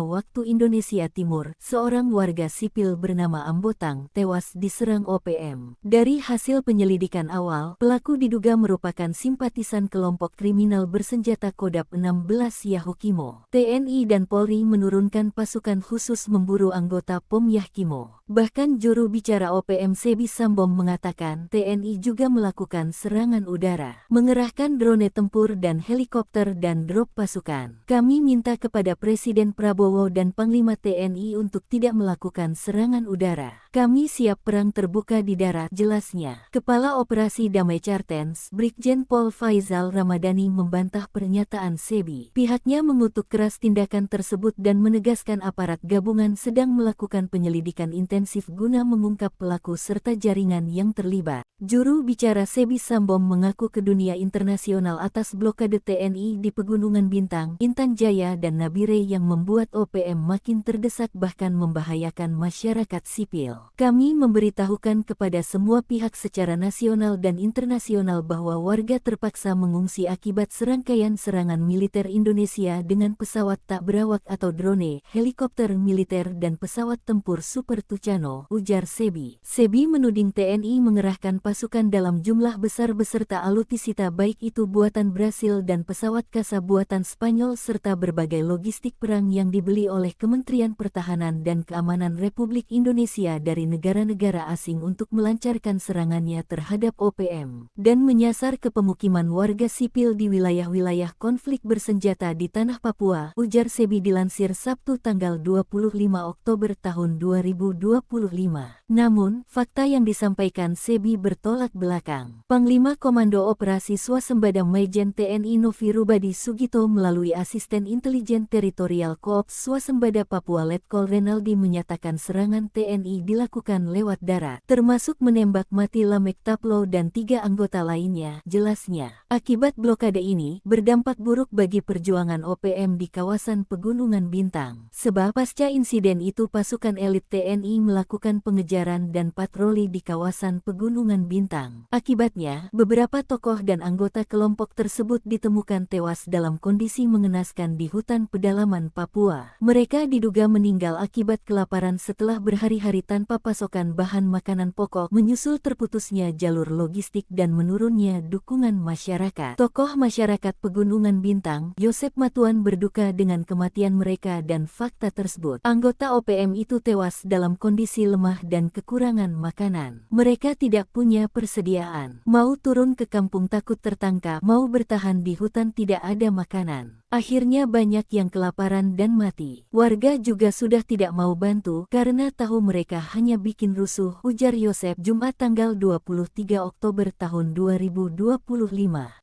waktu Indonesia Timur, seorang warga sipil bernama Ambotang tewas diserang OPM. Dari hasil penyelidikan awal, pelaku diduga merupakan simpatisan kelompok kriminal bersenjata Kodap 16 Yahukimo. TNI dan Polri menurunkan pasukan khusus memburu anggota POM Yahukimo. Bahkan juru bicara OPM Sebi Sambom mengatakan TNI juga melakukan serangan udara, mengerahkan drone tempur dan helikopter dan drop pasukan. Kami minta kepada Presiden Prabowo dan Panglima TNI untuk tidak melakukan serangan udara. Kami siap perang terbuka di darat, jelasnya. Kepala Operasi Damai Cartens, Brigjen Pol Faizal Ramadhani membantah pernyataan Sebi. Pihaknya mengutuk keras tindakan tersebut dan menegaskan aparat gabungan sedang melakukan penyelidikan intensif guna mengungkap pelaku serta jaringan yang terlibat. Juru bicara Sebi Sambom mengaku ke dunia internasional atas blokade TNI di Pegunungan Bintang, Intan Jaya dan Nabire yang membuat OPM makin terdesak bahkan membahayakan masyarakat sipil. Kami memberitahukan kepada semua pihak secara nasional dan internasional bahwa warga terpaksa mengungsi akibat serangkaian serangan militer Indonesia dengan pesawat tak berawak atau drone, helikopter militer dan pesawat tempur Super Tucano, ujar Sebi. Sebi menuding TNI mengerahkan pasukan dalam jumlah besar beserta alutsista baik itu buatan Brasil dan pesawat kasa buatan Spanyol serta berbagai logistik perang yang dibeli oleh Kementerian Pertahanan dan Keamanan Republik Indonesia dari negara-negara asing untuk melancarkan serangannya terhadap OPM dan menyasar ke pemukiman warga sipil di wilayah-wilayah konflik bersenjata di tanah Papua, ujar Sebi dilansir Sabtu tanggal 25 Oktober tahun 2025. Namun, fakta yang disampaikan Sebi bertolak belakang. Panglima Komando Operasi Swasembada Majen TNI Novi Rubadi Sugito melalui Asisten Intelijen Teritorial Koops Swasembada Papua Letkol Renaldi menyatakan serangan TNI dilakukan lewat darat, termasuk menembak mati Lamek Taplo dan 3 anggota lainnya, jelasnya. Akibat blokade ini, berdampak buruk bagi perjuangan OPM di kawasan Pegunungan Bintang. Sebab pasca insiden itu pasukan elit TNI melakukan pengejaran dan patroli di kawasan Pegunungan Bintang. Akibatnya, beberapa tokoh dan anggota kelompok tersebut ditemukan tewas dalam kondisi mengenaskan di hutan pedalaman Papua. Mereka diduga meninggal akibat kelaparan setelah berhari-hari tanpa pasokan bahan makanan pokok menyusul terputusnya jalur logistik dan menurunnya dukungan masyarakat. Tokoh masyarakat Pegunungan Bintang, Yosep Matuan berduka dengan kematian mereka dan fakta tersebut. Anggota OPM itu tewas dalam kondisi lemah dan kekurangan makanan. Mereka tidak punya persediaan. Mau turun ke kampung takut tertangkap, mau bertahan di hutan tidak ada makanan. Akhirnya banyak yang kelaparan dan mati. Warga juga sudah tidak mau bantu karena tahu mereka hanya bikin rusuh, ujar Yosep Jumat tanggal 23 Oktober tahun 2025.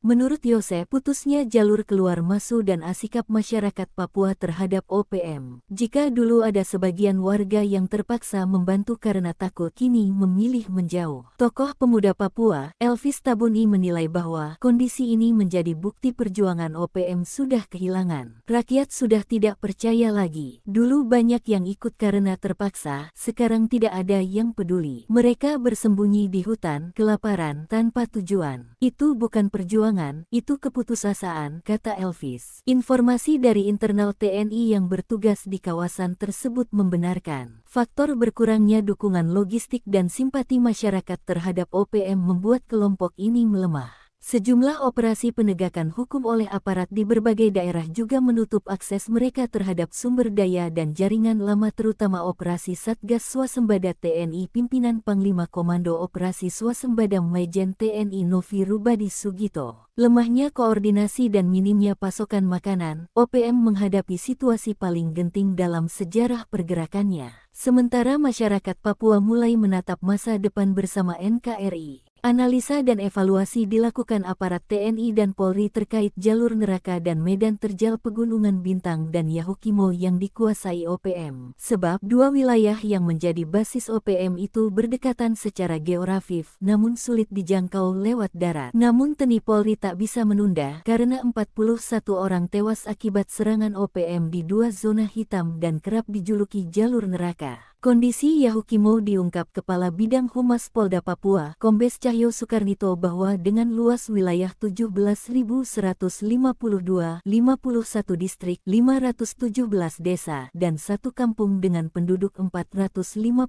Menurut Yosep, putusnya jalur keluar masuk dan sikap masyarakat Papua terhadap OPM. Jika dulu ada sebagian warga yang terpaksa membantu karena takut, kini memilih menjauh. Tokoh pemuda Papua, Elvis Tabuni menilai bahwa kondisi ini menjadi bukti perjuangan OPM sudah kehilangan. Rakyat sudah tidak percaya lagi. Dulu banyak yang ikut karena terpaksa, sekarang tidak ada yang peduli. Mereka bersembunyi di hutan, kelaparan, tanpa tujuan. Itu bukan perjuangan, itu keputusasaan, kata Elvis. Informasi dari internal TNI yang bertugas di kawasan tersebut membenarkan faktor berkurangnya dukungan logistik dan simpati masyarakat terhadap OPM membuat kelompok ini melemah. Sejumlah operasi penegakan hukum oleh aparat di berbagai daerah juga menutup akses mereka terhadap sumber daya dan jaringan lama, terutama operasi Satgas Swasembada TNI pimpinan Panglima Komando Operasi Swasembada Majen TNI Novi Rubadi Sugito. Lemahnya koordinasi dan minimnya pasokan makanan, OPM menghadapi situasi paling genting dalam sejarah pergerakannya. Sementara masyarakat Papua mulai menatap masa depan bersama NKRI. Analisa dan evaluasi dilakukan aparat TNI dan Polri terkait jalur neraka dan medan terjal Pegunungan Bintang dan Yahukimo yang dikuasai OPM. Sebab dua wilayah yang menjadi basis OPM itu berdekatan secara geografis namun sulit dijangkau lewat darat. Namun TNI Polri tak bisa menunda karena 41 orang tewas akibat serangan OPM di dua zona hitam dan kerap dijuluki jalur neraka. Kondisi Yahukimo diungkap Kepala Bidang Humas Polda Papua, Kombes Cahyo Soekarnito, bahwa dengan luas wilayah 17.152, 51 distrik, 517 desa, dan 1 kampung dengan penduduk 455.000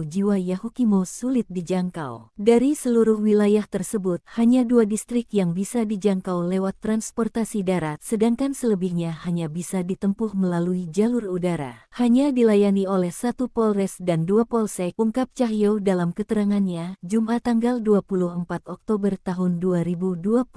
jiwa, Yahukimo sulit dijangkau. Dari seluruh wilayah tersebut, hanya 2 distrik yang bisa dijangkau lewat transportasi darat, sedangkan selebihnya hanya bisa ditempuh melalui jalur udara. Hanya dilayani oleh 1 Polres dan 2 Polsek, ungkap Cahyo dalam keterangannya, Jumat tanggal 24 Oktober tahun 2025.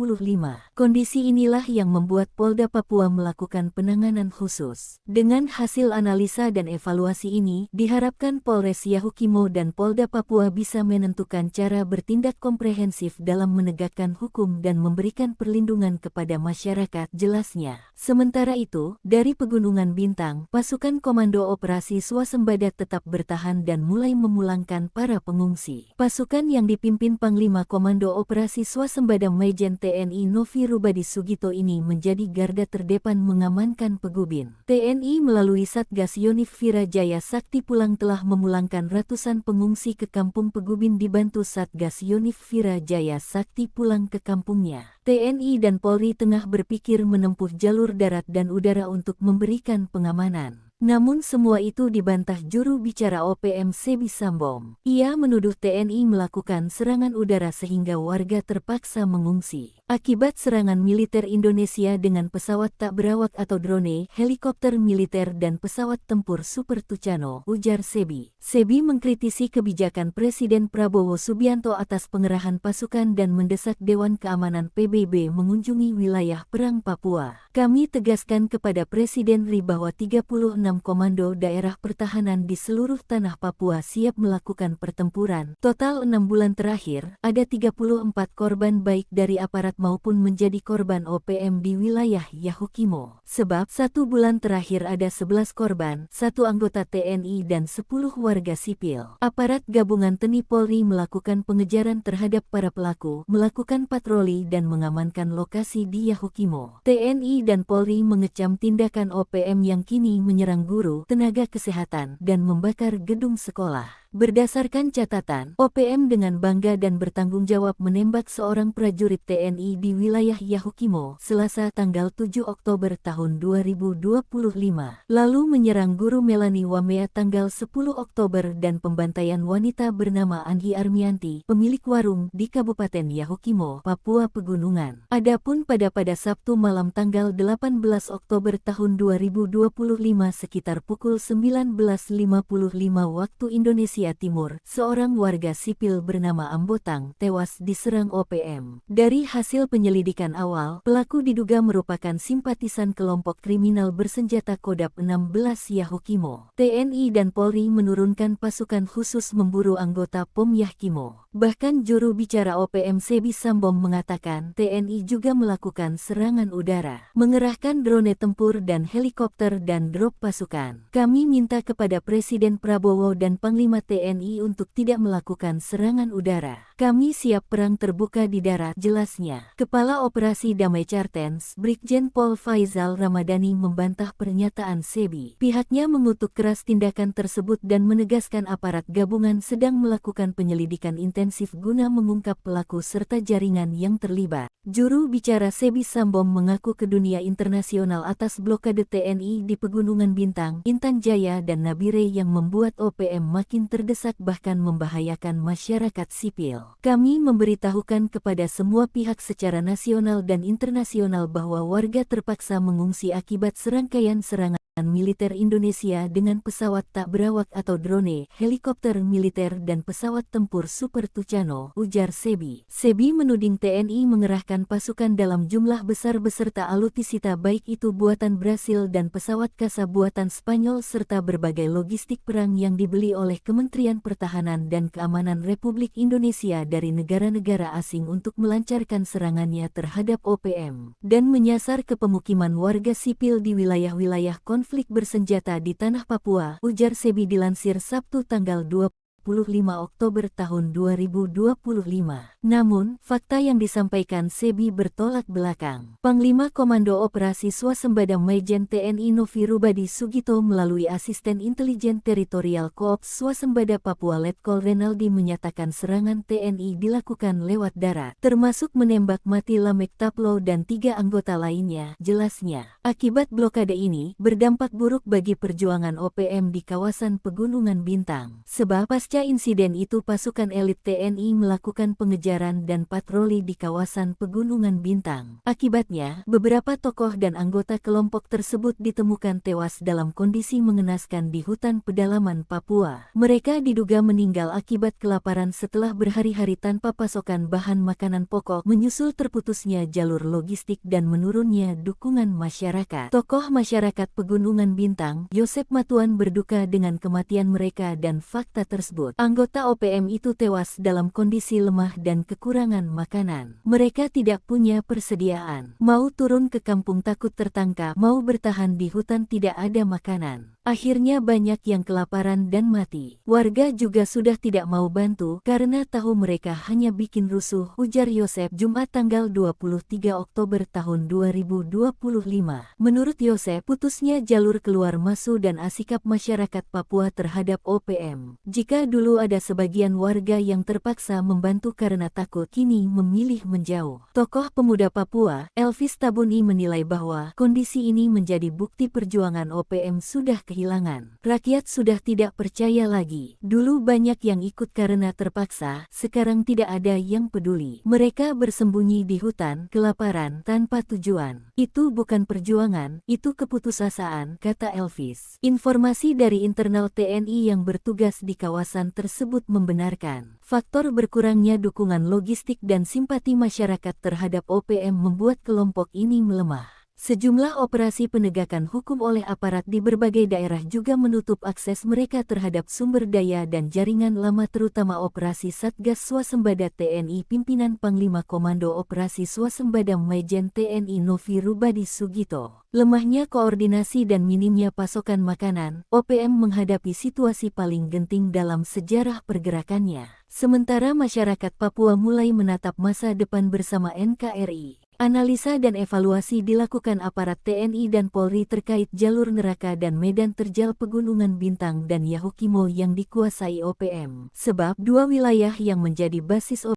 Kondisi inilah yang membuat Polda Papua melakukan penanganan khusus. Dengan hasil analisa dan evaluasi ini, diharapkan Polres Yahukimo dan Polda Papua bisa menentukan cara bertindak komprehensif dalam menegakkan hukum dan memberikan perlindungan kepada masyarakat, jelasnya. Sementara itu, dari Pegunungan Bintang, pasukan Komando Operasi Swasembada tetap bertahan dan mulai memulangkan para pengungsi. Pasukan yang dipimpin Panglima Komando Operasi Swasembada Majen TNI Novi Rubadi Sugito ini menjadi garda terdepan mengamankan Pegubin. TNI melalui Satgas Yonif Vira Jaya Sakti Pulang telah memulangkan ratusan pengungsi ke kampung Pegubin dibantu Satgas Yonif Vira Jaya Sakti Pulang ke kampungnya. TNI dan Polri tengah berpikir menempuh jalur darat dan udara untuk memberikan pengamanan. Namun semua itu dibantah juru bicara OPM Sebi Sambom. Ia menuduh TNI melakukan serangan udara sehingga warga terpaksa mengungsi. Akibat serangan militer Indonesia dengan pesawat tak berawak atau drone, helikopter militer dan pesawat tempur Super Tucano, ujar Sebi. Sebi mengkritisi kebijakan Presiden Prabowo Subianto atas pengerahan pasukan dan mendesak Dewan Keamanan PBB mengunjungi wilayah perang Papua. Kami tegaskan kepada Presiden RI bahwa 36 komando daerah pertahanan di seluruh tanah Papua siap melakukan pertempuran. Total 6 bulan terakhir, ada 34 korban baik dari aparat maupun menjadi korban OPM di wilayah Yahukimo. Sebab 1 bulan terakhir ada 11 korban, 1 anggota TNI dan 10 warga sipil. Aparat gabungan TNI Polri melakukan pengejaran terhadap para pelaku, melakukan patroli dan mengamankan lokasi di Yahukimo. TNI dan Polri mengecam tindakan OPM yang kini menyerang guru, tenaga kesehatan, dan membakar gedung sekolah. Berdasarkan catatan, OPM dengan bangga dan bertanggung jawab menembak seorang prajurit TNI di wilayah Yahukimo, Selasa tanggal 7 Oktober tahun 2025. Lalu menyerang guru Melani Wamea tanggal 10 Oktober dan pembantaian wanita bernama Anggi Armianti, pemilik warung di Kabupaten Yahukimo, Papua Pegunungan. Adapun pada Sabtu malam tanggal 18 Oktober tahun 2025 sekitar pukul 19.55 waktu Indonesia Indonesia Timur, seorang warga sipil bernama Ambotang tewas diserang OPM. Dari hasil penyelidikan awal, pelaku diduga merupakan simpatisan kelompok kriminal bersenjata Kodap 16 Yahukimo. TNI dan Polri menurunkan pasukan khusus memburu anggota POM Yahukimo. Bahkan juru bicara OPM Sebi Sambom mengatakan TNI juga melakukan serangan udara, mengerahkan drone tempur dan helikopter dan drop pasukan. Kami minta kepada Presiden Prabowo dan Panglima TNI untuk tidak melakukan serangan udara. Kami siap perang terbuka di darat, jelasnya. Kepala Operasi Damai Cartens, Brigjen Pol Faizal Ramadhani membantah pernyataan Sebi. Pihaknya mengutuk keras tindakan tersebut dan menegaskan aparat gabungan sedang melakukan penyelidikan intensif guna mengungkap pelaku serta jaringan yang terlibat. Juru bicara Sebi Sambom mengaku ke dunia internasional atas blokade TNI di Pegunungan Bintang, Intan Jaya dan Nabire yang membuat OPM makin terdesak bahkan membahayakan masyarakat sipil. Kami memberitahukan kepada semua pihak secara nasional dan internasional bahwa warga terpaksa mengungsi akibat serangkaian serangan militer Indonesia dengan pesawat tak berawak atau drone, helikopter militer dan pesawat tempur Super Tucano, ujar Sebi. Sebi menuding TNI mengerahkan pasukan dalam jumlah besar beserta alutsista baik itu buatan Brasil dan pesawat kasa buatan Spanyol serta berbagai logistik perang yang dibeli oleh Kementerian Pertahanan dan Keamanan Republik Indonesia dari negara-negara asing untuk melancarkan serangannya terhadap OPM dan menyasar ke pemukiman warga sipil di wilayah-wilayah konflik bersenjata di tanah Papua, ujar Sebi dilansir Sabtu tanggal 25 Oktober tahun 2025. Namun, fakta yang disampaikan Sebi bertolak belakang. Panglima Komando Operasi Swasembada Majen TNI Novi Rubadi Sugito melalui Asisten Intelijen Teritorial Koops Swasembada Papua Letkol Renaldi menyatakan serangan TNI dilakukan lewat darat, termasuk menembak mati Lamek Taplo dan 3 anggota lainnya, jelasnya. Akibat blokade ini, berdampak buruk bagi perjuangan OPM di kawasan Pegunungan Bintang. Sebab pasca insiden itu pasukan elit TNI melakukan pengejaran dan patroli di kawasan Pegunungan Bintang. Akibatnya, beberapa tokoh dan anggota kelompok tersebut ditemukan tewas dalam kondisi mengenaskan di hutan pedalaman Papua. Mereka diduga meninggal akibat kelaparan setelah berhari-hari tanpa pasokan bahan makanan pokok menyusul terputusnya jalur logistik dan menurunnya dukungan masyarakat. Tokoh masyarakat Pegunungan Bintang, Yosep Matuan berduka dengan kematian mereka dan fakta tersebut. Anggota OPM itu tewas dalam kondisi lemah dan kekurangan makanan. Mereka tidak punya persediaan. Mau turun ke kampung takut tertangkap, mau bertahan di hutan tidak ada makanan. Akhirnya banyak yang kelaparan dan mati. Warga juga sudah tidak mau bantu karena tahu mereka hanya bikin rusuh, ujar Yosep Jumat tanggal 23 Oktober tahun 2025. Menurut Yosep, putusnya jalur keluar masuk dan sikap masyarakat Papua terhadap OPM. Jika dulu ada sebagian warga yang terpaksa membantu karena takut, kini memilih menjauh. Tokoh pemuda Papua, Elvis Tabuni menilai bahwa kondisi ini menjadi bukti perjuangan OPM sudah kehilangan. Rakyat sudah tidak percaya lagi. Dulu banyak yang ikut karena terpaksa, sekarang tidak ada yang peduli. Mereka bersembunyi di hutan, kelaparan, tanpa tujuan. Itu bukan perjuangan, itu keputusasaan, kata Elvis. Informasi dari internal TNI yang bertugas di kawasan tersebut membenarkan faktor berkurangnya dukungan logistik dan simpati masyarakat terhadap OPM membuat kelompok ini melemah. Sejumlah operasi penegakan hukum oleh aparat di berbagai daerah juga menutup akses mereka terhadap sumber daya dan jaringan lama terutama operasi Satgas Swasembada TNI pimpinan Panglima Komando Operasi Swasembada Majen TNI Novi Rubadi Sugito. Lemahnya koordinasi dan minimnya pasokan makanan, OPM menghadapi situasi paling genting dalam sejarah pergerakannya. Sementara masyarakat Papua mulai menatap masa depan bersama NKRI. Analisa dan evaluasi dilakukan aparat TNI dan Polri terkait jalur neraka dan medan terjal Pegunungan Bintang dan Yahukimo yang dikuasai OPM. Sebab dua wilayah yang menjadi basis